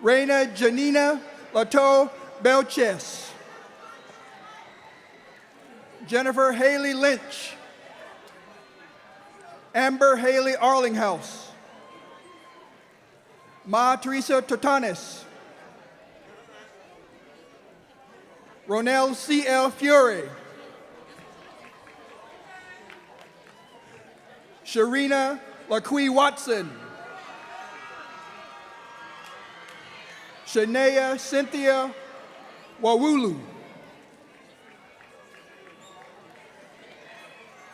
Reina Janina Lato Belches. Jennifer Haley Lynch. Amber Haley Arlinghouse. Ma Teresa Totanis. Ronell C.L. Fury. Sharina LaQuee Watson. Shania Cynthia Wawulu.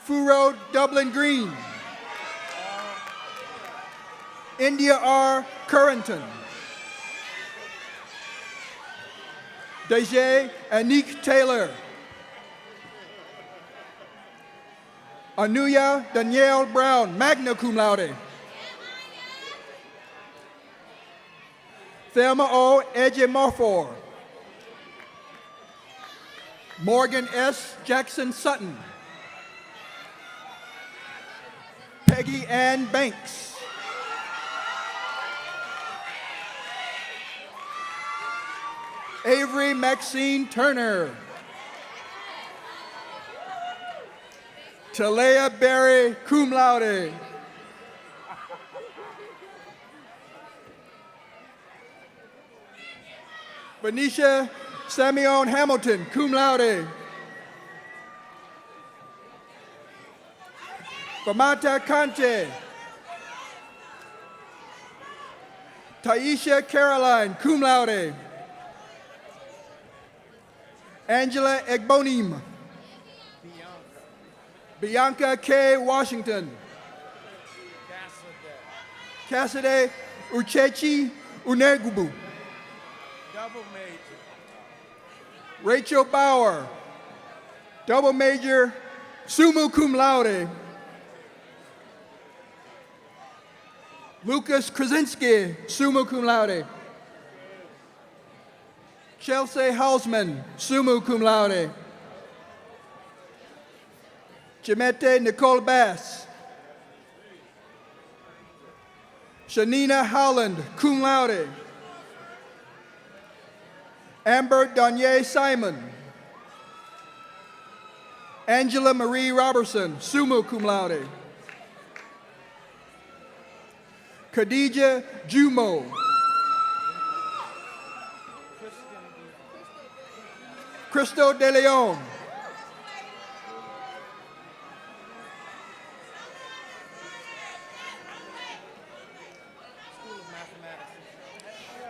Furo Dublin Green. India R. Currington. Dejae Anik Taylor. Anuya Danielle Brown, magna cum laude. Thelma O. Ejimorfor. Morgan S. Jackson Sutton. Peggy Ann Banks. Avery Maxine Turner. Talea Berry, cum laude. Benicia Samion Hamilton, cum laude. Famata Kante. Taisha Caroline, cum laude. Angela Egbonim. Bianca K. Washington. Cassidy Uchechi Unegubu. Double major. Rachel Bauer. Double major, summa cum laude. Lucas Krasinski, summa cum laude. Chelsea Hausman, summa cum laude. Chimete Nicole Bass. Shanina Howland, cum laude. Amber Donier Simon. Angela Marie Robertson, summa cum laude. Khadija Jumo. Cristo De Leon.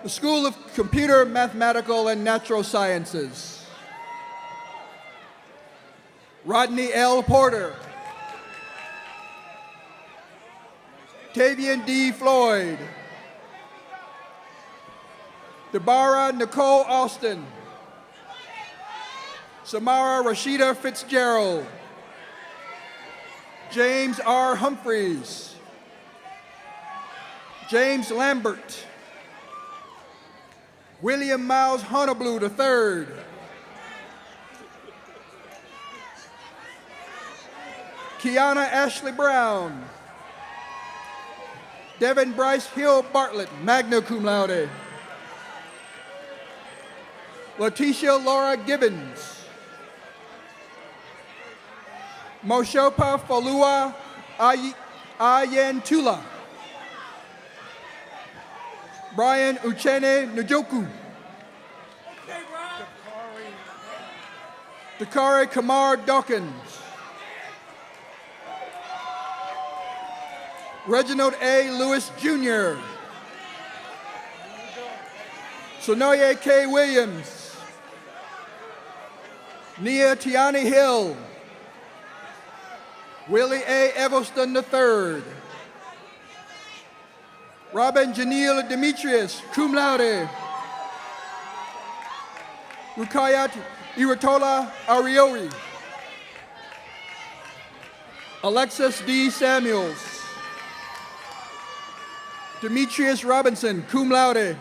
The School of Computer, Mathematical, and Natural Sciences. Rodney L. Porter. Tavian D. Floyd. Deborah Nicole Austin. Samara Rashida Fitzgerald. James R. Humphreys. James Lambert. William Miles Honoblu III. Kiana Ashley Brown. Devin Bryce Hill Bartlett, magna cum laude. Letitia Laura Gibbons. Moshopa Falua Ayentula. Brian Uchene Njoku. Dakari Kamar Dawkins. Reginald A. Lewis Jr. Sonoye K. Williams. Nia Tiani Hill. Willie A. Evelston III. Robin Janil Demetrius, cum laude. Rukayat Iratola Ariori. Alexis D. Samuels. Demetrius Robinson, cum laude.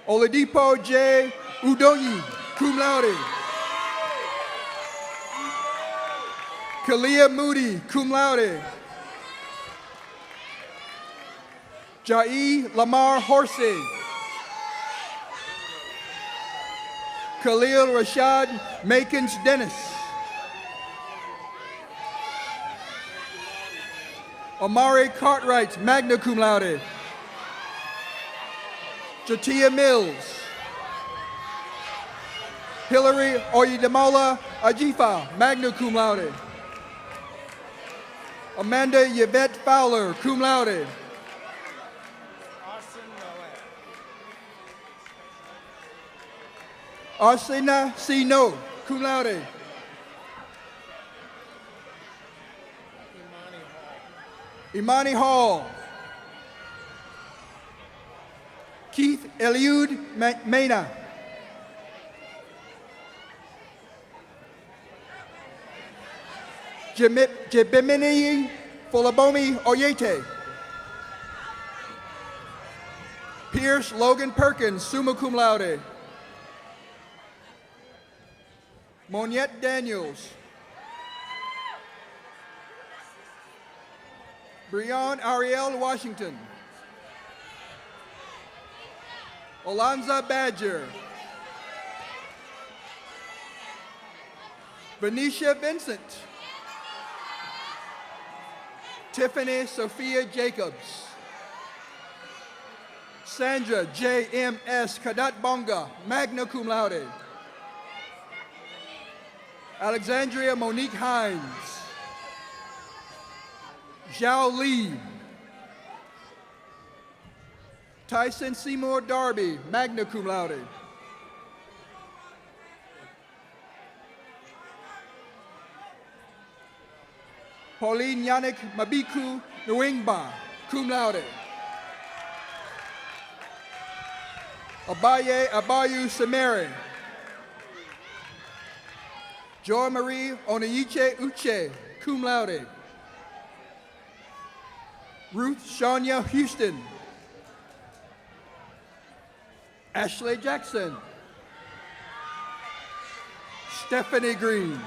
Oladipo J. Udoyi, cum laude. Kalia Moody, cum laude. Jai Lamar Horsey. Khalil Rashad Makins Dennis. Amari Cartwright, magna cum laude. Jatia Mills. Hillary Oyedemola Ajifa, magna cum laude. Amanda Yvette Fowler, cum laude. Arsena Sino, cum laude. Imani Hall. Keith Eliud Mena. Jebimini Folabomi Oyete. Pierce Logan Perkins, summa cum laude. Moniette Daniels. Breon Ariel Washington. Olanza Badger. Venetia Vincent. Tiffany Sophia Jacobs. Sandra J.M.S. Kadat Bonga, magna cum laude. Alexandria Monique Hines. Zhao Li. Tyson Seymour Darby, magna cum laude. Pauline Yannick Mabiku Nwingba, cum laude. Abaye Abayu Samari. Joy Marie Onayiche Uche, cum laude. Ruth Shania Houston. Ashley Jackson. Stephanie Green.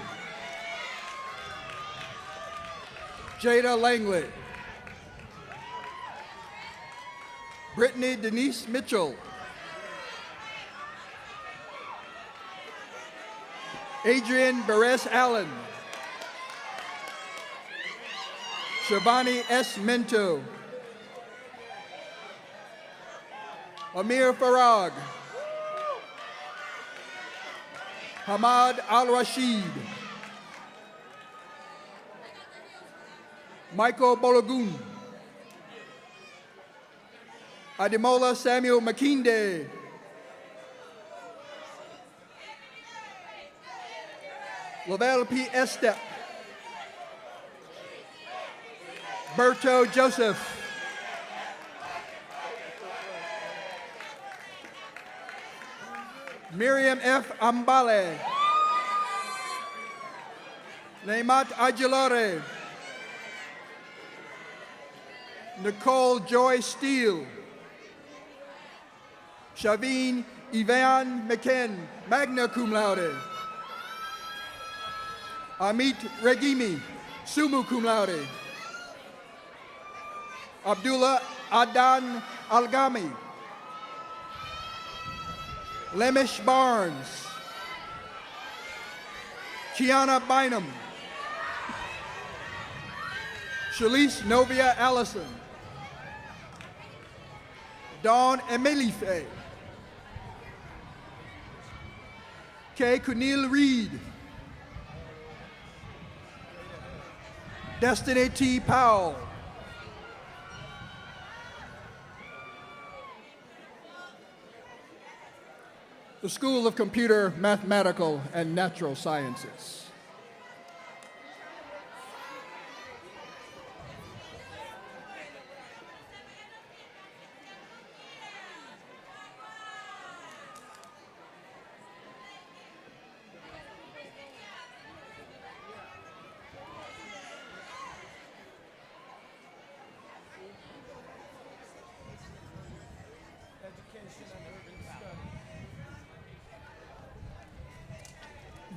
Jada Langley. Brittany Denise Mitchell. Adrian Beres Allen. Shivani S. Minto. Amir Farag. Hamad Al-Rashid. Michael Bologun. Ademola Samuel Makinde. Lavelle P. Estep. Berto Joseph. Miriam F. Ambale. Neymat Aguilare. Nicole Joy Steele. Shaveen Ivan McKen, magna cum laude. Amit Regimi, summa cum laude. Abdullah Adan Algami. Lemish Barnes. Kiana Bynum. Shalise Novia Allison. Dawn Emelife. Kay Kunil Reed. Destiny T. Powell. The School of Computer, Mathematical, and Natural Sciences.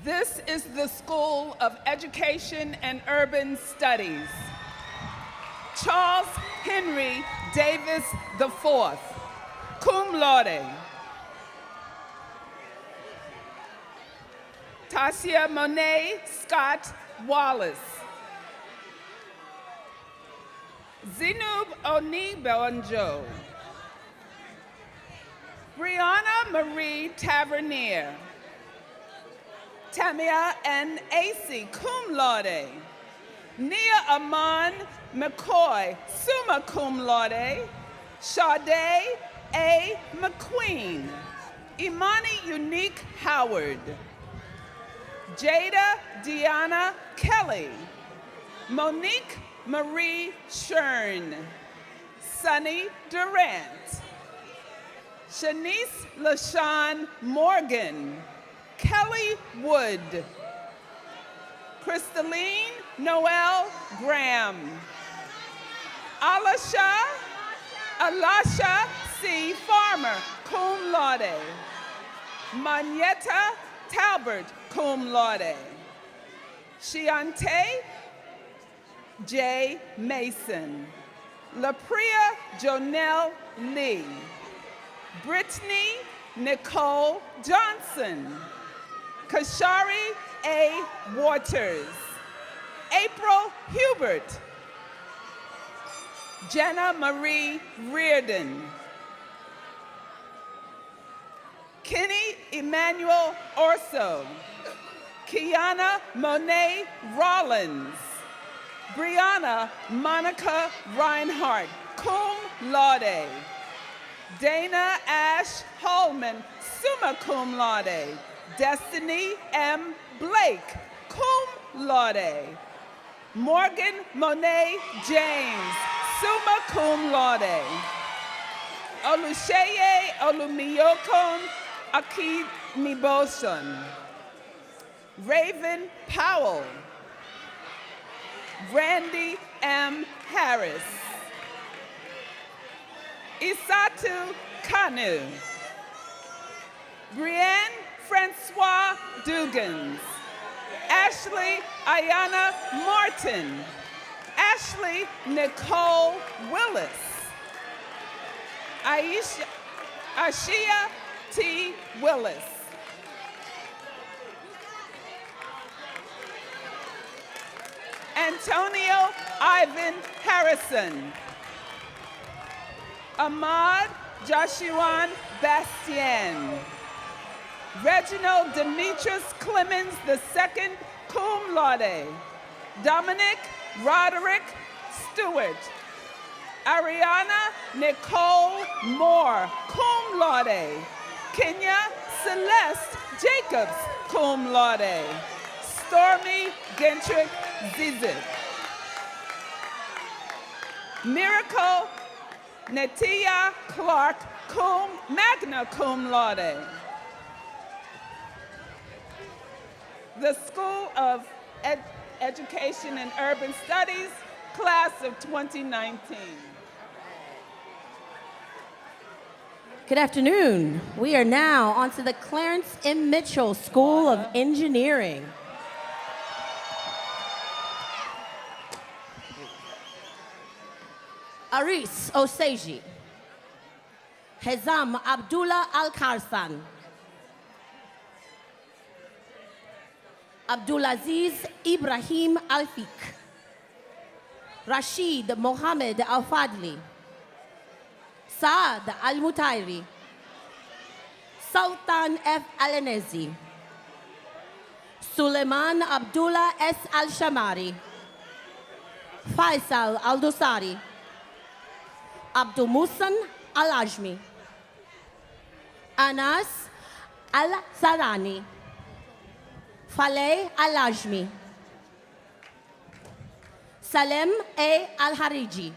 This is the School of Education and Urban Studies. Charles Henry Davis IV, cum laude. Tasia Monet Scott Wallace. Zinub Onibonjo. Brianna Marie Tavernier. Tamia N. Acey, cum laude. Nia Aman McCoy, summa cum laude. Sade A. McQueen. Imani Unique Howard. Jada Deanna Kelly. Monique Marie Shern. Sunny Durant. Shanice LaShawn Morgan. Kelly Wood. Crystalline Noel Graham. Alasha C. Farmer, cum laude. Manietta Talbert, cum laude. Shiante J. Mason. LaPria Jonelle Lee. Brittany Nicole Johnson. Kashari A. Waters. April Hubert. Jenna Marie Reardon. Kenny Emmanuel Orso. Kiana Monet Rollins. Brianna Monica Reinhardt, cum laude. Dana Ash Holman, summa cum laude. Destiny M. Blake, cum laude. Morgan Monet James, summa cum laude. Olusheye Olumiyokon Akiniboson. Raven Powell. Randy M. Harris. Isatu Kanu. Brienne Francois Dugans. Ashley Ayana Martin. Ashley Nicole Willis. Ashia T. Willis. Antonio Ivan Harrison. Ahmad Joshuan Bastien. Reginald Demetrius Clemens II, cum laude. Dominic Roderick Stewart. Ariana Nicole Moore, cum laude. Kenya Celeste Jacobs, cum laude. Stormy Gentrick Zizit. Miracle Natia Clark, magna cum laude. The School of Education and Urban Studies, class of 2019. Good afternoon. We are now on to the Clarence M. Mitchell School of Engineering. Aris Oseji. Hezam Abdullah Al-Karsan. Abdulaziz Ibrahim Alfik. Rashid Mohammed Al-Fadli. Saad Al-Mutairi. Sultan F. Alanezi. Suleiman Abdullah S. Al-Shamari. Faisal Al-Dosari. Abdul Musan Al-Ajmi. Anas Al-Zarani. Faleh Al-Ajmi. Salem A. Al-Hariji.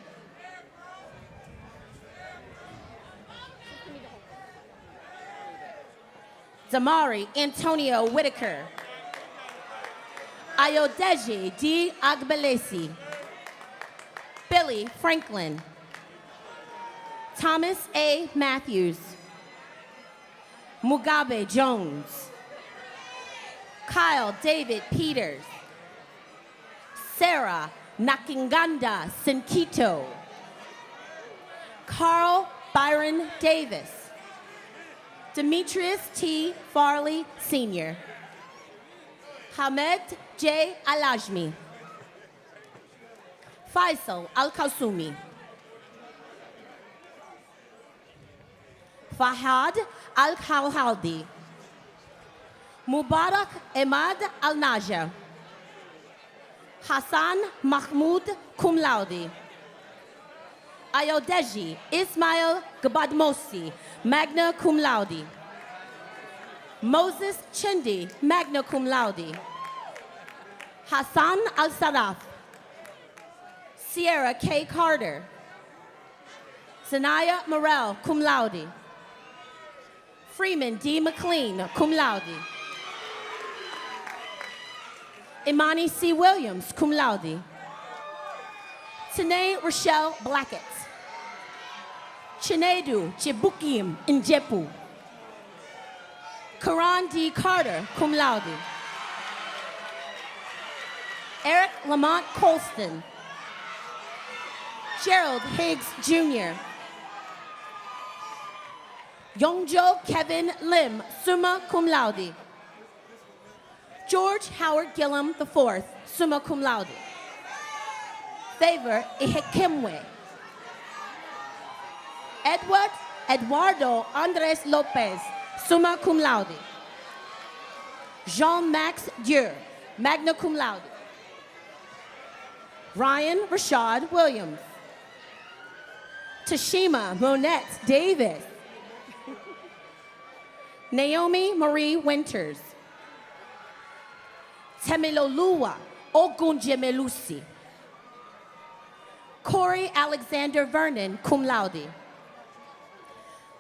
Damari Antonio Whitaker. Ayodeji D. Agbelesi. Billy Franklin. Thomas A. Matthews. Mugabe Jones. Kyle David Peters. Sarah Nakinganda Sinkito. Carl Byron Davis. Demetrius T. Farley Sr. Hamed J. Alajmi. Faisal Al-Kasumi. Fahad Al-Khawhaldi. Mubarak Ahmad Al-Naja. Hassan Mahmoud Cum Laude. Ayodeji Ismail Gabadmosi, magna cum laude. Moses Chindi, magna cum laude. Hassan Al-Saraf. Sierra K. Carter. Sanaya Morel, cum laude. Freeman D. McLean, cum laude. Imani C. Williams, cum laude. Tanae Rochelle Blackett. Chinedu Chibukim Njepu. Karan D. Carter, cum laude. Eric Lamont Colston. Gerald Higgs Jr. Yongjo Kevin Lim, summa cum laude. George Howard Gillum IV, summa cum laude. Favor Ihekemwe. Eduardo Andres Lopez, summa cum laude. Jean-Max Dieu, magna cum laude. Ryan Rashad Williams. Tashima Monette Davis. Naomi Marie Winters. Temilolua Ogunjemelusi. Corey Alexander Vernon, cum laude.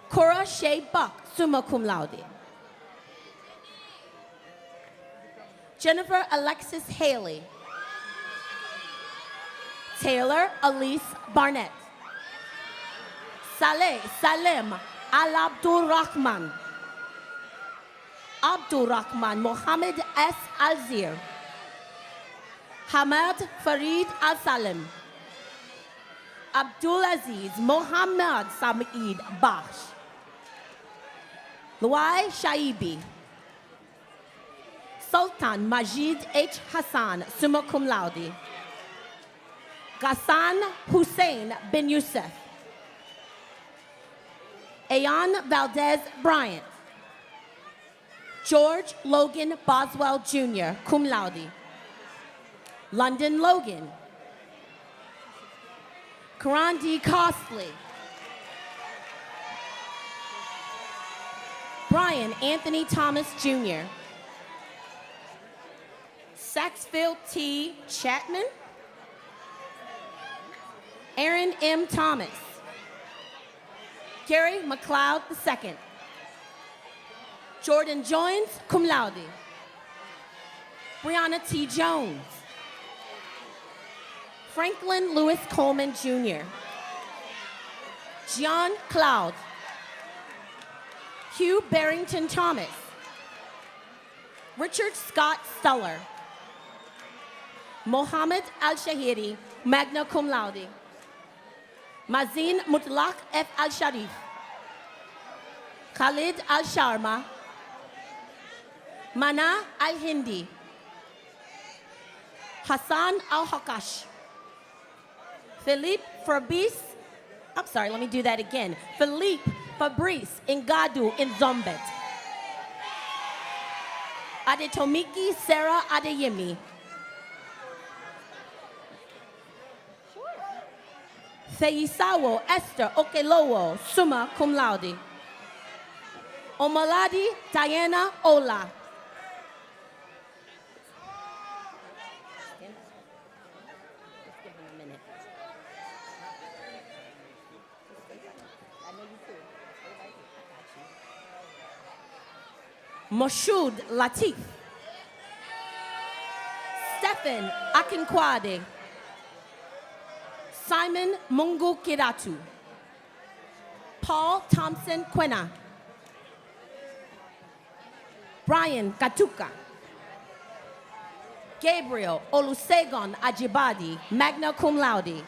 Cora Shea Buck, summa cum laude. Jennifer Alexis Haley. Taylor Elise Barnett. Saleh Salem Al Abdul Rahman. Abdul Rahman Mohammed S. Alzir. Hamad Farid Al Salim. Abdulaziz Mohammed Saeed Bash. Luai Shaibi. Sultan Majid H. Hassan, summa cum laude. Ghassan Hussein bin Youssef. Ayan Valdez Bryant. George Logan Boswell Jr., cum laude. London Logan. Karan D. Costley. Brian Anthony Thomas Jr. Saxfield T. Chapman. Aaron M. Thomas. Gary McLeod II. Jordan Jones, cum laude. Brianna T. Jones. Franklin Lewis Coleman Jr. John Cloud. Hugh Barrington Thomas. Richard Scott Stuller. Mohammed Al-Shahiri, magna cum laude. Mazin Mutlaq F. Al-Sharif. Khalid Al-Sharma. Mana Al-Hindi. Hassan Al-Hakash. Philippe Fabrice Ngadu in Zombet. Adetomiki Sarah Adeyemi. Feisawo Esther Okelowo, summa cum laude. Omaladi Diana Ola. Moshood Latif. Stephen Akinkwade. Simon Mungu Kiratu. Paul Thompson Quena. Brian Katuka. Gabriel Olusegun Ajibadi, magna cum laude.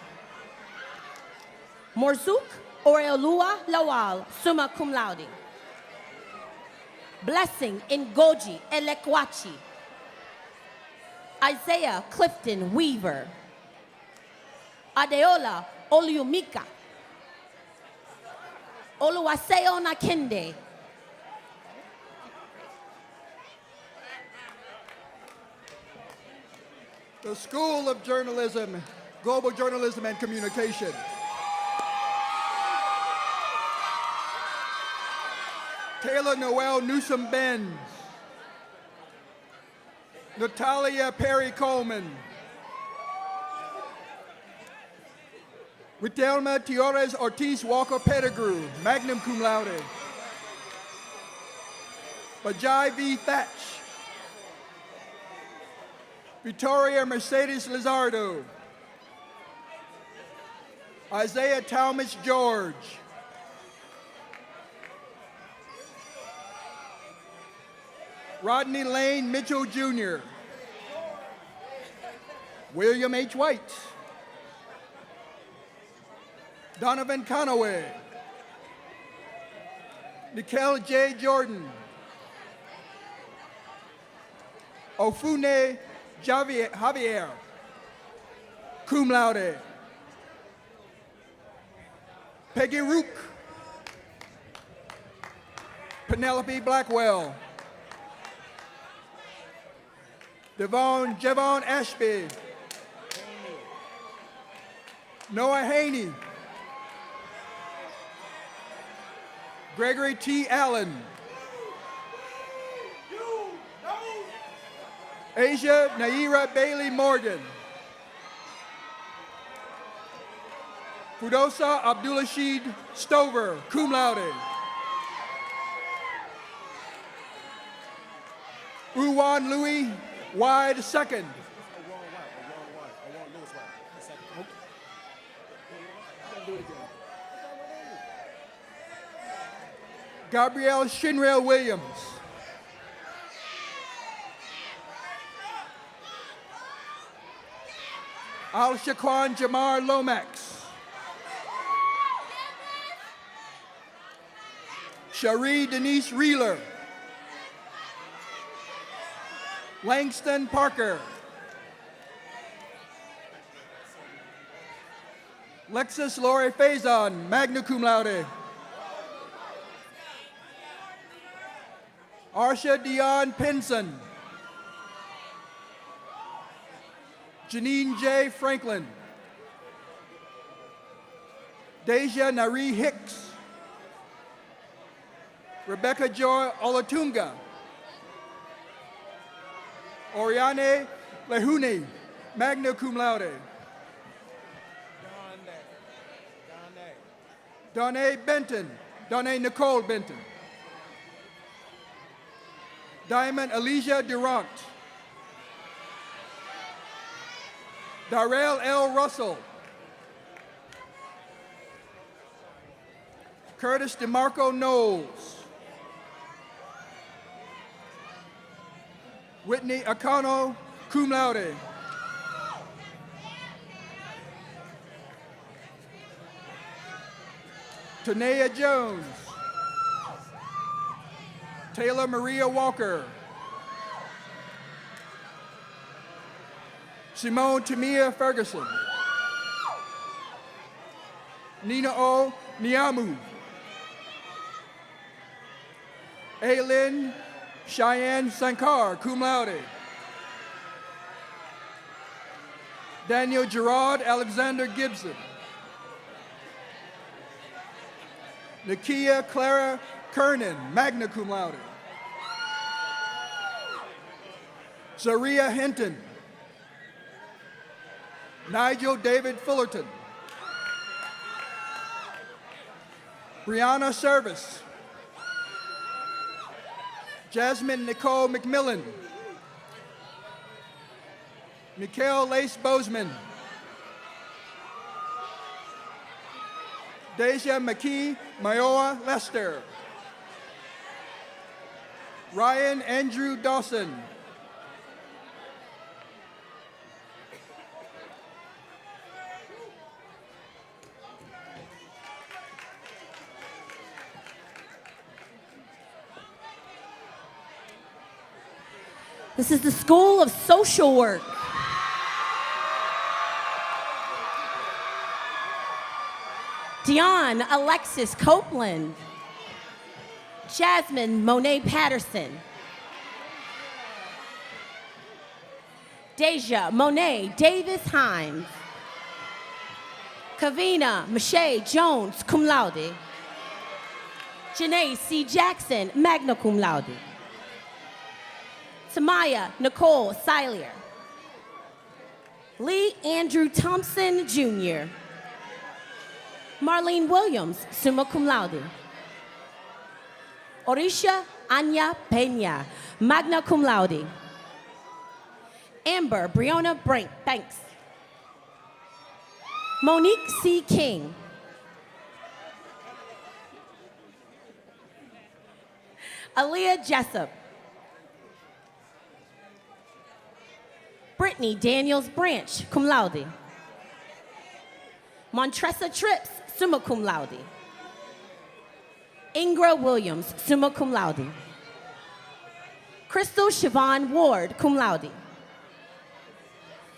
Morzuk Oreolua Lawal, summa cum laude. Blessing Ngoji Elekwachi. Isaiah Clifton Weaver. Adeola Oluyumika. Oluwaseo Nakinde. The School of Journalism, Global Journalism and Communication. Taylor Noel Newsom Benz. Natalia Perry Coleman. Ritelma Tiores Ortiz Walker Pettigrew, magna cum laude. Bajai V. Thatch. Victoria Mercedes Lizardo. Isaiah Talmadge George. Rodney Lane Mitchell Jr. William H. White. Donovan Conaway. Nikel J. Jordan. Ofune Javier, cum laude. Peggy Rook. Penelope Blackwell. Javon Ashby. Noah Haney. Gregory T. Allen. Asia Naira Bailey Morgan. Fudosa Abdulrashid Stover, cum laude. Uwan Louis Wide II. Gabrielle Shinrail Williams. Al Shaquan Jamar Lomax. Cherie Denise Reeler. Langston Parker. Lexus Lori Faison, magna cum laude. Arsha Dion Pinson. Janine J. Franklin. Deja Nari Hicks. Rebecca Joy Olatunga. Oriane Lehune, magna cum laude. Donnae Benton, Donnae Nicole Benton. Diamond Elijah Durant. Darrell L. Russell. Curtis DeMarco Knowles. Whitney Akano, cum laude. Tanea Jones. Taylor Maria Walker. Simone Tamia Ferguson. Nina O. Niamu. Aylin Cheyenne Sankar, cum laude. Daniel Gerard Alexander Gibson. Nakia Clara Kernan, magna cum laude. Zaria Hinton. Nigel David Fullerton. Brianna Service. Jasmine Nicole McMillan. Mikhail Lace Bozeman. Deja McKee Mayoa Lester. Ryan Andrew Dawson. This is the School of Social Work. Dion Alexis Copeland. Jasmine Monet Patterson. Deja Monet Davis Hines. Kavina Mache Jones, cum laude. Janae C. Jackson, magna cum laude. Tamaya Nicole Silier. Lee Andrew Thompson, Jr. Marlene Williams, summa cum laude. Orisha Anya Peña, magna cum laude. Amber Brionna Banks. Monique C. King. Aaliyah Jessup. Brittany Daniels Branch, cum laude. Montressa Trips, summa cum laude. Ingra Williams, summa cum laude. Crystal Siobhan Ward, cum laude.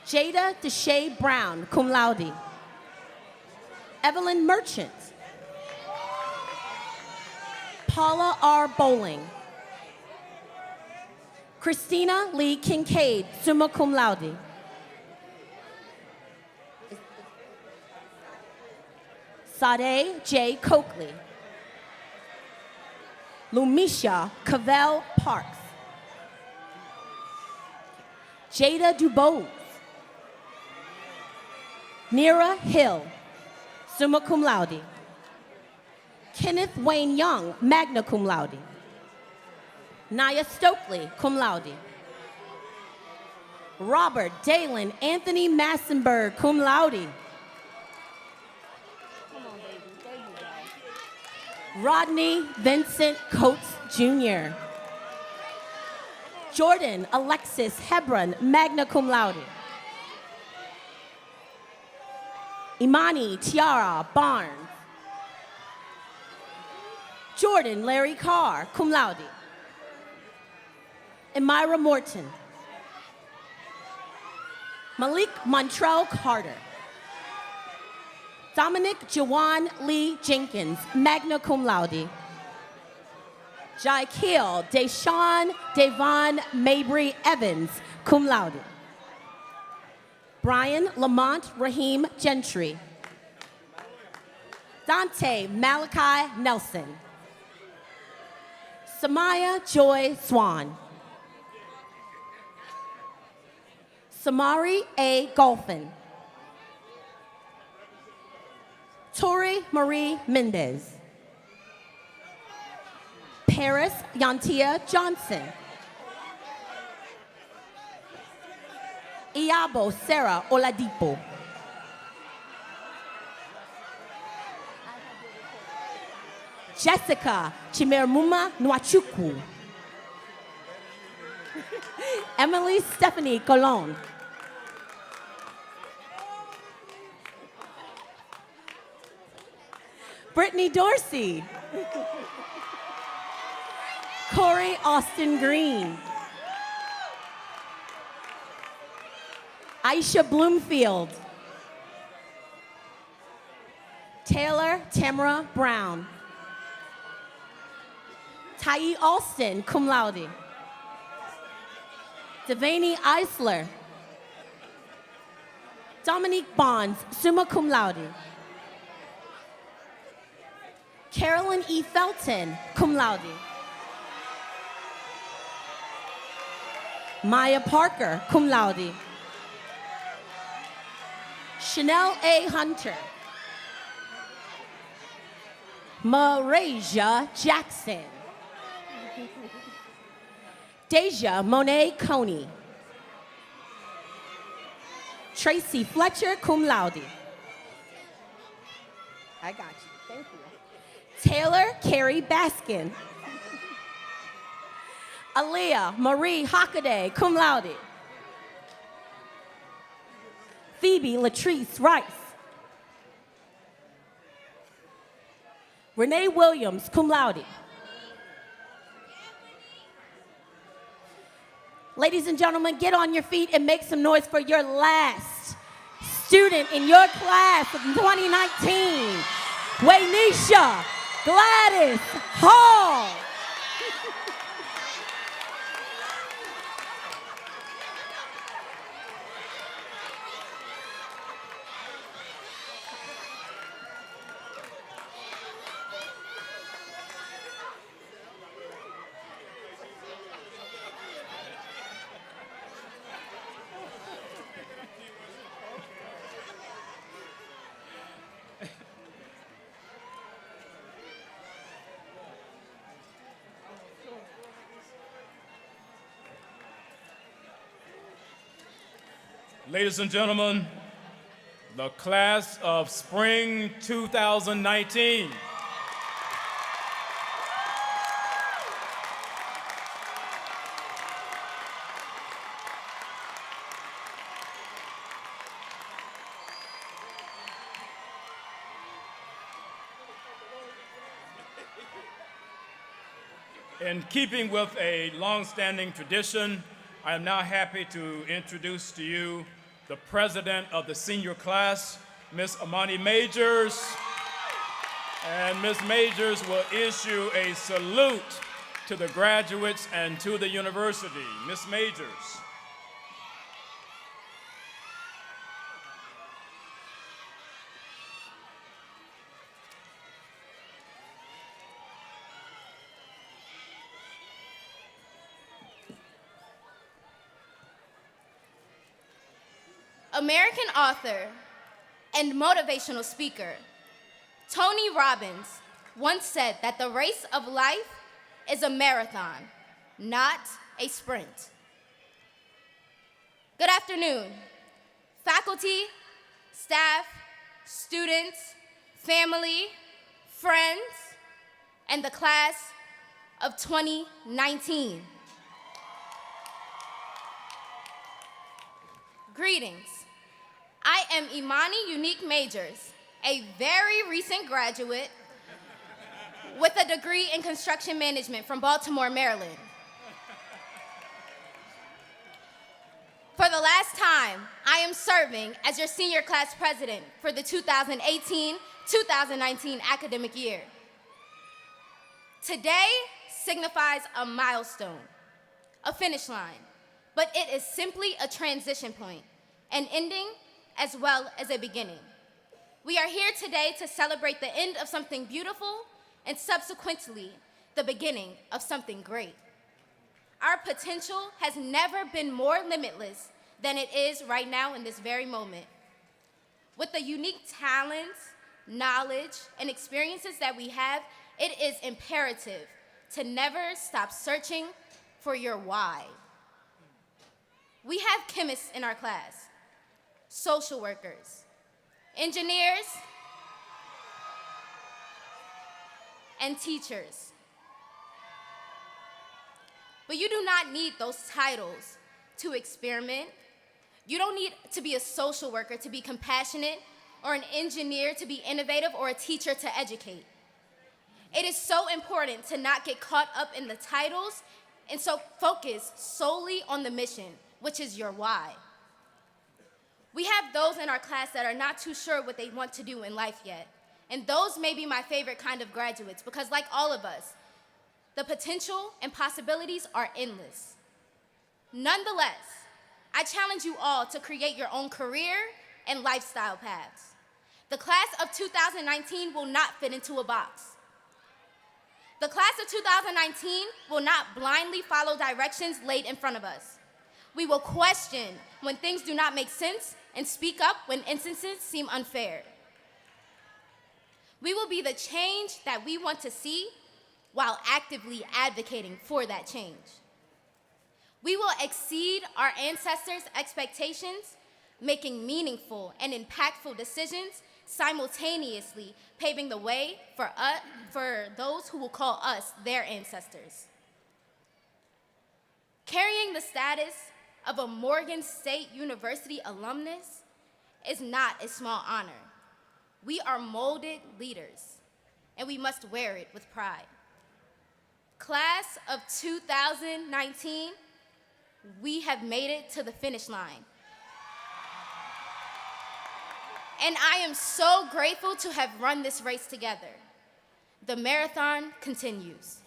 Jada Deshae Brown, cum laude. Evelyn Merchant. Paula R. Bowling. Christina Lee Kincaid, summa cum laude. Sade J. Coakley. Lumisha Cavell Parks. Jada Dubose. Nira Hill, summa cum laude. Kenneth Wayne Young, magna cum laude. Naya Stokely, cum laude. Robert Dalen Anthony Massenberg, cum laude. Rodney Vincent Coates, Jr. Jordan Alexis Hebron, magna cum laude. Imani Tiara Barnes. Jordan Larry Carr, cum laude. Amira Morton. Malik Montrell Carter. Dominic Jawan Lee Jenkins, magna cum laude. Jaikeel Deshawn Devon Mabry Evans, cum laude. Brian Lamont Raheem Gentry. Dante Malachi Nelson. Samaya Joy Swan. Samari A. Golfin. Tori Marie Mendez. Paris Yantia Johnson. Iabo Sarah Oladipo. Jessica Chimermuma Nwachukwu. Emily Stephanie Colon. Brittany Dorsey. Corey Austin Green. Aisha Bloomfield. Taylor Tamara Brown. Tai Alston, cum laude. Devaney Eisler. Dominique Bonds, summa cum laude. Carolyn E. Felton, cum laude. Maya Parker, cum laude. Chanel A. Hunter. Marasia Jackson. Deja Monet Coney. Tracy Fletcher, cum laude. I got you, thank you. Taylor Carey Baskin. Aaliyah Marie Hockaday, cum laude. Phoebe Latrice Rice. Renee Williams, cum laude. Ladies and gentlemen, get on your feet and make some noise for your last student in your class of 2019, Waynisha Gladys Hall. Ladies and gentlemen, the class of spring 2019. In keeping with a long-standing tradition, I am now happy to introduce to you the president of the senior class, Ms. Amani Majors. And Ms. Majors will issue a salute to the graduates and to the university. Ms. Majors. American author and motivational speaker Tony Robbins once said that the race of life is a marathon, not a sprint. Good afternoon, faculty, staff, students, family, friends, and the class of 2019. Greetings. I am Imani Unique Majors, a very recent graduate with a degree in construction management from Baltimore, Maryland. For the last time, I am serving as your senior class president for the 2018-2019 academic year. Today signifies a milestone, a finish line, but it is simply a transition point, an ending as well as a beginning. We are here today to celebrate the end of something beautiful and subsequently the beginning of something great. Our potential has never been more limitless than it is right now in this very moment. With the unique talents, knowledge, and experiences that we have, it is imperative to never stop searching for your why. We have chemists in our class, social workers, engineers, and teachers. But you do not need those titles to experiment. You don't need to be a social worker to be compassionate, or an engineer to be innovative, or a teacher to educate. It is so important to not get caught up in the titles and so focus solely on the mission, which is your why. We have those in our class that are not too sure what they want to do in life yet. And those may be my favorite kind of graduates because, like all of us, the potential and possibilities are endless. Nonetheless, I challenge you all to create your own career and lifestyle paths. The class of 2019 will not fit into a box. The class of 2019 will not blindly follow directions laid in front of us. We will question when things do not make sense and speak up when instances seem unfair. We will be the change that we want to see while actively advocating for that change. We will exceed our ancestors' expectations, making meaningful and impactful decisions, simultaneously paving the way for those who will call us their ancestors. Carrying the status of a Morgan State University alumnus is not a small honor. We are molded leaders, and we must wear it with pride. Class of 2019, we have made it to the finish line. And I am so grateful to have run this race together. The marathon continues.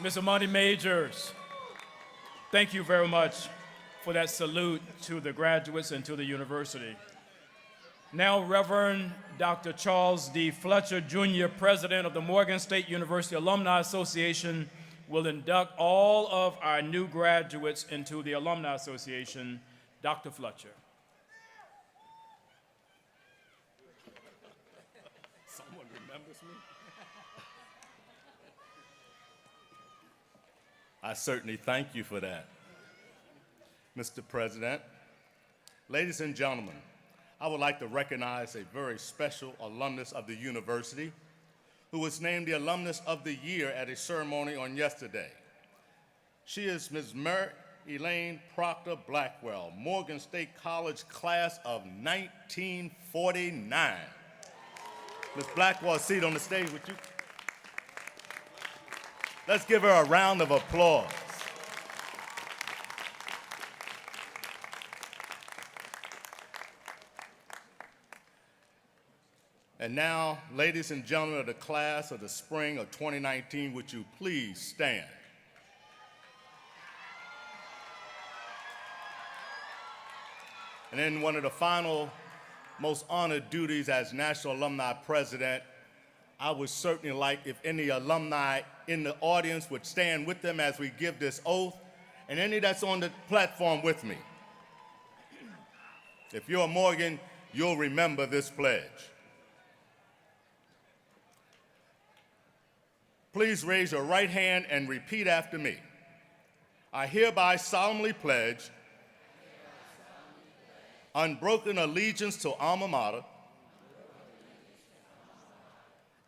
Ms. Amani Majors, thank you very much for that salute to the graduates and to the university. Now, Reverend Dr. Charles D. Fletcher, Jr., President of the Morgan State University Alumni Association, will induct all of our new graduates into the Alumni Association. Dr. Fletcher. Someone remembers me? I certainly thank you for that. Mr. President, ladies and gentlemen, I would like to recognize a very special alumnus of the university who was named the Alumnus of the Year at a ceremony on yesterday. She is Ms. Mary Elaine Proctor Blackwell, Morgan State College class of 1949. Ms. Blackwell, seat on the stage with you. Let's give her a round of applause. And now, ladies and gentlemen of the class of the spring of 2019, would you please stand? And then one of the final, most honored duties as National Alumni President, I would certainly like if any alumni in the audience would stand with them as we give this oath, and any that's on the platform with me. If you're a Morgan, you'll remember this pledge. Please raise your right hand and repeat after me. I hereby solemnly pledge unbroken allegiance to alma mater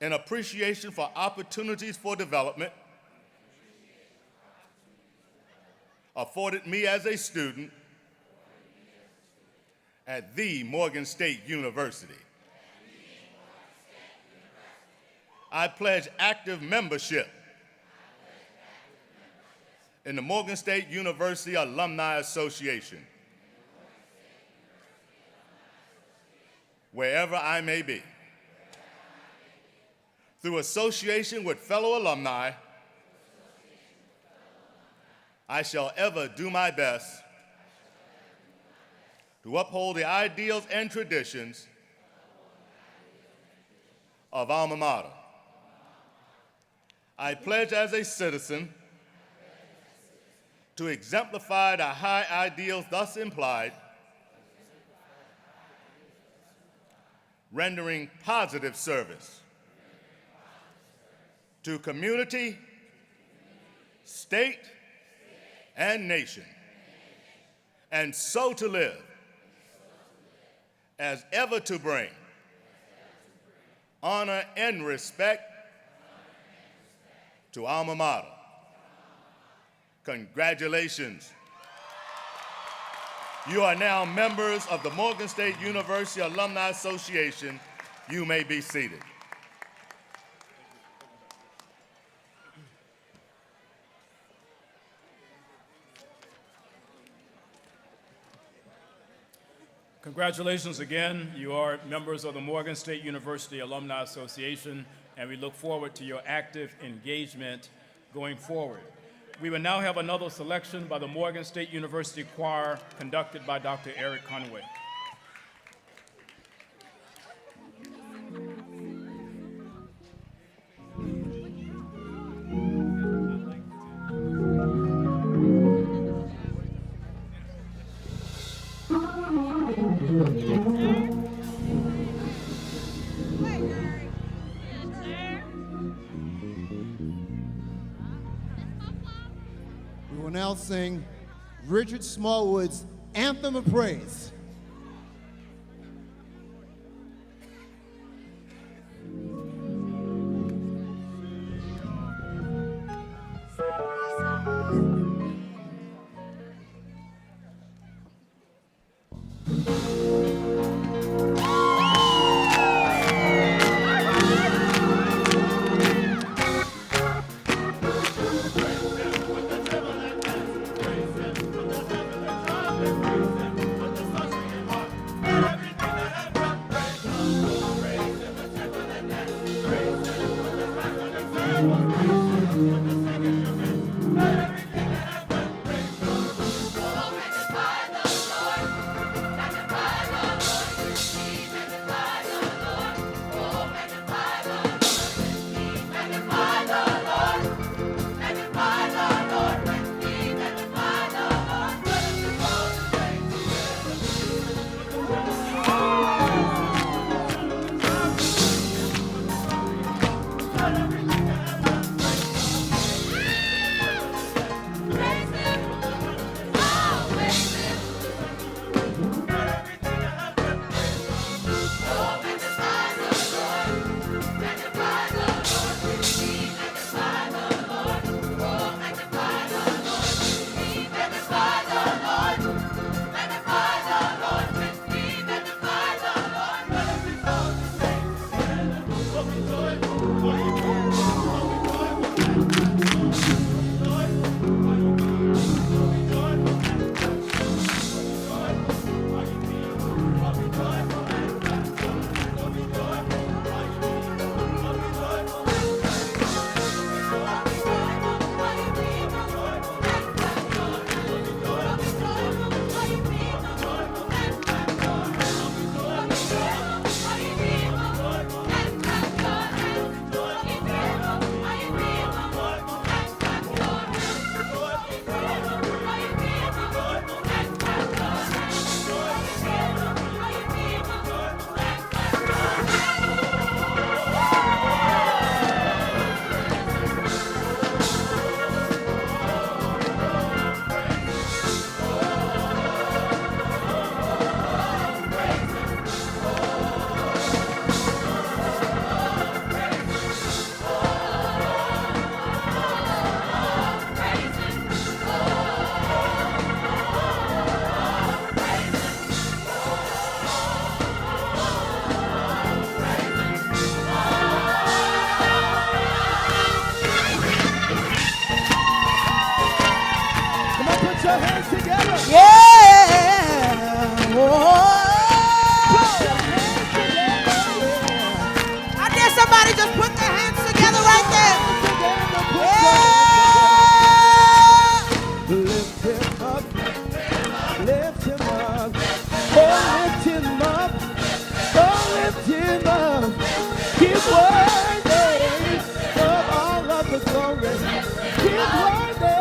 in appreciation for opportunities for development afforded me as a student at the Morgan State University. I pledge active membership in the Morgan State University Alumni Association, wherever I may be. Through association with fellow alumni, I shall ever do my best to uphold the ideals and traditions of alma mater. I pledge as a citizen to exemplify the high ideals thus implied, rendering positive service to community, state, and nation, and so to live as ever to bring honor and respect to alma mater. Congratulations. You are now members of the Morgan State University Alumni Association. You may be seated. Congratulations again. You are members of the Morgan State University Alumni Association, and we look forward to your active engagement going forward. We will now have another selection by the Morgan State University Choir, conducted by Dr. Eric Conway. We will now sing Richard Smallwood's Anthem of Praise. Praise him, Put your hands together. Yeah. Oh. I dare somebody just put their hands together right there. Lift him up. Lift him up. Oh, lift him up. Oh, lift him up. He's worthy of all of the glory. He's worthy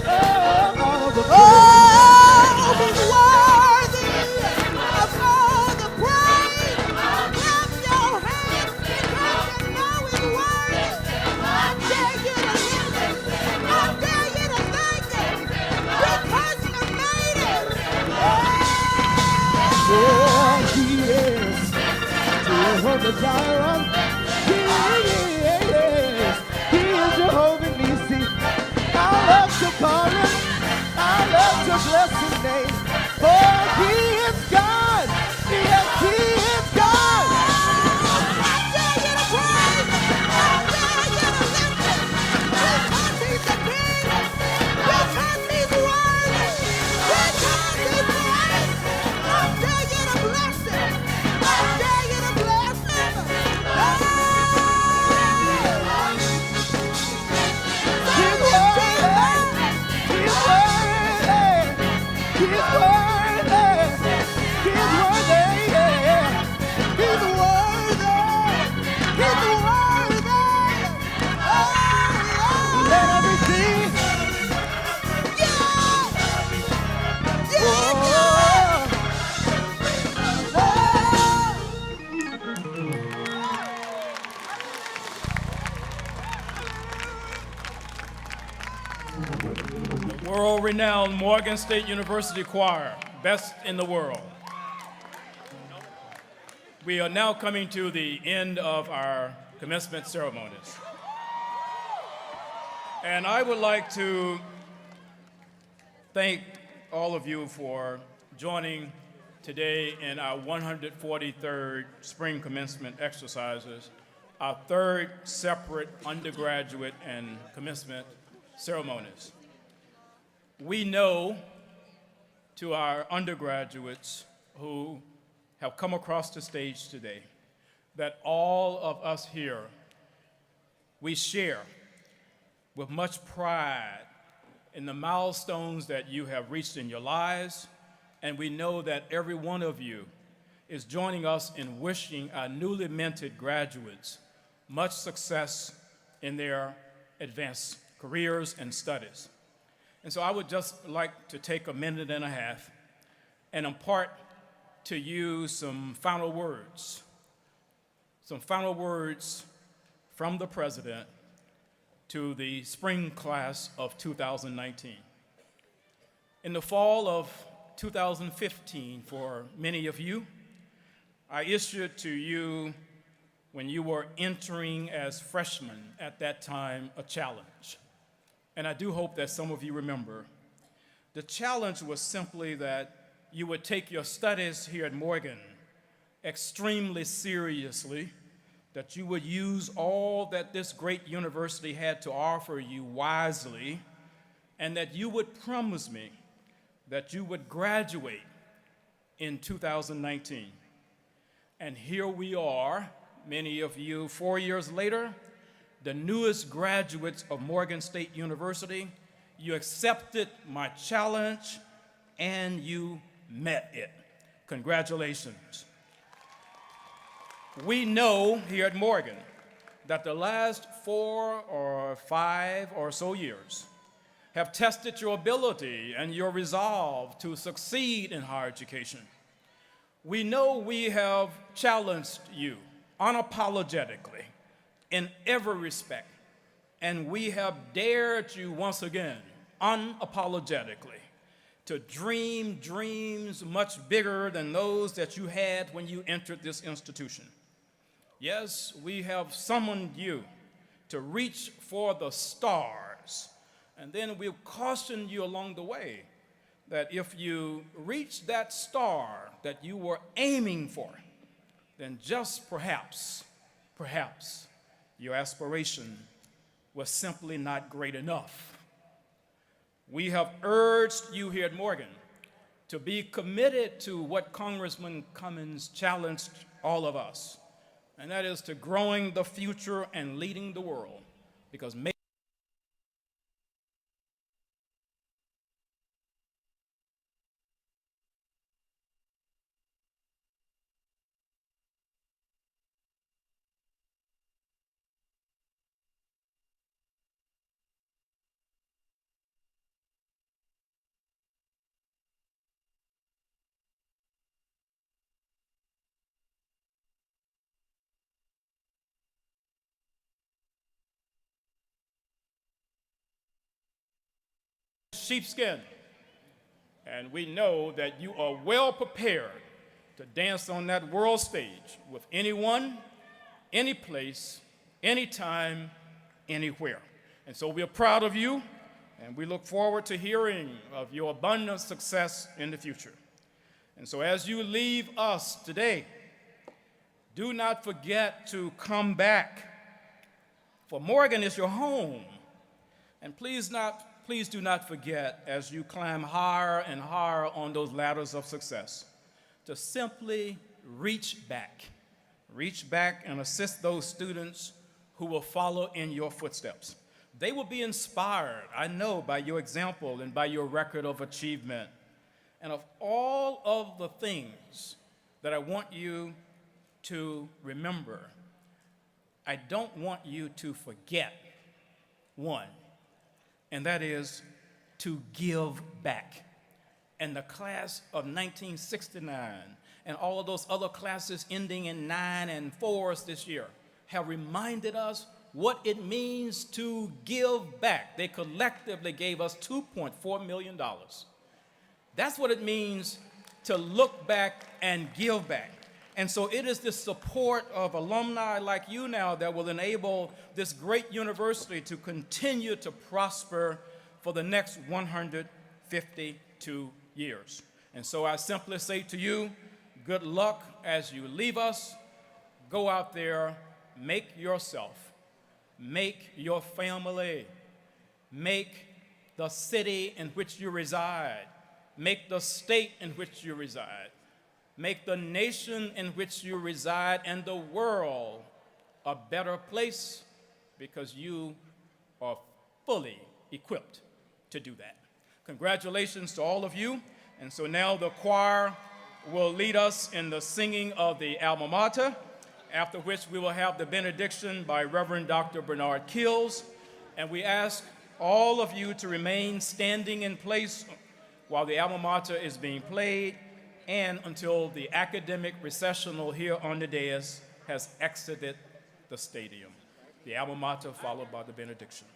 of all the glory. Oh, he's worthy of all the praise. Clap your hands because you know he's worthy. I dare you to lift it. I dare you to thank him because you made it. Yeah, he is Jehovah Jireh. He is Jehovah Nissi. I love to call him. I love to bless his name. For he is God. Yes, he is God. I dare you to praise. I dare you to lift it because he's the king. Because he's worthy. Because he's great. I dare you to bless him. I dare you to bless him. He's worthy. He's worthy. He's worthy. He's worthy. He's worthy. He's worthy. Oh, let everything. The world-renowned Morgan State University Choir, best in the world. We are now coming to the end of our commencement ceremonies. And I would like to thank all of you for joining today in our 143rd spring commencement exercises, our third separate undergraduate and commencement ceremonies. We know to our undergraduates who have come across the stage today that all of us here, we share with much pride in the milestones that you have reached in your lives, and we know that every one of you is joining us in wishing our newly minted graduates much success in their advanced careers and studies. And so I would just like to take a minute and a half and impart to you some final words from the President to the spring class of 2019. In the fall of 2015, for many of you, I issued to you, when you were entering as freshmen at that time, a challenge. And I do hope that some of you remember. The challenge was simply that you would take your studies here at Morgan extremely seriously, that you would use all that this great university had to offer you wisely, and that you would promise me that you would graduate in 2019. And here we are, many of you 4 years later, the newest graduates of Morgan State University. You accepted my challenge and you met it. Congratulations. We know here at Morgan that the last 4 or 5 or so years have tested your ability and your resolve to succeed in higher education. We know we have challenged you unapologetically in every respect, and we have dared you once again, unapologetically, to dream dreams much bigger than those that you had when you entered this institution. Yes, we have summoned you to reach for the stars, and then we've cautioned you along the way that if you reach that star that you were aiming for, then just perhaps your aspiration was simply not great enough. We have urged you here at Morgan to be committed to what Congressman Cummings challenged all of us, and that is to growing the future and leading the world, because sheepskin, and we know that you are well prepared to dance on that world stage with anyone, any place, anytime, anywhere. And so we are proud of you, and we look forward to hearing of your abundant success in the future. And so as you leave us today, do not forget to come back, for Morgan is your home. And please do not forget, as you climb higher and higher on those ladders of success, to simply reach back and assist those students who will follow in your footsteps. They will be inspired, I know, by your example and by your record of achievement. And of all of the things that I want you to remember, I don't want you to forget one, and that is to give back. And the class of 1969 and all of those other classes ending in 9 and 4s this year have reminded us what it means to give back. They collectively gave us $2.4 million. That's what it means to look back and give back. And so it is the support of alumni like you now that will enable this great university to continue to prosper for the next 152 years. And so I simply say to you, good luck as you leave us. Go out there, make yourself, make your family, make the city in which you reside, make the state in which you reside, make the nation in which you reside and the world a better place, because you are fully equipped to do that. Congratulations to all of you. And so now the choir will lead us in the singing of the alma mater, after which we will have the benediction by Reverend Dr. Bernard Kills. And we ask all of you to remain standing in place while the alma mater is being played and until the academic recessional here on the dais has exited the stadium. The alma mater followed by the benediction.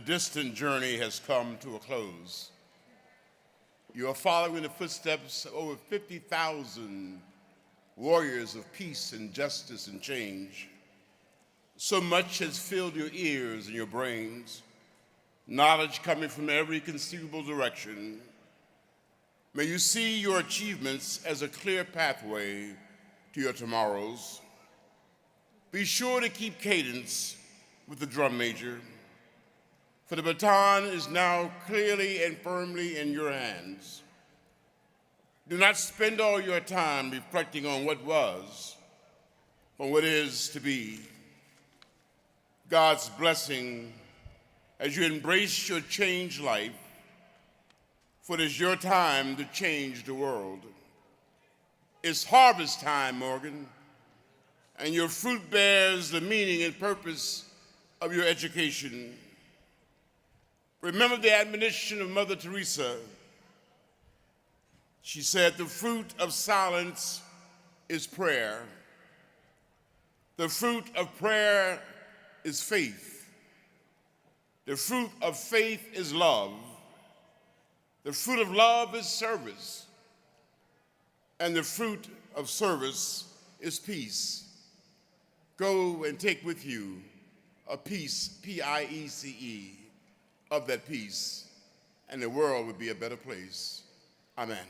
a distant journey has come to a close. You are following the footsteps of over 50,000 warriors of peace and justice and change. So much has filled your ears and your brains, knowledge coming from every conceivable direction. May you see your achievements as a clear pathway to your tomorrows. Be sure to keep cadence with the drum major, for the baton is now clearly and firmly in your hands. Do not spend all your time reflecting on what was, but what is to be. God's blessing as you embrace your changed life, for it is your time to change the world. It's harvest time, Morgan, and your fruit bears the meaning and purpose of your education. Remember the admonition of Mother Teresa. She said, "The fruit of silence is prayer. The fruit of prayer is faith. The fruit of faith is love. The fruit of love is service. And the fruit of service is peace. Go and take with you a piece, P-I-E-C-E, of that peace, and the world would be a better place." Amen.